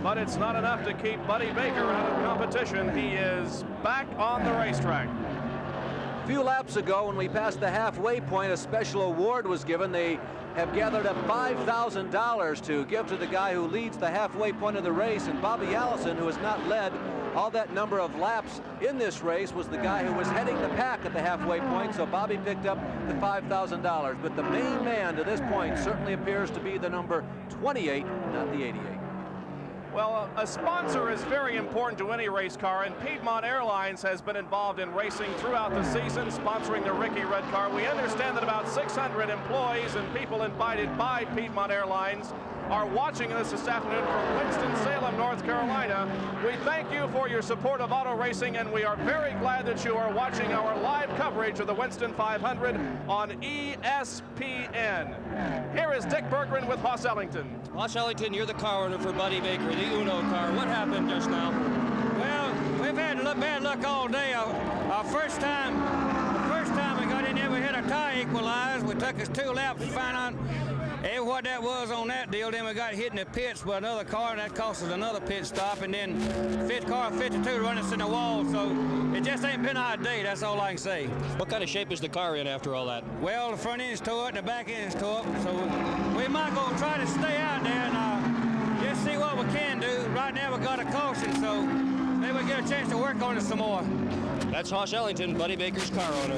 S1: But it's not enough to keep Buddy Baker out of competition. He is back on the racetrack.
S2: A few laps ago, when we passed the halfway point, a special award was given. They have gathered up $5,000 to give to the guy who leads the halfway point of the race, and Bobby Allison, who has not led all that number of laps in this race, was the guy who was heading the pack at the halfway point, so Bobby picked up the $5,000. But the main man to this point certainly appears to be the number 28, not the 88.
S1: Well, a sponsor is very important to any race car, and Piedmont Airlines has been involved in racing throughout the season, sponsoring the Ricky Rudd car. We understand that about 600 employees and people invited by Piedmont Airlines are watching this afternoon from Winston-Salem, North Carolina. We thank you for your support of auto racing, and we are very glad that you are watching our live coverage of the Winston 500 on ESPN. Here is Dick Berggren with Haas Ellington.
S3: Haas Ellington, you're the car owner for Buddy Baker, the Uno car. What happened just now?
S17: Well, we've had bad luck all day. The first time we got in there, we had our tire equalized. We took us 2 laps to find out what that was on that deal. Then we got hit in the pits by another car, and that cost us another pit stop. And then car 52 run us in the wall. So it just ain't been our day. That's all I can say.
S3: What kind of shape is the car in after all that?
S17: Well, the front end's tore up and the back end's tore up. So we might go try to stay out there and just see what we can do. Right now we got a caution, so maybe we'll get a chance to work on it some more.
S3: That's Haas Ellington, Buddy Baker's car owner.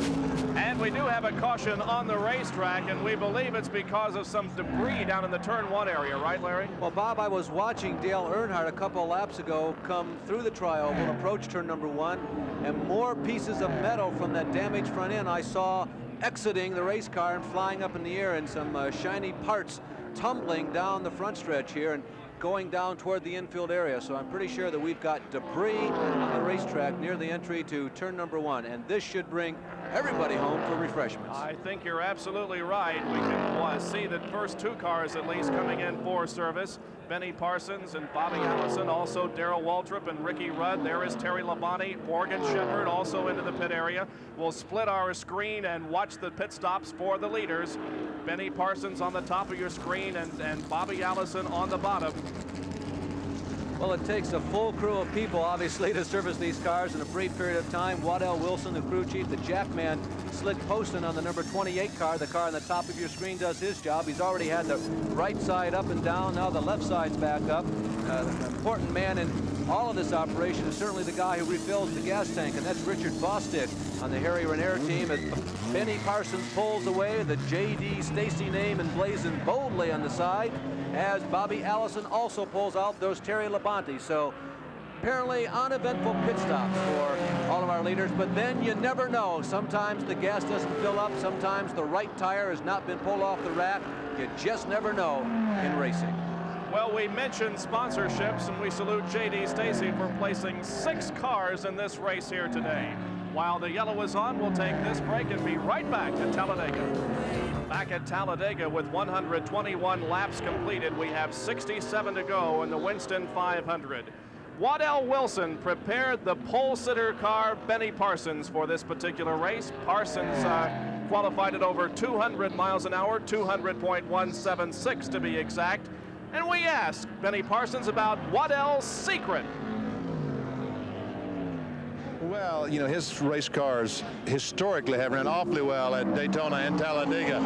S1: And we do have a caution on the racetrack, and we believe it's because of some debris down in the turn 1 area, right, Larry?
S2: Well, Bob, I was watching Dale Earnhardt a couple of laps ago come through the tri-oval, approach turn number 1, and more pieces of metal from that damaged front end I saw exiting the race car and flying up in the air, and some shiny parts tumbling down the front stretch here. And going down toward the infield area. So I'm pretty sure that we've got debris on the racetrack near the entry to turn number 1, and this should bring everybody home for refreshments.
S1: I think you're absolutely right. We can see the first 2 cars at least coming in for service. Benny Parsons and Bobby Allison, also Darrell Waltrip and Ricky Rudd. There is Terry Labonte, Morgan Shepherd also into the pit area. We'll split our screen and watch the pit stops for the leaders. Benny Parsons on the top of your screen and Bobby Allison on the bottom.
S2: Well, it takes a full crew of people, obviously, to service these cars in a brief period of time. Waddell Wilson, the crew chief, the Jackman, Slick Poston on the number 28 car. The car on the top of your screen does his job. He's already had the right side up and down. Now the left side's back up. An important man in all of this operation is certainly the guy who refills the gas tank, and that's Richard Bostick on the Harry Renier team. As Benny Parsons pulls away, the J.D. Stacy name emblazoned boldly on the side, as Bobby Allison also pulls out those Terry Labonte. So apparently uneventful pit stops for all of our leaders, but then you never know. Sometimes the gas doesn't fill up. Sometimes the right tire has not been pulled off the rack. You just never know in racing.
S1: Well, we mentioned sponsorships, and we salute J.D. Stacy for placing 6 cars in this race here today. While the yellow is on, we'll take this break and be right back at Talladega. Back at Talladega with 121 laps completed. We have 67 to go in the Winston 500. Waddell Wilson prepared the pole sitter car, Benny Parsons, for this particular race. Parsons qualified at over 200 miles an hour, 200.176 to be exact. And we asked Benny Parsons about Waddell's secret.
S4: Well, you know, his race cars historically have ran awfully well at Daytona and Talladega.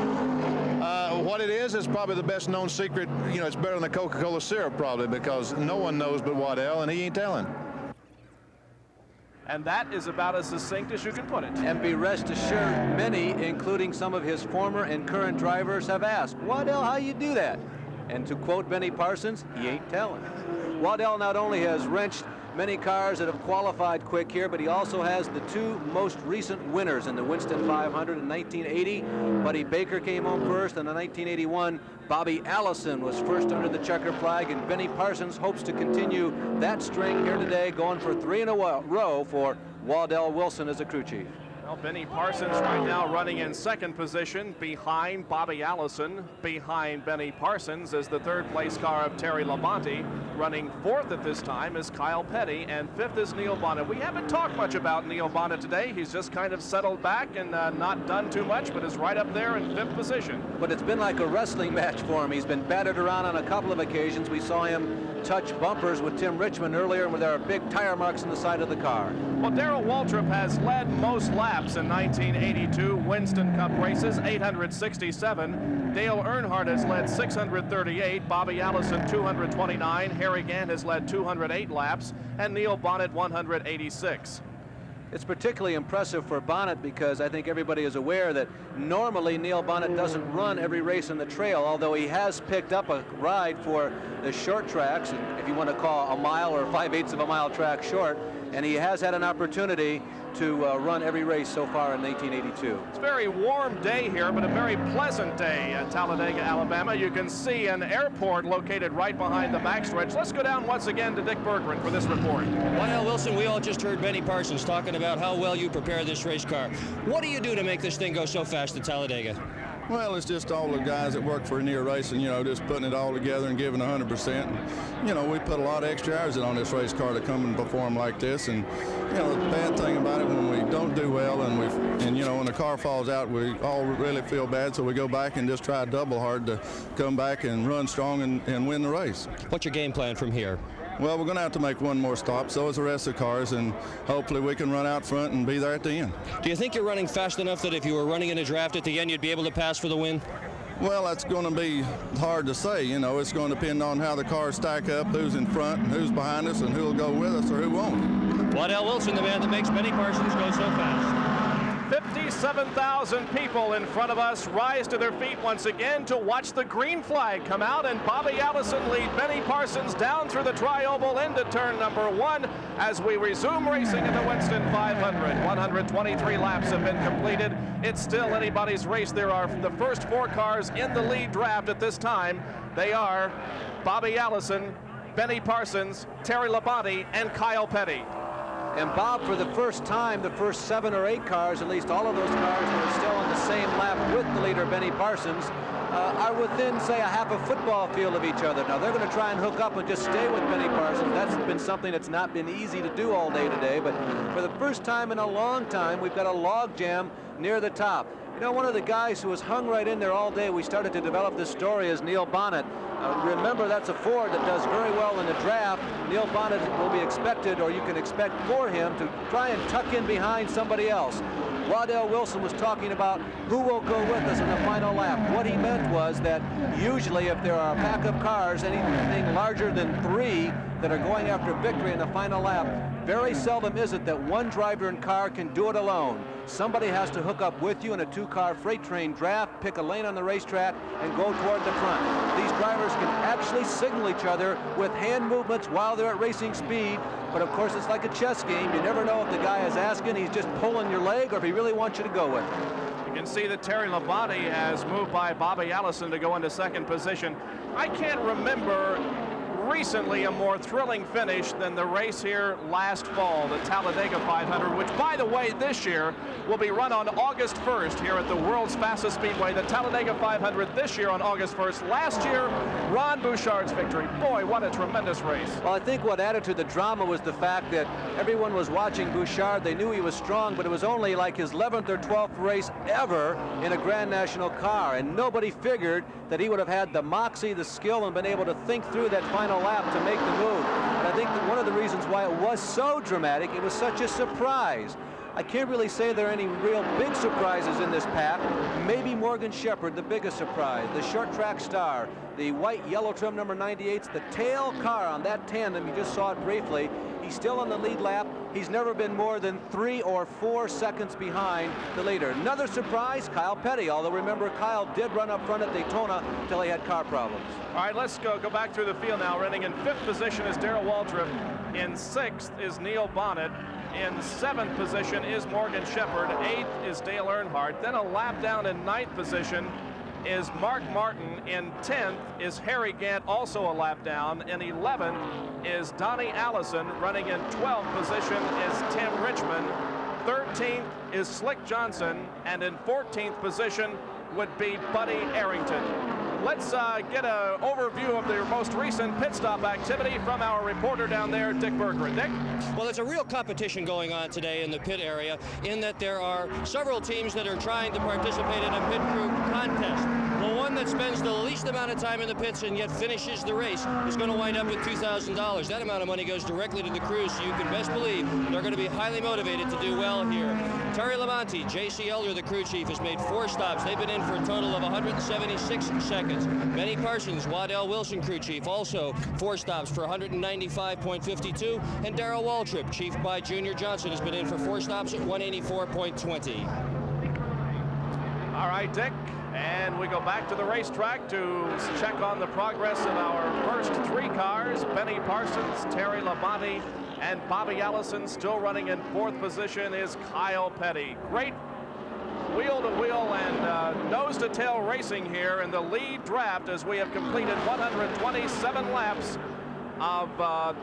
S4: What it is probably the best known secret. You know, it's better than the Coca-Cola syrup probably, because no one knows but Waddell, and he ain't telling.
S1: And that is about as succinct as you can put it.
S2: And be rest assured, many, including some of his former and current drivers, have asked, Waddell, how you do that? And to quote Benny Parsons, he ain't telling. Waddell not only has wrenched many cars that have qualified quick here, but he also has the 2 most recent winners in the Winston 500 in 1980. Buddy Baker came home first, and in 1981, Bobby Allison was first under the checker flag, and Benny Parsons hopes to continue that string here today, going for 3 in a row for Waddell Wilson as a crew chief.
S1: Well, Benny Parsons right now running in 2nd position behind Bobby Allison. Behind Benny Parsons is the 3rd place car of Terry Labonte. Running 4th at this time is Kyle Petty, and 5th is Neil Bonnet. We haven't talked much about Neil Bonnet today. He's just kind of settled back and not done too much, but is right up there in 5th position.
S2: But it's been like a wrestling match for him. He's been battered around on a couple of occasions. We saw him touch bumpers with Tim Richmond earlier, where there are big tire marks on the side of the car.
S1: Well, Darrell Waltrip has led most laps in 1982 Winston Cup races, 867. Dale Earnhardt has led 638. Bobby Allison 229. Harry Gant has led 208 laps, and Neil Bonnet 186.
S2: It's particularly impressive for Bonnet because I think everybody is aware that normally Neil Bonnet doesn't run every race on the trail, although he has picked up a ride for the short tracks, if you want to call a mile or 5/8 of a mile track short, and he has had an opportunity to run every race so far in 1982.
S1: It's a very warm day here, but a very pleasant day at Talladega, Alabama. You can see an airport located right behind the backstretch. Let's go down once again to Dick Berggren for this report.
S9: Waddell Wilson, we all just heard Benny Parsons talking about how well you prepare this race car. What do you do to make this thing go so fast at Talladega?
S18: Well, it's just all the guys that work for Renier Racing, you know, just putting it all together and giving 100%. You know, we put a lot of extra hours in on this race car to come and perform like this. And, you know, the bad thing about it, when we don't do well and you know, when the car falls out, we all really feel bad. So we go back and just try double hard to come back and run strong and win the race.
S9: What's your game plan from here?
S18: Well, we're going to have to make one more stop, so is the rest of the cars, and hopefully we can run out front and be there at the end.
S9: Do you think you're running fast enough that if you were running in a draft at the end, you'd be able to pass for the win?
S18: Well, that's going to be hard to say. You know, it's going to depend on how the cars stack up, who's in front and who's behind us, and who will go with us or who won't.
S9: Waddell Wilson, the man that makes Benny Parsons go so fast.
S1: 57,000 people in front of us rise to their feet once again to watch the green flag come out, and Bobby Allison lead Benny Parsons down through the tri-oval into turn number 1 as we resume racing in the Winston 500. 123 laps have been completed. It's still anybody's race. There are the first 4 cars in the lead draft at this time. They are Bobby Allison, Benny Parsons, Terry Labonte, and Kyle Petty.
S2: And Bob, for the first time, the first 7 or 8 cars, at least all of those cars that are still on the same lap with the leader, Benny Parsons, are within, say, a half a football field of each other. Now, they're going to try and hook up and just stay with Benny Parsons. That's been something that's not been easy to do all day today, but for the first time in a long time, we've got a log jam near the top. You know, one of the guys who was hung right in there all day, we started to develop this story, is Neil Bonnet. Remember, that's a Ford that does very well in the draft. Neil Bonnet will be expected, or you can expect for him, to try and tuck in behind somebody else. Waddell Wilson was talking about who will go with us in the final lap. What he meant was that usually if there are a pack of cars, anything larger than 3 that are going after victory in the final lap, very seldom is it that one driver and car can do it alone. Somebody has to hook up with you in a 2-car freight train draft, pick a lane on the racetrack, and go toward the front. These drivers can actually signal each other with hand movements while they're at racing speed, but of course it's like a chess game. You never know if the guy is asking, he's just pulling your leg, or if he really wants you to go with it.
S1: You can see that Terry Labonte has moved by Bobby Allison to go into second position. I can't remember recently a more thrilling finish than the race here last fall, the Talladega 500, which, by the way, this year will be run on August 1st here at the world's fastest speedway. The Talladega 500 this year on August 1st. Last year, Ron Bouchard's victory. Boy, what a tremendous race.
S2: Well, I think what added to the drama was the fact that everyone was watching Bouchard. They knew he was strong, but it was only like his 11th or 12th race ever in a Grand National car, and nobody figured that he would have had the moxie, the skill, and been able to think through that final lap to make the move. And I think that one of the reasons why it was so dramatic, it was such a surprise. I can't really say there are any real big surprises in this pack. Maybe Morgan Shepherd, the biggest surprise, the short track star, the white yellow trim number 98's the tail car on that tandem. You just saw it briefly. He's still on the lead lap. He's never been more than 3 or 4 seconds behind the leader. Another surprise, Kyle Petty, although remember, Kyle did run up front at Daytona until he had car problems.
S1: All right, let's go back through the field now. Running in 5th position is Darrell Waltrip. In 6th is Neil Bonnet. In 7th position is Morgan Shepherd. 8th is Dale Earnhardt. Then a lap down in 9th position is Mark Martin. In 10th is Harry Gant, also a lap down. In 11th is Donnie Allison. Running in 12th position is Tim Richmond. 13th is Slick Johnson. And in 14th position would be Buddy Arrington. Let's get an overview of the most recent pit stop activity from our reporter down there, Dick Berger. Dick?
S9: Well, there's a real competition going on today in the pit area, in that there are several teams that are trying to participate in a pit crew contest. The one that spends the least amount of time in the pits and yet finishes the race is going to wind up with $2,000. That amount of money goes directly to the crew, so you can best believe they're going to be highly motivated to do well here. Terry Labonte, J.C. Elder, the crew chief, has made 4 stops. They've been in for a total of 176 seconds. Benny Parsons, Waddell Wilson, crew chief, also 4 stops for 195.52. And Darrell Waltrip, chief by Junior Johnson, has been in for 4 stops at 184.20.
S1: All right, Dick. And we go back to the racetrack to check on the progress of our first 3 cars. Benny Parsons, Terry Labonte, and Bobby Allison. Still running in 4th position is Kyle Petty. Great wheel-to-wheel and nose-to-tail racing here in the lead draft as we have completed 127 laps of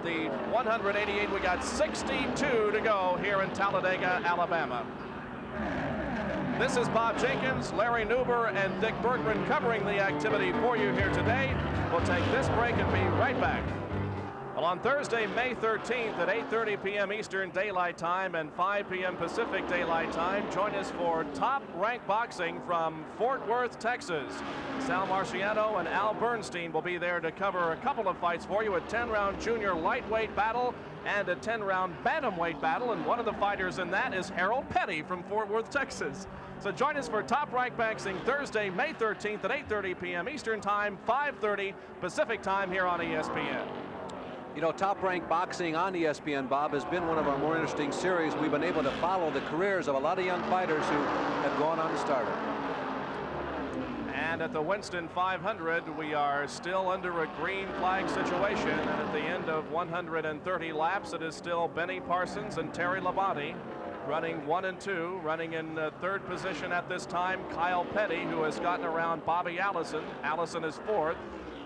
S1: the 188. We got 62 to go here in Talladega, Alabama. This is Bob Jenkins, Larry Newber, and Dick Bergman covering the activity for you here today. We'll take this break and be right back. Well, on Thursday, May 13th at 8:30 p.m. Eastern Daylight Time and 5 p.m. Pacific Daylight Time, join us for Top Rank Boxing from Fort Worth, Texas. Sal Marciano and Al Bernstein will be there to cover a couple of fights for you, a 10-round junior lightweight battle and a 10-round bantamweight battle, and one of the fighters in that is Harold Petty from Fort Worth, Texas. So join us for Top Rank Boxing Thursday, May 13th at 8:30 p.m. Eastern Time, 5:30 Pacific Time here on ESPN.
S2: You know, Top Rank Boxing on ESPN, Bob, has been one of our more interesting series. We've been able to follow the careers of a lot of young fighters who have gone on to start it.
S1: And at the Winston 500, we are still under a green flag situation. And at the end of 130 laps, it is still Benny Parsons and Terry Labonte running 1 and 2. Running in 3rd position at this time, Kyle Petty, who has gotten around Bobby Allison. Allison is 4th.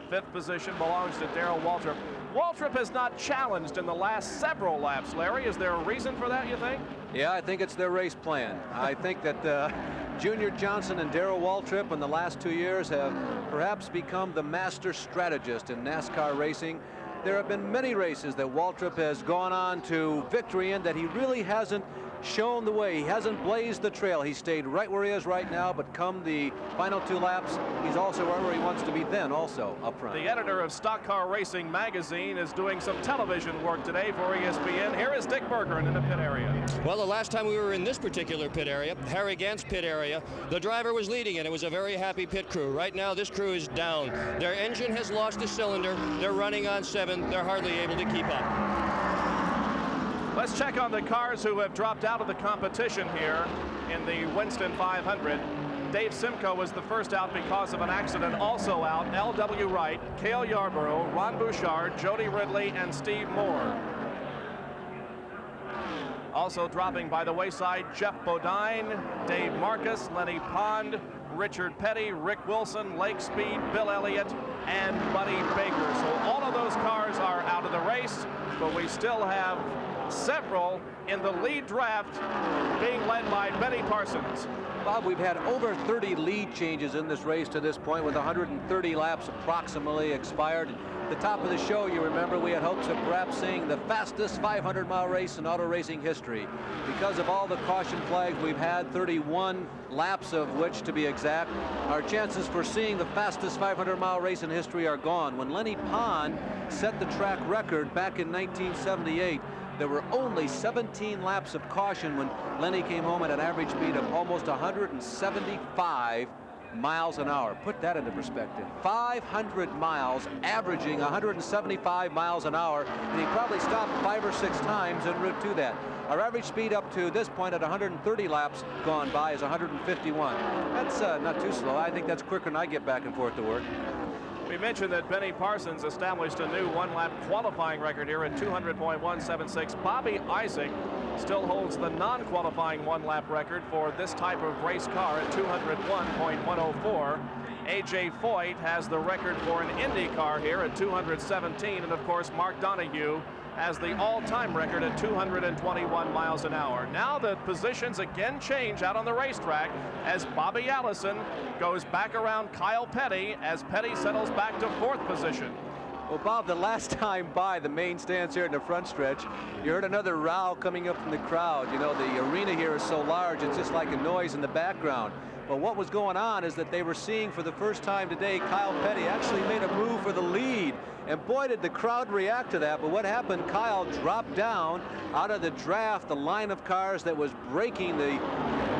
S1: 5th position belongs to Darrell Waltrip. Waltrip has not challenged in the last several laps, Larry. Is there a reason for that, you think?
S2: Yeah, I think it's their race plan. I think that Junior Johnson and Darrell Waltrip in the last 2 years have perhaps become the master strategist in NASCAR racing. There have been many races that Waltrip has gone on to victory in that he really hasn't shown the way. He hasn't blazed the trail. He stayed right where he is right now, but come the final 2 laps, he's also wherever he wants to be then, also up front.
S1: The editor of Stock Car Racing magazine is doing some television work today for ESPN. Here is Dick Berggren in the pit area.
S9: Well, the last time we were in this particular pit area, Harry Gant's pit area, the driver was leading, and it was a very happy pit crew. Right now, this crew is down. Their engine has lost a cylinder. They're running on 7. They're hardly able to keep up.
S1: Let's check on the cars who have dropped out of the competition here in the Winston 500. Dave Simcoe was the first out because of an accident. Also out, L.W. Wright, Cale Yarborough, Ron Bouchard, Jody Ridley, and Steve Moore. Also dropping by the wayside, Jeff Bodine, Dave Marcus, Lenny Pond, Richard Petty, Rick Wilson, Lake Speed, Bill Elliott, and Buddy Baker. So all of those cars are out of the race, but we still have several in the lead draft being led by Benny Parsons.
S2: Bob, we've had over 30 lead changes in this race to this point with 130 laps approximately expired. At the top of the show, you remember, we had hopes of perhaps seeing the fastest 500-mile race in auto racing history. Because of all the caution flags we've had, 31 laps of which to be exact, our chances for seeing the fastest 500-mile race in history are gone. When Lenny Pond set the track record back in 1978, there were only 17 laps of caution when Lenny came home at an average speed of almost 175 miles an hour. Put that into perspective. 500 miles, averaging 175 miles an hour, and he probably stopped 5 or 6 times en route to that. Our average speed up to this point at 130 laps gone by is 151. That's not too slow. I think that's quicker than I get back and forth to work.
S1: We mentioned that Benny Parsons established a new 1-lap qualifying record here at 200.176. Bobby Isaac still holds the non-qualifying 1-lap record for this type of race car at 201.104. A.J. Foyt has the record for an Indy car here at 217, and of course Mark Donohue has the all-time record at 221 miles an hour. Now the positions again change out on the racetrack as Bobby Allison goes back around Kyle Petty as Petty settles back to 4th position.
S2: Well, Bob, the last time by the main stands here in the front stretch, you heard another row coming up from the crowd. You know, the arena here is so large, it's just like a noise in the background. But what was going on is that they were seeing for the first time today, Kyle Petty actually made a move for the lead. And boy, did the crowd react to that. But what happened, Kyle dropped down out of the draft, the line of cars that was breaking the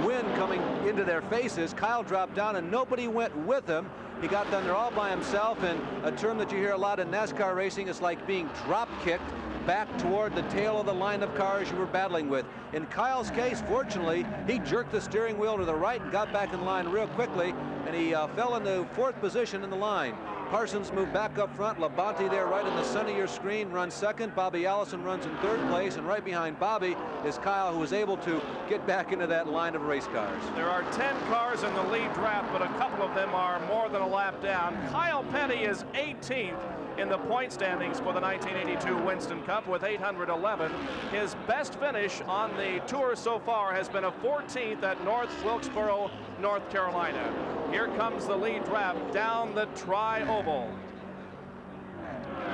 S2: wind coming into their faces. Kyle dropped down and nobody went with him. He got down there all by himself, and a term that you hear a lot in NASCAR racing is like being drop kicked back toward the tail of the line of cars you were battling with. In Kyle's case, fortunately, he jerked the steering wheel to the right and got back in line real quickly, and he fell into 4th position in the line. Parsons moved back up front. Labonte there right in the center of your screen runs 2nd. Bobby Allison runs in 3rd place, and right behind Bobby is Kyle, who was able to get back into that line of race cars.
S1: There are 10 cars in the lead draft, but a couple of them are more than a lap down. Kyle Petty is 18th in the point standings for the 1982 Winston Cup with 811. His best finish on the tour so far has been a 14th at North Wilkesboro, North Carolina. Here comes the lead draft down the tri-oval.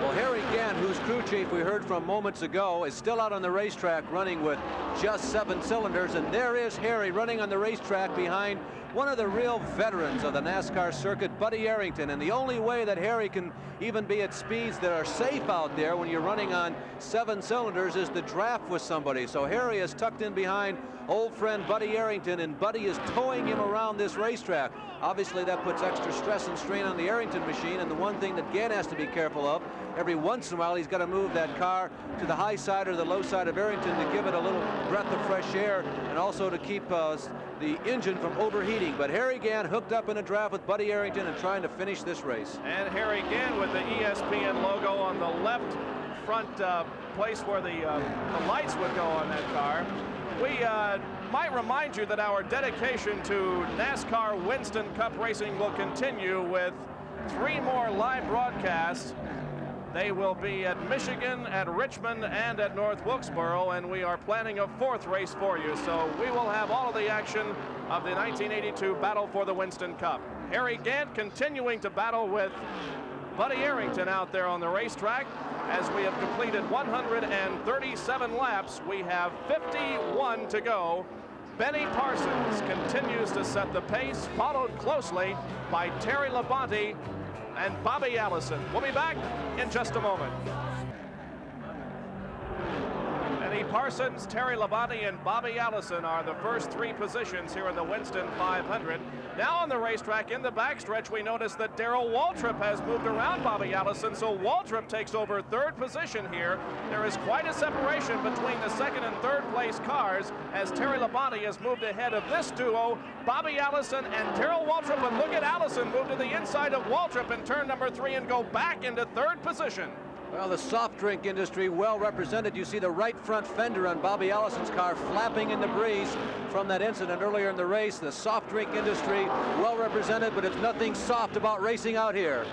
S2: Well, Harry Gant, whose crew chief we heard from moments ago, is still out on the racetrack running with just 7 cylinders, and there is Harry running on the racetrack behind one of the real veterans of the NASCAR circuit, Buddy Arrington. And the only way that Harry can even be at speeds that are safe out there when you're running on 7 cylinders is to draft with somebody. So Harry is tucked in behind old friend Buddy Arrington, and Buddy is towing him around this racetrack. Obviously that puts extra stress and strain on the Arrington machine, and the one thing that Gant has to be careful of, every once in a while he's got to move that car to the high side or the low side of Arrington to give it a little breath of fresh air, and also to keep the engine from overheating. But Harry Gant hooked up in a draft with Buddy Arrington and trying to finish this race.
S1: And Harry Gant with the ESPN logo on the left front place where the lights would go on that car. We might remind you that our dedication to NASCAR Winston Cup racing will continue with 3 more live broadcasts They will be at Michigan, at Richmond, and at North Wilkesboro, and we are planning a 4th race for you. So we will have all of the action of the 1982 battle for the Winston Cup. Harry Gant continuing to battle with Buddy Arrington out there on the racetrack. As we have completed 137 laps, we have 51 to go. Benny Parsons continues to set the pace, followed closely by Terry Labonte and Bobby Allison. We'll be back in just a moment. Benny Parsons, Terry Labonte, and Bobby Allison are the first 3 positions here in the Winston 500. Now on the racetrack in the backstretch, we notice that Darrell Waltrip has moved around Bobby Allison, so Waltrip takes over 3rd position here. There is quite a separation between the 2nd and 3rd place cars as Terry Labonte has moved ahead of this duo, Bobby Allison and Darrell Waltrip. But look at Allison move to the inside of Waltrip in turn number 3 and go back into 3rd position.
S2: Well, the soft drink industry well represented. You see the right front fender on Bobby Allison's car flapping in the breeze from that incident earlier in the race. The soft drink industry well represented, but it's nothing soft about racing out here.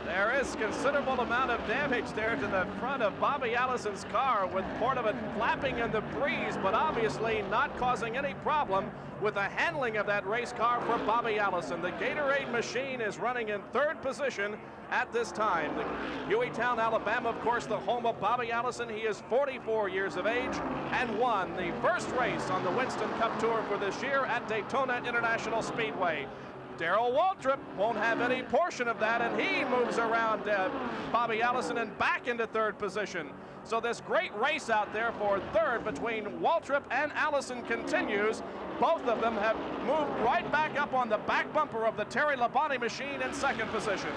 S1: There is considerable amount of damage there to the front of Bobby Allison's car, with part of it flapping in the breeze, but obviously not causing any problem with the handling of that race car for Bobby Allison. The Gatorade machine is running in 3rd position at this time. The Hueytown, Alabama, of course, the home of Bobby Allison. He is 44 years of age and won the first race on the Winston Cup Tour for this year at Daytona International Speedway. Darrell Waltrip won't have any portion of that, and he moves around Bobby Allison and back into 3rd position. So this great race out there for 3rd between Waltrip and Allison continues. Both of them have moved right back up on the back bumper of the Terry Labonte machine in 2nd position.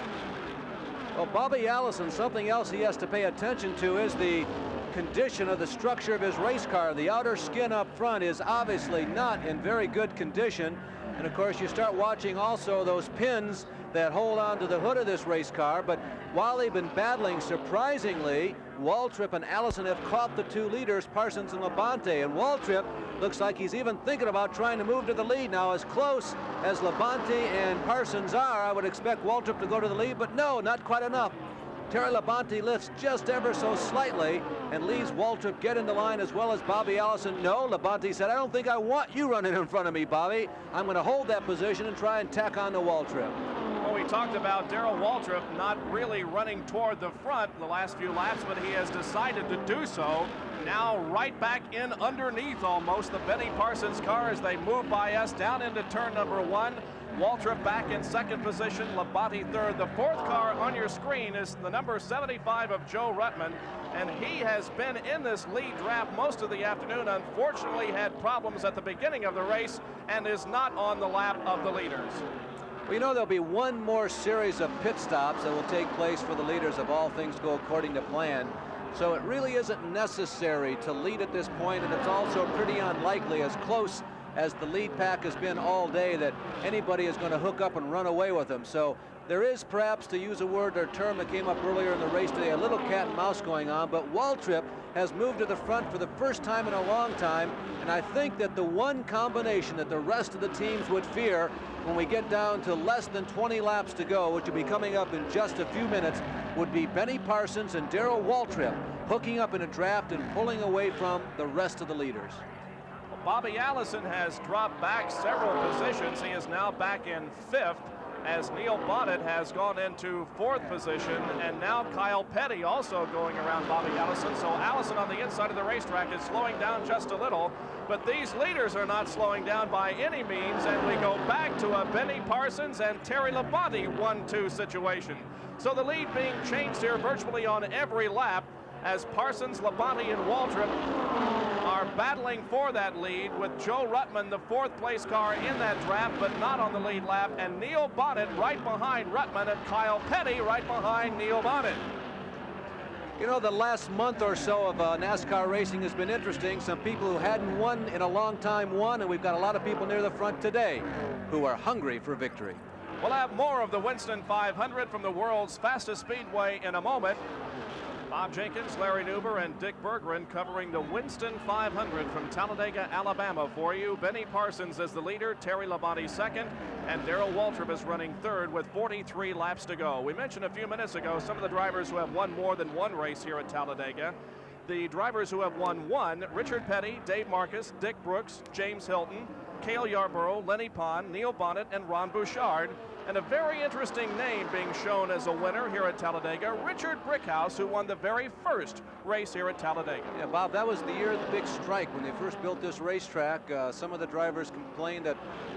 S2: Well, Bobby Allison, something else he has to pay attention to is the condition of the structure of his race car. The outer skin up front is obviously not in very good condition. And of course, you start watching also those pins that hold on to the hood of this race car. But while they've been battling, surprisingly, Waltrip and Allison have caught the 2 leaders, Parsons and Labonte. And Waltrip looks like he's even thinking about trying to move to the lead. Now, as close as Labonte and Parsons are, I would expect Waltrip to go to the lead, but no, not quite enough. Terry Labonte lifts just ever so slightly and leaves Waltrip get in the line, as well as Bobby Allison. No, Labonte said, I don't think I want you running in front of me, Bobby. I'm going to hold that position and try and tack on to Waltrip.
S1: Well, we talked about Darrell Waltrip not really running toward the front the last few laps, but he has decided to do so. Now right back in underneath almost the Benny Parsons car as they move by us down into turn number 1. Waltrip back in 2nd position, Labonte 3rd. The 4th car on your screen is the number 75 of Joe Ruttman, and he has been in this lead draft most of the afternoon. Unfortunately had problems at the beginning of the race and is not on the lap of the leaders.
S2: We know there'll be one more series of pit stops that will take place for the leaders if all things go according to plan. So it really isn't necessary to lead at this point, and it's also pretty unlikely, as close as the lead pack has been all day, that anybody is going to hook up and run away with them. So there is, perhaps, to use a word or term that came up earlier in the race today, a little cat and mouse going on, but Waltrip has moved to the front for the first time in a long time, and I think that the one combination that the rest of the teams would fear when we get down to less than 20 laps to go, which will be coming up in just a few minutes, would be Benny Parsons and Darrell Waltrip hooking up in a draft and pulling away from the rest of the leaders.
S1: Bobby Allison has dropped back several positions. He is now back in 5th as Neil Bonnet has gone into 4th position, and now Kyle Petty also going around Bobby Allison. So Allison on the inside of the racetrack is slowing down just a little, but these leaders are not slowing down by any means, and we go back to a Benny Parsons and Terry Labonte 1-2 situation. So the lead being changed here virtually on every lap as Parsons, Labonte, and Waltrip are battling for that lead, with Joe Ruttman, the 4th place car, in that draft, but not on the lead lap, and Neil Bonnet right behind Ruttman, and Kyle Petty right behind Neil Bonnet.
S2: You know, the last month or so of NASCAR racing has been interesting. Some people who hadn't won in a long time won, and we've got a lot of people near the front today who are hungry for victory.
S1: We'll have more of the Winston 500 from the world's fastest speedway in a moment. Bob Jenkins, Larry Newber, and Dick Berggren covering the Winston 500 from Talladega, Alabama for you. Benny Parsons is the leader, Terry Labonte second, and Darrell Waltrip is running third with 43 laps to go. We mentioned a few minutes ago some of the drivers who have won more than one race here at Talladega. The drivers who have won one: Richard Petty, Dave Marcus, Dick Brooks, James Hilton, Cale Yarborough, Lenny Pond, Neil Bonnet, and Ron Bouchard. And a very interesting name being shown as a winner here at Talladega, Richard Brickhouse, who won the very first race here at Talladega.
S2: Yeah, Bob, that was the year of the big strike when they first built this racetrack. Some of the drivers complained that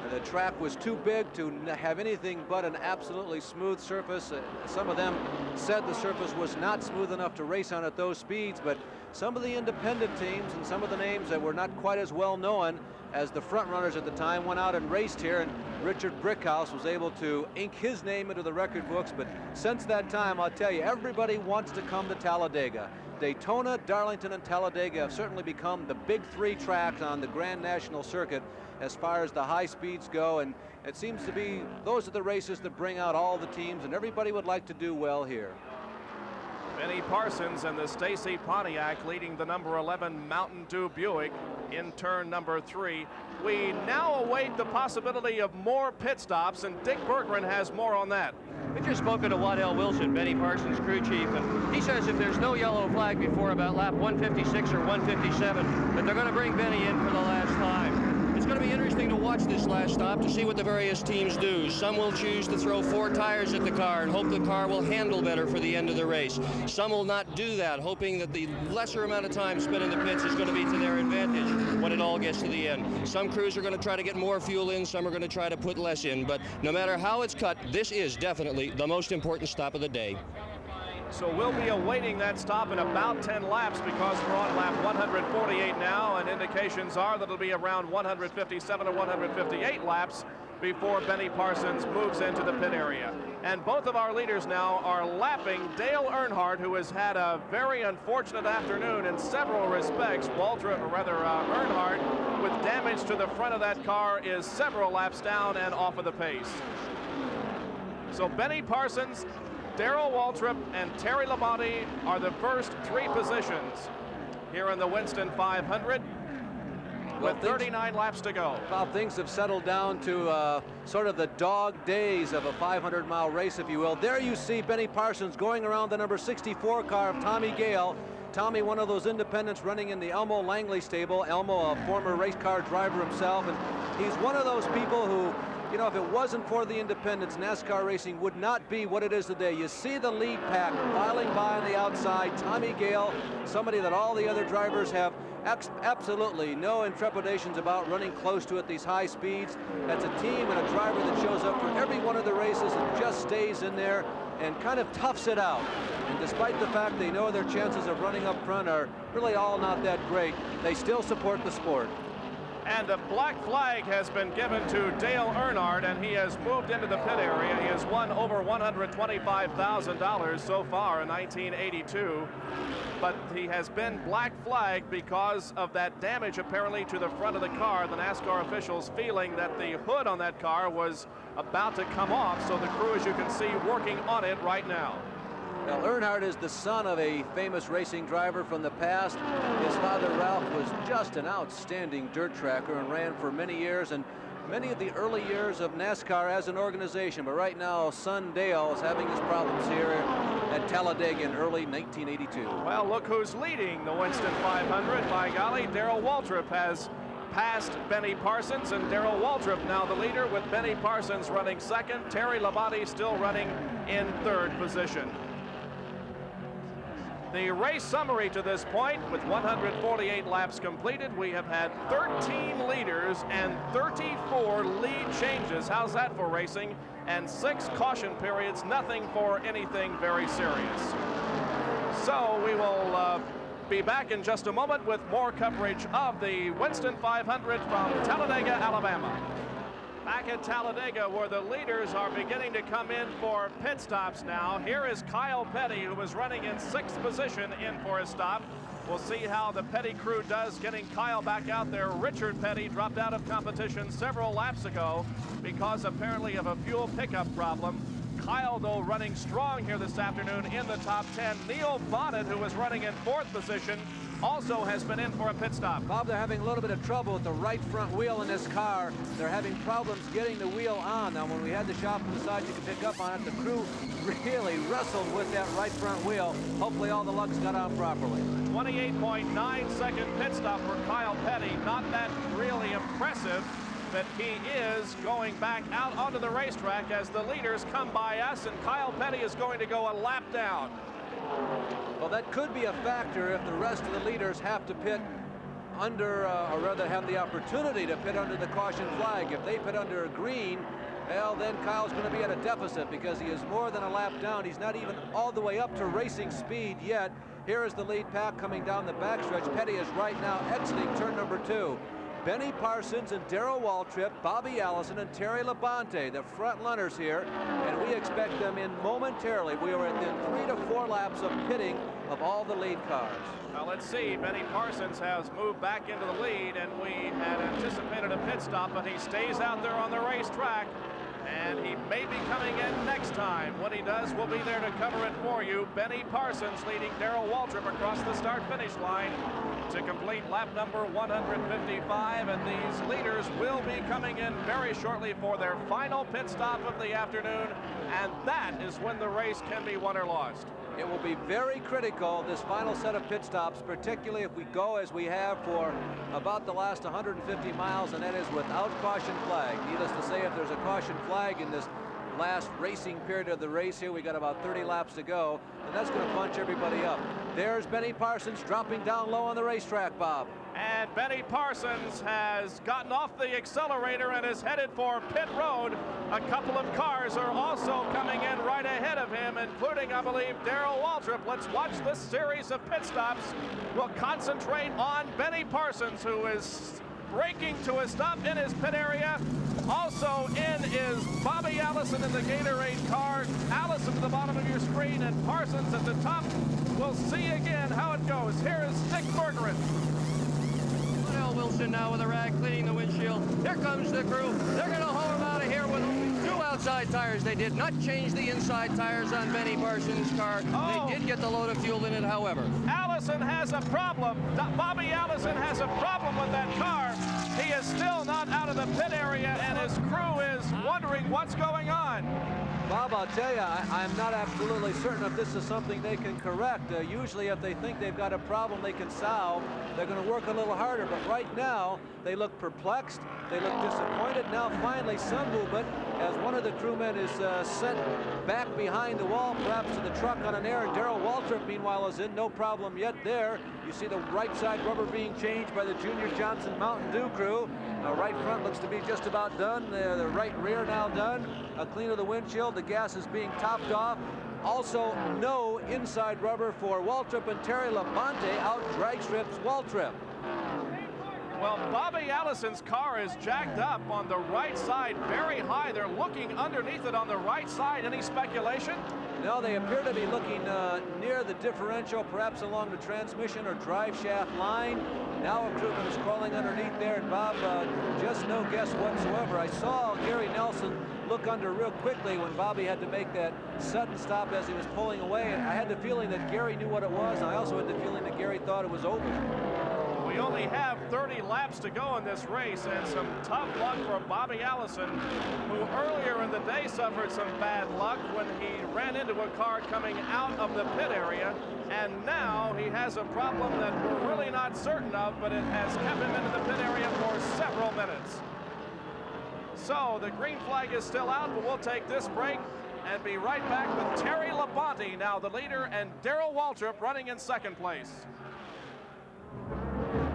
S2: the track was too big to have anything but an absolutely smooth surface. Some of them said the surface was not smooth enough to race on at those speeds, but some of the independent teams and some of the names that were not quite as well known as the front runners at the time went out and raced here, and Richard Brickhouse was able to ink his name into the record books. But since that time, I'll tell you, everybody wants to come to Talladega. Daytona, Darlington, and Talladega have certainly become the big three tracks on the Grand National Circuit as far as the high speeds go, and it seems to be those are the races that bring out all the teams, and everybody would like to do well here.
S1: Benny Parsons and the Stacy Pontiac leading the number 11 Mountain Dew Buick in turn number 3. We now await the possibility of more pit stops, and Dick Berggren has more on that.
S3: We just spoken to Waddell Wilson, Benny Parsons' crew chief, and he says if there's no yellow flag before about lap 156 or 157, that they're going to bring Benny in for the last time. It's going to be interesting to watch this last stop to see what the various teams do. Some will choose to throw 4 tires at the car and hope the car will handle better for the end of the race. Some will not do that, hoping that the lesser amount of time spent in the pits is going to be to their advantage when it all gets to the end. Some crews are going to try to get more fuel in, some are going to try to put less in, but no matter how it's cut, this is definitely the most important stop of the day.
S1: So we'll be awaiting that stop in about 10 laps because we're on lap 148 now, and indications are that it'll be around 157 or 158 laps before Benny Parsons moves into the pit area. And both of our leaders now are lapping Dale Earnhardt, who has had a very unfortunate afternoon in several respects. Earnhardt, with damage to the front of that car, is several laps down and off of the pace. So Benny Parsons, Darrell Waltrip, and Terry Labonte are the first 3 positions here in the Winston 500 with 39 laps to go.
S2: Well, things have settled down to sort of the dog days of a 500-mile race, if you will. There you see Benny Parsons going around the number 64 car of Tommy Gale. Tommy, one of those independents running in the Elmo Langley stable. Elmo, a former race car driver himself, and he's one of those people who, you know, if it wasn't for the independents, NASCAR racing would not be what it is today. You see the lead pack filing by on the outside. Tommy Gale, somebody that all the other drivers have absolutely no trepidations about running close to at these high speeds. That's a team and a driver that shows up for every one of the races and just stays in there and kind of toughs it out. And despite the fact they know their chances of running up front are really all not that great, they still support the sport.
S1: And a black flag has been given to Dale Earnhardt, and he has moved into the pit area. He has won over $125,000 so far in 1982. But he has been black flagged because of that damage apparently to the front of the car. The NASCAR officials feeling that the hood on that car was about to come off, so the crew, as you can see, working on it right now.
S2: Now, Earnhardt is the son of a famous racing driver from the past. His father, Ralph, was just an outstanding dirt tracker and ran for many years, and many of the early years of NASCAR as an organization. But right now, son Dale is having his problems here at Talladega in early 1982.
S1: Well, look who's leading the Winston 500. By golly, Darrell Waltrip has passed Benny Parsons, and Darrell Waltrip now the leader with Benny Parsons running second. Terry Labonte still running in third position. The race summary to this point, with 148 laps completed, we have had 13 leaders and 34 lead changes. How's that for racing? And 6 caution periods, nothing for anything very serious. So we will be back in just a moment with more coverage of the Winston 500 from Talladega, Alabama. Back at Talladega, where the leaders are beginning to come in for pit stops now. Here is Kyle Petty, who was running in 6th position, in for a stop. We'll see how the Petty crew does getting Kyle back out there. Richard Petty dropped out of competition several laps ago because apparently of a fuel pickup problem. Kyle, though, running strong here this afternoon in the top 10. Neil Bonnet, who was running in 4th position, also has been in for a pit stop.
S2: Bob, they're having a little bit of trouble with the right front wheel in this car. They're having problems getting the wheel on. Now, when we had the shot from the side, you could pick up on it. The crew really wrestled with that right front wheel. Hopefully all the lugs got on properly.
S1: 28.9-second pit stop for Kyle Petty. Not that really impressive, but he is going back out onto the racetrack as the leaders come by us, and Kyle Petty is going to go a lap down.
S2: Well, that could be a factor if the rest of the leaders have to pit under, or rather have the opportunity to pit under the caution flag. If they pit under a green, well, then Kyle's going to be at a deficit because he is more than a lap down. He's not even all the way up to racing speed yet. Here is the lead pack coming down the backstretch. Petty is right now exiting turn number 2. Benny Parsons and Darrell Waltrip, Bobby Allison and Terry Labonte, the front runners here, and we expect them in momentarily. We are within 3 to 4 laps of pitting of all the lead cars.
S1: Now let's see, Benny Parsons has moved back into the lead, and we had anticipated a pit stop, but he stays out there on the racetrack, and he may be coming in next time. When he does, we'll be there to cover it for you. Benny Parsons leading Darrell Waltrip across the start-finish line to complete lap number 155, and these leaders will be coming in very shortly for their final pit stop of the afternoon, and that is when the race can be won or lost.
S2: It will be very critical, this final set of pit stops, particularly if we go as we have for about the last 150 miles, and that is without caution flag. Needless to say, if there's a caution flag in this last racing period of the race here, we got about 30 laps to go, and that's going to punch everybody up. There's Benny Parsons dropping down low on the racetrack, Bob.
S1: And Benny Parsons has gotten off the accelerator and is headed for pit road. A couple of cars are also coming in right ahead of him, including, I believe, Darrell Waltrip. Let's watch this series of pit stops. We'll concentrate on Benny Parsons, who is braking to a stop in his pit area. Also in is Bobby Allison in the Gatorade car. Allison to the bottom of your screen and Parsons at the top. We'll see again how it goes. Here is Dick Bergeron.
S3: Wilson now with a rag cleaning the windshield. Here comes the crew. They're going to haul him out of here with only 2 outside tires. They did not change the inside tires on Benny Parsons' car.
S1: Oh.
S3: They did get the load of fuel in it, however.
S1: Allison has a problem. Bobby Allison has a problem with that car. He is still not out of the pit area, and his crew is wondering what's going on.
S2: Bob, I'll tell you, I'm not absolutely certain if this is something they can correct. Usually if they think they've got a problem they can solve, they're going to work a little harder. But right now, they look perplexed. They look disappointed. Now, finally, some movement as one of the crewmen is sent back behind the wall, perhaps to the truck on an air. And Darrell Waltrip, meanwhile, is in no problem yet there. You see the right side rubber being changed by the Junior Johnson Mountain Dew crew. Right front looks to be just about done. The right rear now done. A clean of the windshield. The gas is being topped off. Also, no inside rubber for Waltrip and Terry Labonte. Out drag strips Waltrip.
S1: Well, Bobby Allison's car is jacked up on the right side very high. They're looking underneath it on the right side. Any speculation?
S2: No, they appear to be looking near the differential, perhaps along the transmission or drive shaft line. Now a crewman is crawling underneath there, and Bob, just no guess whatsoever. I saw Gary Nelson look under real quickly when Bobby had to make that sudden stop as he was pulling away, and I had the feeling that Gary knew what it was, and I also had the feeling that Gary thought it was over.
S1: We only have 30 laps to go in this race, and some tough luck for Bobby Allison, who earlier in the day suffered some bad luck when he ran into a car coming out of the pit area, and now he has a problem that we're really not certain of, but it has kept him into the pit area for several minutes. So the green flag is still out, but we'll take this break and be right back with Terry Labonte, now the leader, and Darrell Waltrip running in second place.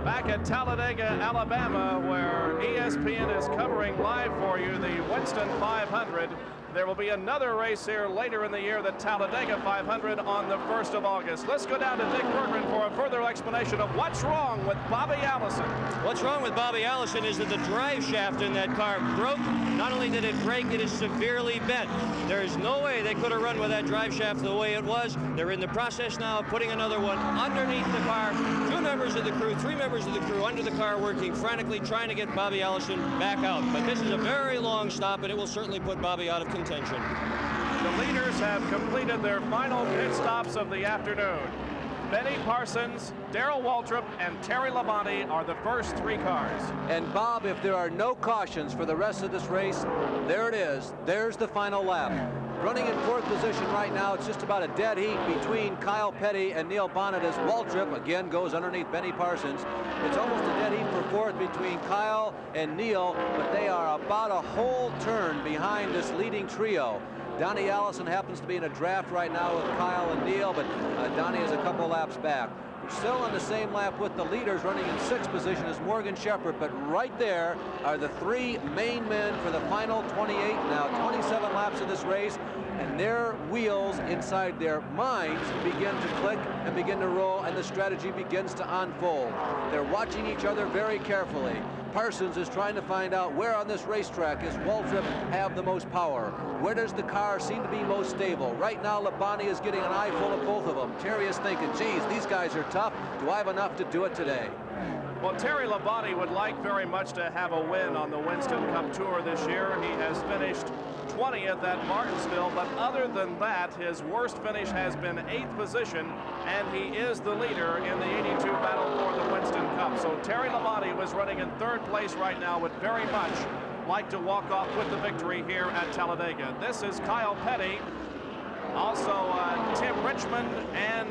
S1: Back at Talladega, Alabama, where ESPN is covering live for you the Winston 500. There will be another race here later in the year, the Talladega 500, on the 1st of August. Let's go down to Dick Bergeron for a further explanation of what's wrong with Bobby Allison.
S3: What's wrong with Bobby Allison is that the drive shaft in that car broke. Not only did it break, it is severely bent. There is no way they could have run with that drive shaft the way it was. They're in the process now of putting another one underneath the car. 2 members of the crew, 3 members of the crew under the car working frantically trying to get Bobby Allison back out. But this is a very long stop, and it will certainly put Bobby out of contention.
S1: The leaders have completed their final pit stops of the afternoon. Benny Parsons, Darrell Waltrip, and Terry Labonte are the first 3 cars.
S2: And Bob, if there are no cautions for the rest of this race, there it is. There's the final lap. Running in 4th position right now, it's just about a dead heat between Kyle Petty and Neil Bonnet as Waltrip again goes underneath Benny Parsons. It's almost a dead heat for 4th between Kyle and Neil, but they are about a whole turn behind this leading trio. Donnie Allison happens to be in a draft right now with Kyle and Neil, but Donnie is a couple laps back. We're still on the same lap with the leaders running in 6th position as Morgan Shepherd, but right there are the 3 main men for the final 28, now 27 laps of this race, and their wheels inside their minds begin to click and begin to roll, and the strategy begins to unfold. They're watching each other very carefully. Parsons is trying to find out where on this racetrack is Waltrip have the most power. Where does the car seem to be most stable? Right now, Labonte is getting an eye full of both of them. Terry is thinking, geez, these guys are tough. Do I have enough to do it today?
S1: Well, Terry Labonte would like very much to have a win on the Winston Cup Tour this year. He has finished 20th at Martinsville, but other than that, his worst finish has been 8th position, and he is the leader in the 82 battle for the Winston Cup. So Terry Labonte was running in 3rd place right now, would very much like to walk off with the victory here at Talladega. This is Kyle Petty, also Tim Richmond, and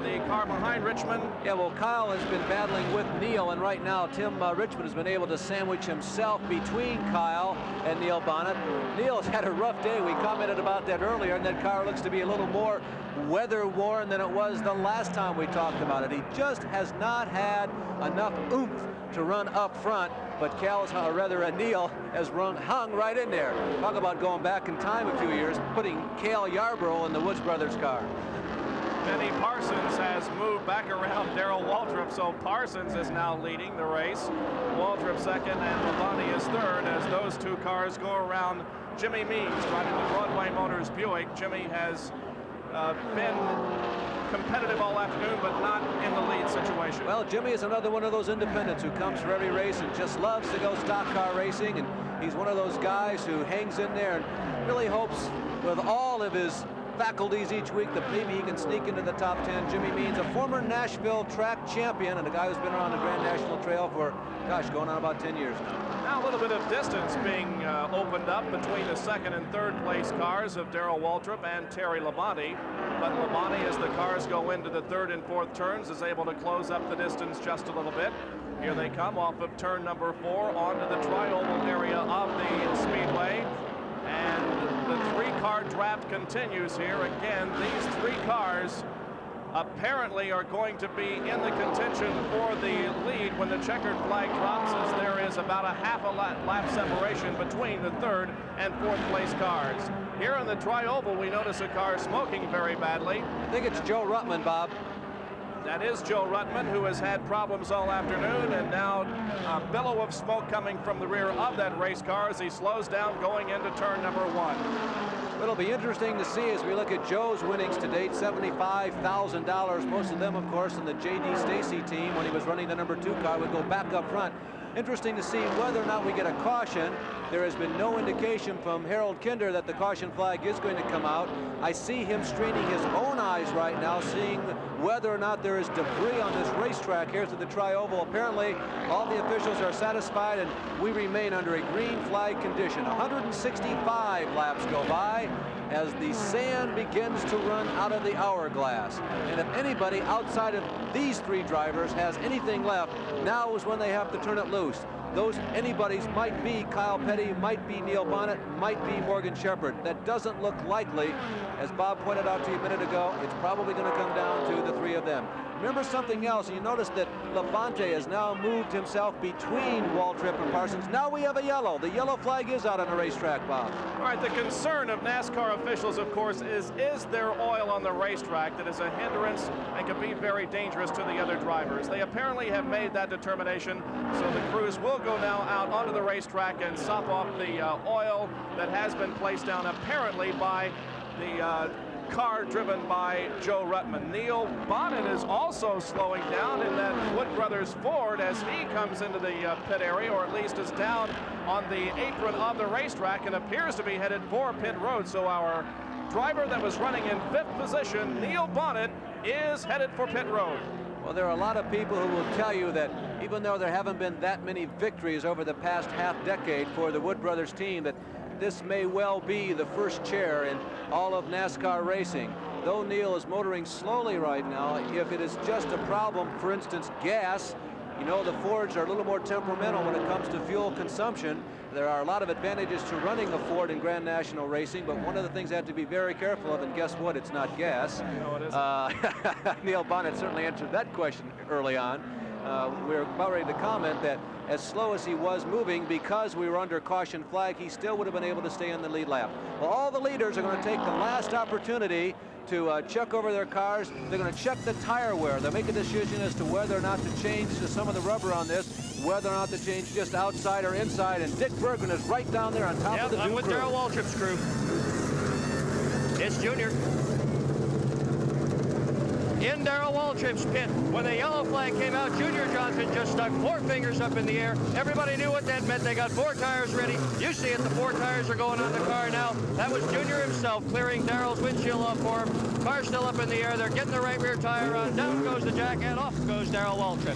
S1: the car behind Richmond.
S2: Yeah, well, Kyle has been battling with Neil, and right now Tim Richmond has been able to sandwich himself between Kyle and Neil Bonnet. Neil's had a rough day. We commented about that earlier, and that car looks to be a little more weather-worn than it was the last time we talked about it. He just has not had enough oomph to run up front, but Neil has hung right in there. Talk about going back in time a few years, putting Cale Yarborough in the Woods Brothers car.
S1: Benny Parsons has moved back around Darrell Waltrip, so Parsons is now leading the race. Waltrip 2nd and Labonte is 3rd as those 2 cars go around Jimmy Means driving the Broadway Motors Buick. Jimmy has been competitive all afternoon, but not in the lead situation.
S2: Well, Jimmy is another one of those independents who comes for every race and just loves to go stock car racing, and he's one of those guys who hangs in there and really hopes with all of his faculties each week that maybe he can sneak into the top 10. Jimmy Means, a former Nashville track champion and a guy who's been around the Grand National Trail for, gosh, going on about 10 years now.
S1: Now a little bit of distance being opened up between the 2nd and 3rd place cars of Darrell Waltrip and Terry Labonte. But Labonte, as the cars go into the 3rd and 4th turns, is able to close up the distance just a little bit. Here they come off of turn number 4 onto the tri-oval area of the Speedway. And the 3-car draft continues here. Again, these 3 cars apparently are going to be in the contention for the lead when the checkered flag drops, as there is about a half a lap separation between the 3rd and 4th place cars. Here in the tri-oval, we notice a car smoking very badly.
S2: I think it's Joe Ruttman, Bob.
S1: That is Joe Ruttman, who has had problems all afternoon, and now a billow of smoke coming from the rear of that race car as he slows down going into turn number 1.
S2: It'll be interesting to see as we look at Joe's winnings to date, $75,000. Most of them, of course, in the J.D. Stacy team when he was running the number 2 car would go back up front. Interesting to see whether or not we get a caution. There has been no indication from Harold Kinder that the caution flag is going to come out. I see him straining his own eyes right now, seeing whether or not there is debris on this racetrack here through the tri-oval. Apparently, all the officials are satisfied, and we remain under a green flag condition. 165 laps go by as the sand begins to run out of the hourglass. And if anybody outside of these 3 drivers has anything left, now is when they have to turn it loose. Those anybody's might be Kyle Petty, might be Neil Bonnet, might be Morgan Shepherd. That doesn't look likely. As Bob pointed out to you a minute ago, it's probably going to come down to the 3 of them. Remember something else. You notice that Labonte has now moved himself between Waltrip and Parsons. Now we have a yellow. The yellow flag is out on the racetrack, Bob.
S1: All right, the concern of NASCAR officials, of course, is there oil on the racetrack that is a hindrance and can be very dangerous to the other drivers? They apparently have made that determination, so the crews will go now out onto the racetrack and sop off the oil that has been placed down apparently by the car driven by Joe Ruttman. Neil Bonnet is also slowing down in that Wood Brothers Ford as he comes into the pit area, or at least is down on the apron of the racetrack and appears to be headed for pit road. So our driver that was running in 5th position, Neil Bonnet, is headed for pit road.
S2: Well, there are a lot of people who will tell you that even though there haven't been that many victories over the past half-decade for the Wood Brothers team, that this may well be the first chair in all of NASCAR racing. Though Neil is motoring slowly right now, if it is just a problem, for instance, gas, you know, the Fords are a little more temperamental when it comes to fuel consumption. There are a lot of advantages to running a Ford in Grand National racing, but one of the things they have to be very careful of, and guess what? It's not gas.
S1: No, it isn't.
S2: Neil Bonnet certainly answered that question early on. We're about ready to comment that as slow as he was moving, because we were under caution flag, he still would have been able to stay in the lead lap. Well, all the leaders are going to take the last opportunity to check over their cars. They're going to check the tire wear. They'll make a decision as to whether or not to change some of the rubber on this, whether or not to change just outside or inside. And Dick Bergman is right down there on top of the
S9: I'm
S2: Zoom
S9: with
S2: crew.
S9: Darrell Waltrip's crew. It's Junior. In Darrell Waltrip's pit, when the yellow flag came out, Junior Johnson just stuck 4 fingers up in the air. Everybody knew what that meant. They got 4 tires ready. You see it, the 4 tires are going on the car now. That was Junior himself clearing Darrell's windshield off for him. Car's still up in the air. They're getting the right rear tire on. Down goes the jack, and off goes Darrell Waltrip.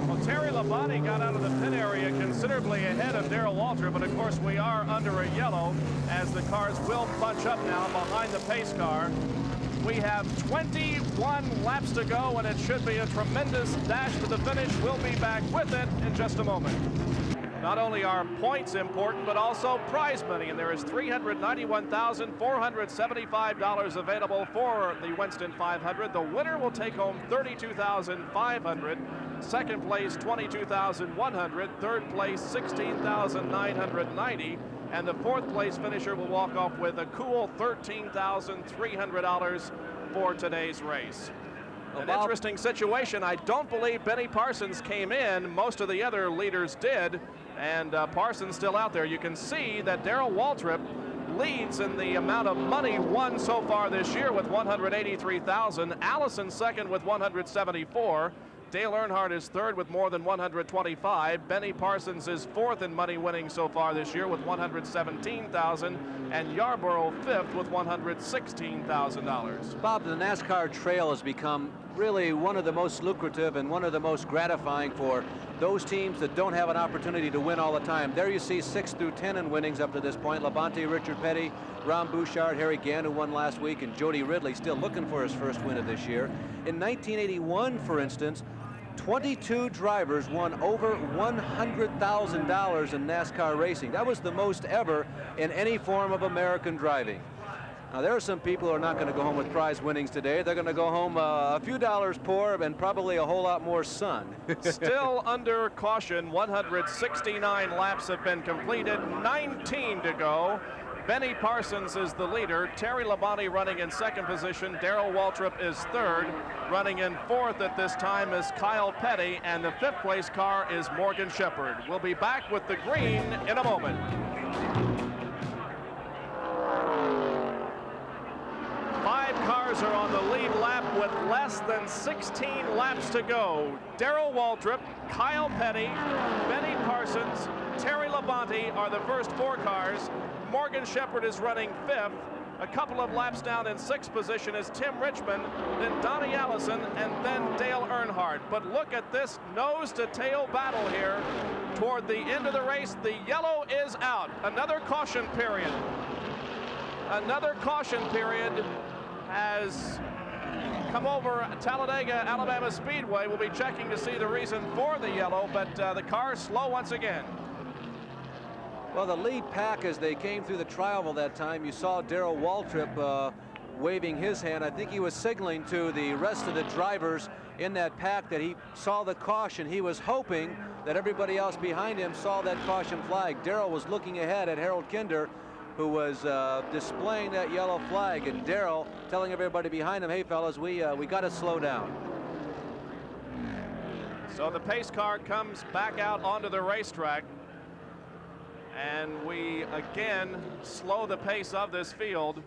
S1: Well, Terry Labonte got out of the pit area considerably ahead of Darrell Waltrip, but of course we are under a yellow as the cars will bunch up now behind the pace car. We have 21 laps to go, and it should be a tremendous dash to the finish. We'll be back with it in just a moment. Not only are points important, but also prize money, and there is $391,475 available for the Winston 500. The winner will take home $32,500. Second place, $22,100. Third place, $16,990. And the 4th place finisher will walk off with a cool $13,300 for today's race. An interesting situation. I don't believe Benny Parsons came in. Most of the other leaders did, and Parsons still out there. You can see that Darrell Waltrip leads in the amount of money won so far this year with $183,000. Allison second with $174,000. Dale Earnhardt is 3rd with more than $125,000. Benny Parsons is 4th in money winning so far this year with $117,000, and Yarborough 5th with $116,000.
S2: Bob, the NASCAR trail has become really one of the most lucrative and one of the most gratifying for those teams that don't have an opportunity to win all the time. There you see 6 through 10 in winnings up to this point. Labonte, Richard Petty, Ron Bouchard, Harry Gann, who won last week, and Jody Ridley still looking for his first win of this year. In 1981, for instance, 22 drivers won over $100,000 in NASCAR racing. That was the most ever in any form of American driving. Now, there are some people who are not going to go home with prize winnings today. They're going to go home a few dollars poor and probably a whole lot more sun.
S1: Still under caution. 169 laps have been completed, 19 to go. Benny Parsons is the leader. Terry Labonte running in 2nd position. Darrell Waltrip is 3rd. Running in 4th at this time is Kyle Petty, and the 5th place car is Morgan Shepherd. We'll be back with the green in a moment. 5 cars are on the lead lap with less than 16 laps to go. Darrell Waltrip, Kyle Petty, Benny Parsons, Terry Labonte are the first 4 cars. Morgan Shepherd is running 5th. A couple of laps down in 6th position is Tim Richmond, then Donnie Allison, and then Dale Earnhardt. But look at this nose-to-tail battle here toward the end of the race. The yellow is out. Another caution period. Another caution period has come over Talladega, Alabama Speedway. We'll be checking to see the reason for the yellow, but the car's slow once again.
S2: Well, the lead pack, as they came through the tri-oval that time, you saw Darrell Waltrip waving his hand. I think he was signaling to the rest of the drivers in that pack that he saw the caution. He was hoping that everybody else behind him saw that caution flag. Darrell was looking ahead at Harold Kinder, who was displaying that yellow flag, and Darrell telling everybody behind him, hey fellas, we got to slow down.
S1: So the pace car comes back out onto the racetrack, and we again slow the pace of this field.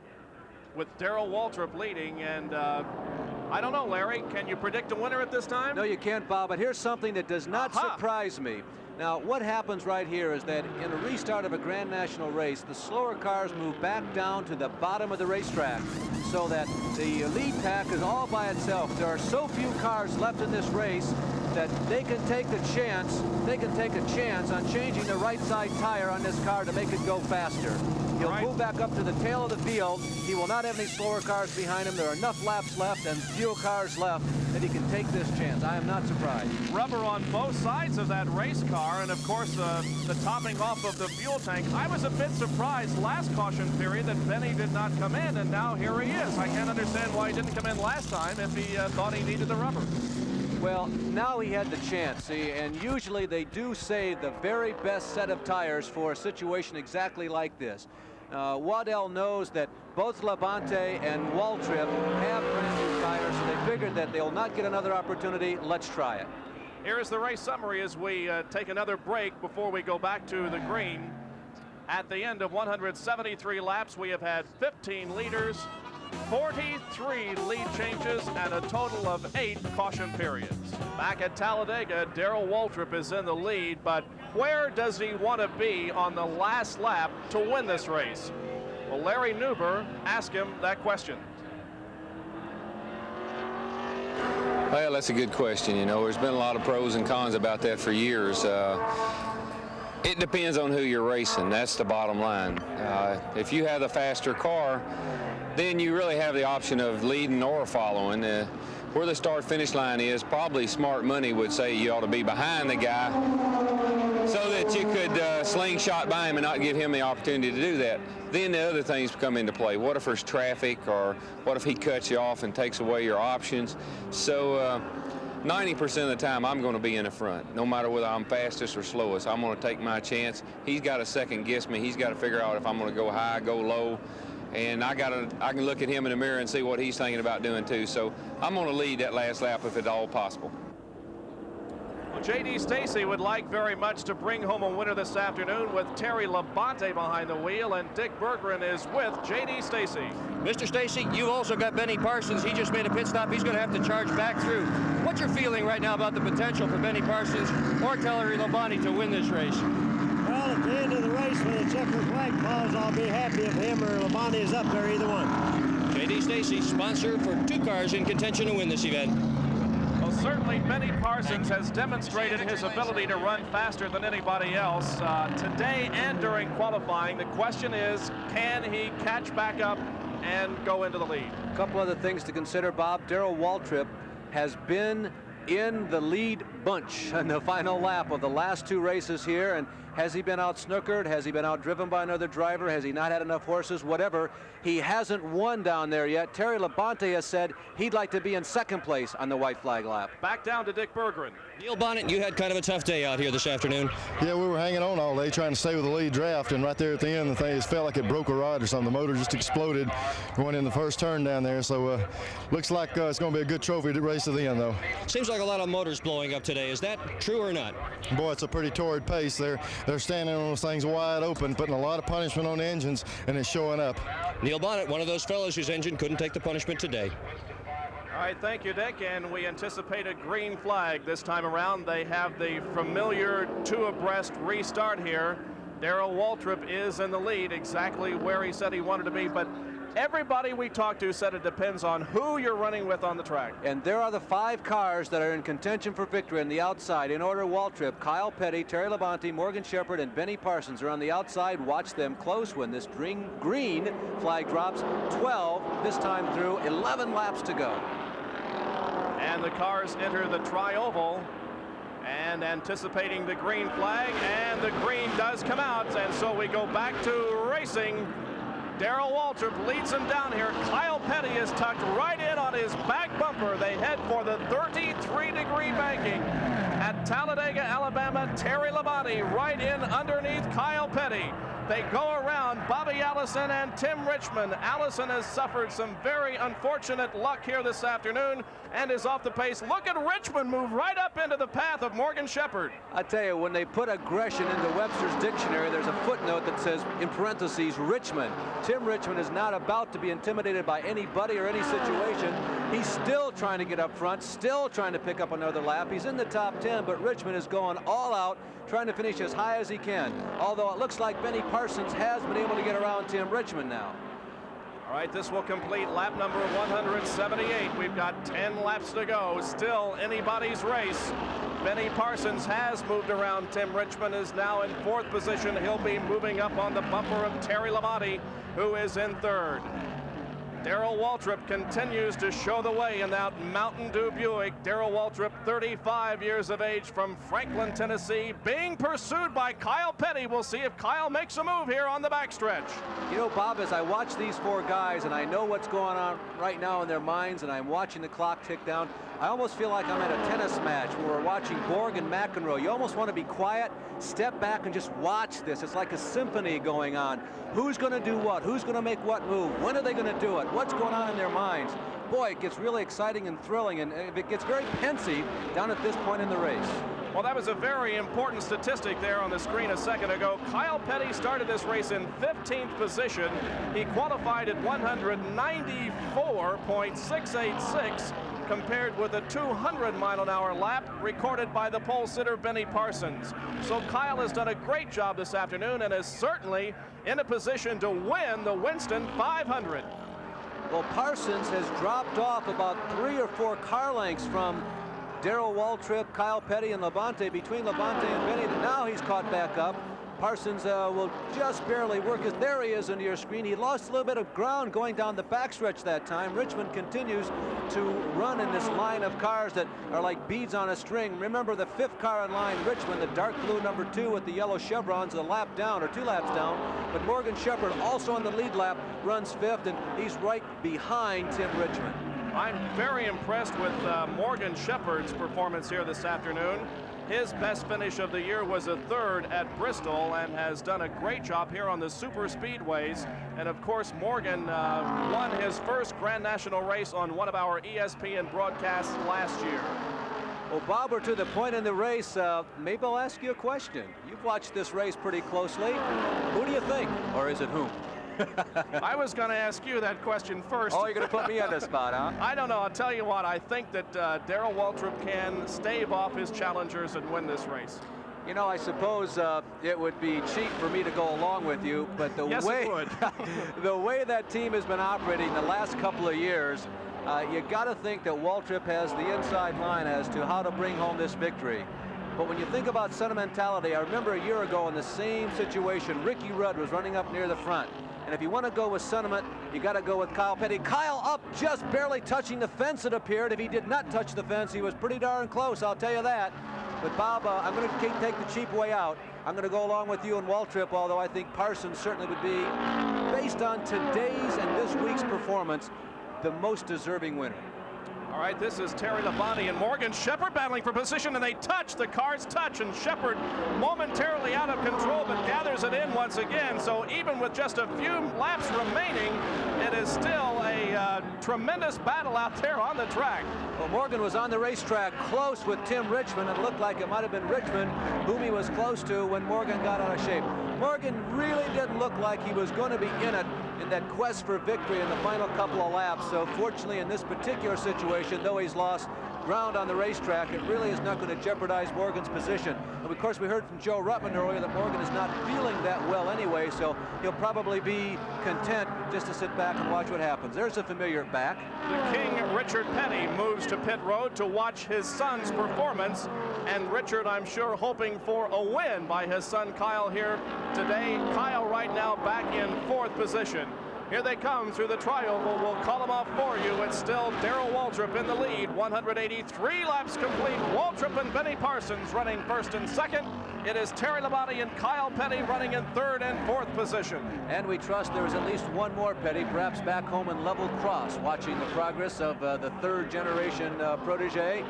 S1: with Darrell Waltrip leading, and I don't know, Larry, can you predict a winner at this time?
S2: No, you can't, Bob, but here's something that does not surprise me. Now, what happens right here is that in a restart of a Grand National race, the slower cars move back down to the bottom of the racetrack so that the lead pack is all by itself. There are so few cars left in this race that they can take a chance on changing the right side tire on this car to make it go faster. He'll move back up to the tail of the field. He will not have any slower cars behind him. There are enough laps left and few cars left that he can take this chance. I am not surprised.
S1: Rubber on both sides of that race car, and of course the topping off of the fuel tank. I was a bit surprised last caution period that Benny did not come in, and now here he is. I can't understand why he didn't come in last time if he thought he needed the rubber.
S2: Well, now he had the chance, see, and usually they do save the very best set of tires for a situation exactly like this. Waddell knows that both Labonte and Waltrip have brand new tires, so they figured that they'll not get another opportunity. Let's try it.
S1: Here is the race summary as we take another break before we go back to the green. At the end of 173 laps, we have had 15 leaders, 43 lead changes, and a total of 8 caution periods. Back at Talladega, Darrell Waltrip is in the lead, but where does he want to be on the last lap to win this race? Well, Larry Newber asked him that question.
S8: Well, that's a good question. You know, there's been a lot of pros and cons about that for years. It depends on who you're racing. That's the bottom line. If you have the faster car, then you really have the option of leading or following. Where the start-finish line is, probably smart money would say you ought to be behind the guy so that you could slingshot by him and not give him the opportunity to do that. Then the other things come into play. What if there's traffic, or what if he cuts you off and takes away your options? So 90% of the time, I'm going to be in the front, no matter whether I'm fastest or slowest. I'm going to take my chance. He's got to second guess me. He's got to figure out if I'm going to go high, go low. And I can look at him in the mirror and see what he's thinking about doing too. So I'm going to lead that last lap if at all possible.
S1: Well, J.D. Stacy would like very much to bring home a winner this afternoon with Terry Labonte behind the wheel, and Dick Berggren is with J.D. Stacy.
S9: Mr. Stacy, you've also got Benny Parsons. He just made a pit stop. He's going to have to charge back through. What's your feeling right now about the potential for Benny Parsons or Terry Labonte to win this race?
S19: Well, at the end of the race, when the checkered flag falls, I'll be happy if him or Labonte is up there, either one.
S9: J.D. Stacy, sponsor for 2 cars in contention to win this event.
S1: Well, certainly Benny Parsons has demonstrated his ability to run faster than anybody else today and during qualifying. The question is, can he catch back up and go into the lead?
S2: A couple other things to consider, Bob. Darrell Waltrip has been in the lead bunch in the final lap of the last 2 races here, and has he been out snookered? Has he been outdriven by another driver? Has he not had enough horses? Whatever. He hasn't won down there yet. Terry Labonte has said he'd like to be in 2nd place on the white flag lap.
S1: Back down to Dick Berggren.
S9: Neil Bonnet, you had kind of a tough day out here this afternoon.
S12: Yeah, we were hanging on all day trying to stay with the lead draft, and right there at the end, the thing just felt like it broke a rod or something. The motor just exploded going in the first turn down there, so looks like it's going to be a good trophy race to the end, though.
S9: Seems like a lot of motors blowing up today. Is that true or not?
S12: Boy, it's a pretty torrid pace. They're standing on those things wide open, putting a lot of punishment on the engines, and it's showing up.
S9: Neil Bonnet, one of those fellows whose engine couldn't take the punishment today.
S1: All right, thank you, Dick, and we anticipate a green flag this time around. They have the familiar 2 abreast restart here. Darrell Waltrip is in the lead, exactly where he said he wanted to be, but everybody we talked to said it depends on who you're running with on the track.
S2: And there are the 5 cars that are in contention for victory on the outside. In order, Waltrip, Kyle Petty, Terry Labonte, Morgan Shepherd, and Benny Parsons are on the outside. Watch them close when this green flag drops. 12 this time through, 11 laps to go.
S1: And the cars enter the tri-oval and anticipating the green flag, and the green does come out, and so we go back to racing. Darrell Waltrip leads him down here. Kyle Petty is tucked right in on his back bumper. They head for the 33-degree banking at Talladega, Alabama. Terry Labonte right in underneath Kyle Petty. They go around Bobby Allison and Tim Richmond. Allison has suffered some very unfortunate luck here this afternoon and is off the pace. Look at Richmond move right up into the path of Morgan Shepherd.
S2: I tell you, when they put aggression into Webster's dictionary, there's a footnote that says, in parentheses, Richmond. Tim Richmond is not about to be intimidated by anybody or any situation. He's still trying to get up front, still trying to pick up another lap. He's in the top 10, but Richmond is going all out, trying to finish as high as he can. Although it looks like Benny Parsons has been able to get around Tim Richmond now.
S1: All right, this will complete lap number 178. We've got 10 laps to go. Still anybody's race. Benny Parsons has moved around. Tim Richmond is now in 4th position. He'll be moving up on the bumper of Terry Labonte, who is in 3rd. Darrell Waltrip continues to show the way in that Mountain Dew Buick. Darrell Waltrip, 35 years of age, from Franklin, Tennessee, being pursued by Kyle Petty. We'll see if Kyle makes a move here on the backstretch.
S2: You know, Bob, as I watch these 4 guys, and I know what's going on right now in their minds, and I'm watching the clock tick down, I almost feel like I'm at a tennis match where we're watching Borg and McEnroe. You almost want to be quiet, step back, and just watch this. It's like a symphony going on. Who's going to do what? Who's going to make what move? When are they going to do it? What's going on in their minds? Boy, it gets really exciting and thrilling, and it gets very pensive down at this point in the race.
S1: Well, that was a very important statistic there on the screen a second ago. Kyle Petty started this race in 15th position. He qualified at 194.686, compared with a 200-mile-an-hour lap recorded by the pole sitter Benny Parsons. So Kyle has done a great job this afternoon and is certainly in a position to win the Winston 500.
S2: Well, Parsons has dropped off about 3 or 4 car lengths from Darrell Waltrip, Kyle Petty, and Labonte. Between Labonte and Benny, now he's caught back up. Parsons will just barely work his. There he is into your screen. He lost a little bit of ground going down the backstretch that time. Richmond continues to run in this line of cars that are like beads on a string. Remember, the 5th car in line, Richmond, the dark blue number 2 with the yellow chevrons, a lap down or 2 laps down. But Morgan Shepherd, also on the lead lap, runs 5th, and he's right behind Tim Richmond.
S1: I'm very impressed with Morgan Shepherd's performance here this afternoon. His best finish of the year was a 3rd at Bristol and has done a great job here on the super speedways. And of course, Morgan won his first Grand National race on one of our ESPN broadcasts last year.
S2: Well, Bob, we're to the point in the race. Maybe I'll ask you a question. You've watched this race pretty closely. Who do you think? Or is it whom?
S1: I was going to ask you that question first.
S2: Oh, you're going to put me on the spot, huh?
S1: I don't know. I'll tell you what. I think that Darrell Waltrip can stave off his challengers and win this race.
S2: You know, I suppose it would be cheap for me to go along with you, but the the way that team has been operating the last couple of years, you got to think that Waltrip has the inside line as to how to bring home this victory. But when you think about sentimentality, I remember a year ago in the same situation, Ricky Rudd was running up near the front. And if you want to go with sentiment, you got to go with Kyle Petty. Kyle up just barely touching the fence, it appeared. If he did not touch the fence, he was pretty darn close, I'll tell you that. But Bob, I'm going to take the cheap way out. I'm going to go along with you and Waltrip, although I think Parsons certainly would be, based on today's and this week's performance, the most deserving winner.
S1: All right, this is Terry Labonte and Morgan Shepherd battling for position, and they touch. The cars touch, and Shepherd momentarily out of control, but gathers it in once again. So even with just a few laps remaining, it is still a tremendous battle out there on the track.
S2: Well, Morgan was on the racetrack close with Tim Richmond. It looked like it might have been Richmond whom he was close to when Morgan got out of shape. Morgan really didn't look like he was going to be in it in that quest for victory in the final couple of laps. So fortunately in this particular situation, though he's lost ground on the racetrack, it really is not going to jeopardize Morgan's position. And of course, we heard from Joe Ruttman earlier that Morgan is not feeling that well anyway, so he'll probably be content just to sit back and watch what happens. There's a familiar back.
S1: The King, Richard Petty, moves to pit road to watch his son's performance. And Richard, I'm sure, hoping for a win by his son Kyle here today. Kyle right now back in 4th position. Here they come through the trioval. We'll call them off for you. It's still Darrell Waltrip in the lead. 183 laps complete. Waltrip and Benny Parsons running 1st and 2nd. It is Terry Labonte and Kyle Petty running in 3rd and 4th position.
S2: And we trust there is at least one more Petty, perhaps back home in Level Cross, watching the progress of the 3rd generation protege.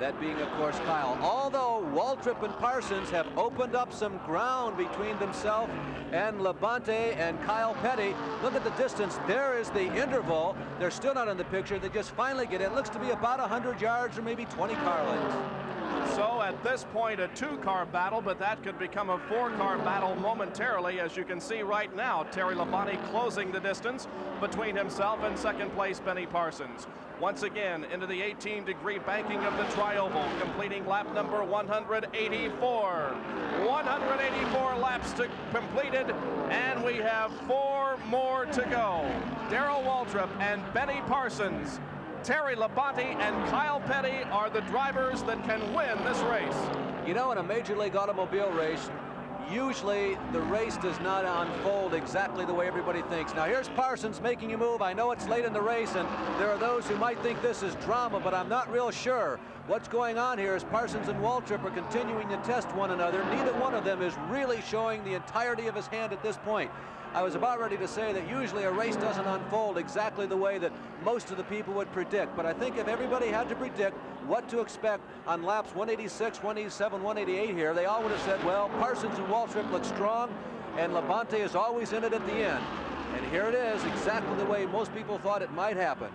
S2: that being, of course, Kyle. Although Waltrip and Parsons have opened up some ground between themselves and Labonte and Kyle Petty. Look at the distance. There is the interval. They're still not in the picture. They just finally get in. Looks to be about 100 yards or maybe 20 car lengths.
S1: So at this point, a 2-car battle, but that could become a 4-car battle momentarily. As you can see right now, Terry Labonte closing the distance between himself and second place Benny Parsons. Once again, into the 18-degree banking of the tri-oval, completing lap number 184. 184 laps completed, and we have 4 more to go. Darrell Waltrip and Benny Parsons, Terry Labonte and Kyle Petty are the drivers that can win this race.
S2: You know, in a Major League Automobile race, usually the race does not unfold exactly the way everybody thinks. Now here's Parsons making a move. I know it's late in the race and there are those who might think this is drama, but I'm not real sure. What's going on here is Parsons and Waltrip are continuing to test one another. Neither one of them is really showing the entirety of his hand at this point. I was about ready to say that usually a race doesn't unfold exactly the way that most of the people would predict, but I think if everybody had to predict what to expect on laps 186, 187, 188 here, they all would have said, well, Parsons and Waltrip look strong, and Labonte is always in it at the end. And here it is, exactly the way most people thought it might happen.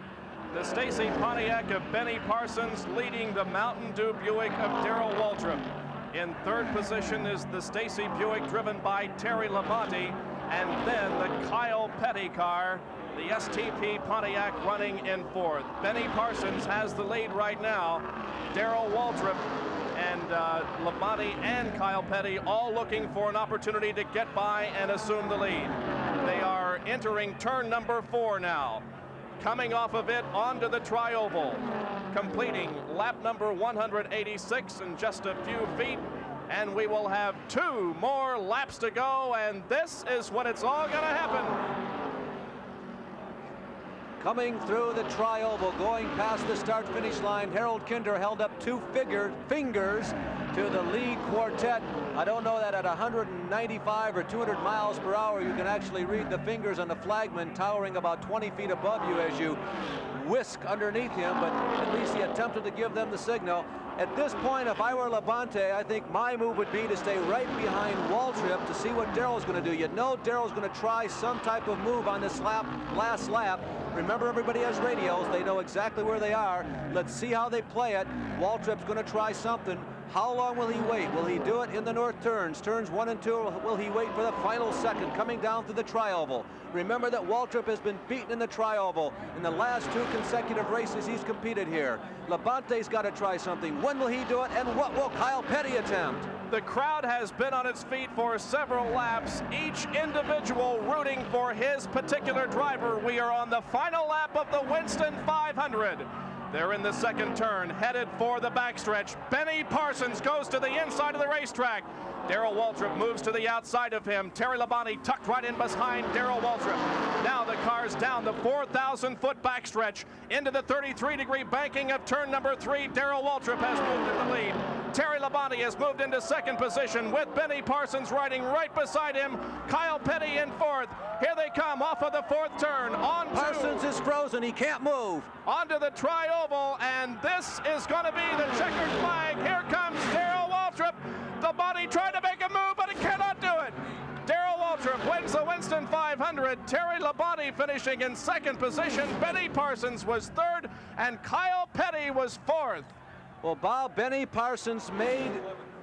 S1: The Stacy Pontiac of Benny Parsons leading the Mountain Dew Buick of Darrell Waltrip. In third position is the Stacy Buick driven by Terry Labonte, and then the Kyle Petty car, the STP Pontiac running in fourth. Benny Parsons has the lead right now. Darrell Waltrip and Labonte and Kyle Petty all looking for an opportunity to get by and assume the lead. They are entering turn number 4 now. Coming off of it onto the tri-oval, completing lap number 186 in just a few feet. And we will have 2 more laps to go, and this is when it's all gonna happen.
S2: Coming through the tri-oval, going past the start-finish line, Harold Kinder held up 2 fingers to the lead quartet. I don't know that at 195 or 200 miles per hour you can actually read the fingers on the flagman towering about 20 feet above you as you whisk underneath him, but at least he attempted to give them the signal. At this point, if I were Labonte, I think my move would be to stay right behind Waltrip to see what Darrell's going to do. You know Darrell's going to try some type of move on this last lap. Remember, everybody has radios. They know exactly where they are. Let's see how they play it. Waltrip's going to try something. How long will he wait? Will he do it in the north turns? Turns 1 and 2, will he wait for the final second coming down through the tri-oval? Remember that Waltrip has been beaten in the tri-oval in the last 2 consecutive races he's competed here. Labonte's got to try something. When will he do it, and what will Kyle Petty attempt?
S1: The crowd has been on its feet for several laps, each individual rooting for his particular driver. We are on the final lap of the Winston 500. They're in the second turn, headed for the backstretch. Benny Parsons goes to the inside of the racetrack. Darrell Waltrip moves to the outside of him. Terry Labonte tucked right in behind Darrell Waltrip. Now the car's down the 4,000-foot backstretch into the 33-degree banking of turn number 3. Darrell Waltrip has moved in the lead. Terry Labonte has moved into second position with Benny Parsons riding right beside him. Kyle Petty in fourth. Here they come off of the 4th turn.
S2: Parsons is frozen. He can't move.
S1: Onto the tri-oval, and this is going to be the checkered flag. Here comes Darrell Waltrip. Labonte tried to make a move, but he cannot do it. Darrell Waltrip wins the Winston 500. Terry Labonte finishing in second position. Benny Parsons was third, and Kyle Petty was fourth.
S2: Well, Bob, Benny Parsons made,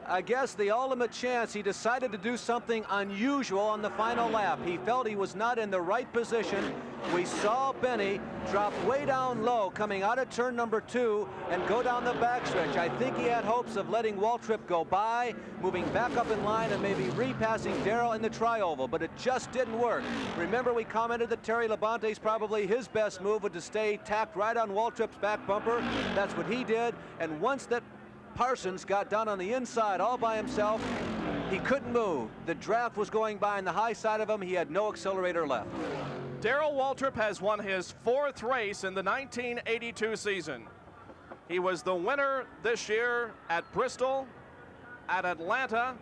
S2: I guess, the ultimate chance. He decided to do something unusual on the final lap. He felt he was not in the right position. We saw Benny drop way down low coming out of turn number 2 and go down the backstretch. I think he had hopes of letting Waltrip go by, moving back up in line and maybe repassing Darrell in the tri-oval, but it just didn't work. Remember, we commented that Terry Labonte's probably his best move would to stay tacked right on Waltrip's back bumper. That's what he did, and once that Parsons got down on the inside all by himself, he couldn't move. The draft was going by on the high side of him. He had no accelerator left.
S1: Darrell Waltrip has won his 4th race in the 1982 season. He was the winner this year at Bristol, at Atlanta.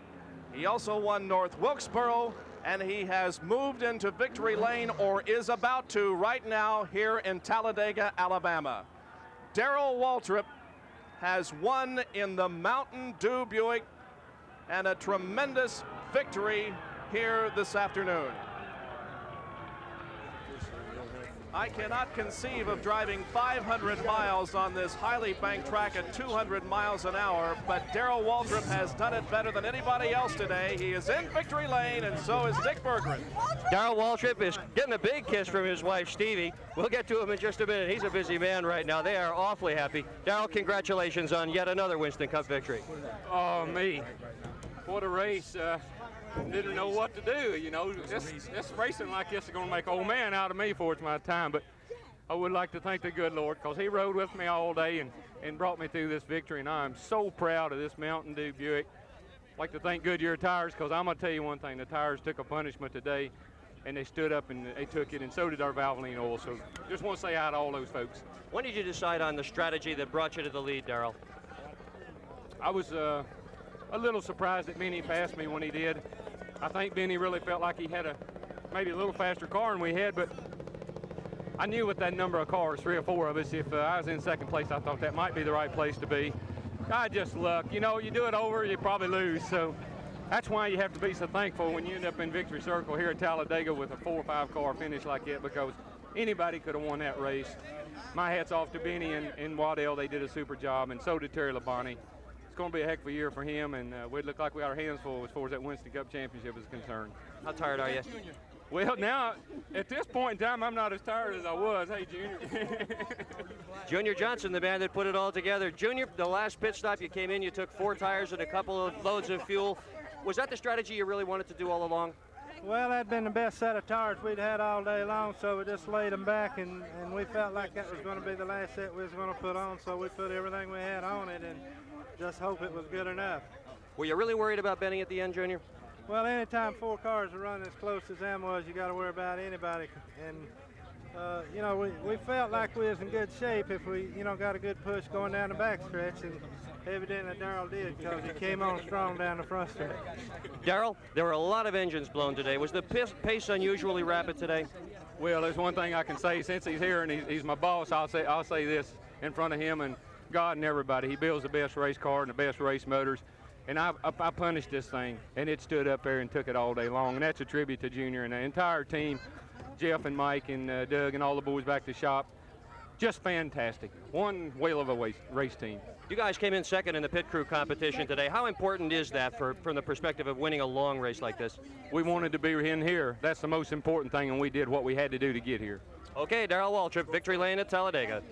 S1: He also won North Wilkesboro, and he has moved into victory lane, or is about to right now, here in Talladega, Alabama. Darrell Waltrip has won in the Mountain Dew Buick, and a tremendous victory here this afternoon. I cannot conceive of driving 500 miles on this highly banked track at 200 miles an hour, but Darrell Waltrip has done it better than anybody else today. He is in victory lane, and so is Dick Berggren.
S3: Darrell Waltrip is getting a big kiss from his wife, Stevie. We'll get to him in just a minute. He's a busy man right now. They are awfully happy. Darrell, congratulations on yet another Winston Cup victory.
S20: Oh, me. What a race. Didn't know what to do, you know. This racing like this is going to make an old man out of me before it's my time, but I would like to thank the good Lord, because he rode with me all day and brought me through this victory, and I'm so proud of this Mountain Dew Buick. I'd like to thank Goodyear Tires, because I'm going to tell you one thing, the tires took a punishment today, and they stood up and they took it, and so did our Valvoline oil, so just want to say hi to all those folks.
S3: When did you decide on the strategy that brought you to the lead, Darrell?
S20: I was a little surprised that Benny passed me when he did. I think Benny really felt like he had maybe a little faster car than we had, but I knew with that number of cars, 3 or 4 of us, if I was in second place, I thought that might be the right place to be. I just luck. You know, you do it over, you probably lose. So that's why you have to be so thankful when you end up in victory circle here at Talladega with a 4 or 5 car finish like that, because anybody could have won that race. My hat's off to Benny and Waddell. They did a super job, and so did Terry Labonte. It's going to be a heck of a year for him, and we look like we got our hands full as far as that Winston Cup Championship is concerned.
S3: How tired are you?
S20: Well, now, at this point in time, I'm not as tired as I was. Hey, Junior.
S3: Junior Johnson, the man that put it all together. Junior, the last pit stop you came in, you took 4 tires and a couple of loads of fuel. Was that the strategy you really wanted to do all along?
S21: Well, that'd been the best set of tires we'd had all day long, so we just laid them back, and we felt like that was going to be the last set we was going to put on, so we put everything we had on it and just hope it was good enough.
S3: Were you really worried about Benny at the end, Junior?
S21: Well, anytime 4 cars are running as close as them was, you got to worry about anybody. And, you know, we felt like we was in good shape if we, you know, got a good push going down the back stretch, and evidently Darrell did, because he came on strong down the front stretch.
S3: Darrell, there were a lot of engines blown today. Was the pace unusually rapid today?
S20: Well, there's one thing I can say. Since he's here and he's my boss, I'll say this in front of him and God and everybody. He builds the best race car and the best race motors. And I punished this thing, and it stood up there and took it all day long. And that's a tribute to Junior and the entire team, Jeff and Mike and Doug and all the boys back to the shop. Just fantastic. One whale of a race team.
S3: You guys came in second in the pit crew competition today. How important is that from the perspective of winning a long race like this?
S20: We wanted to be in here. That's the most important thing, and we did what we had to do to get here.
S3: Okay, Darrell Waltrip, victory lane at Talladega.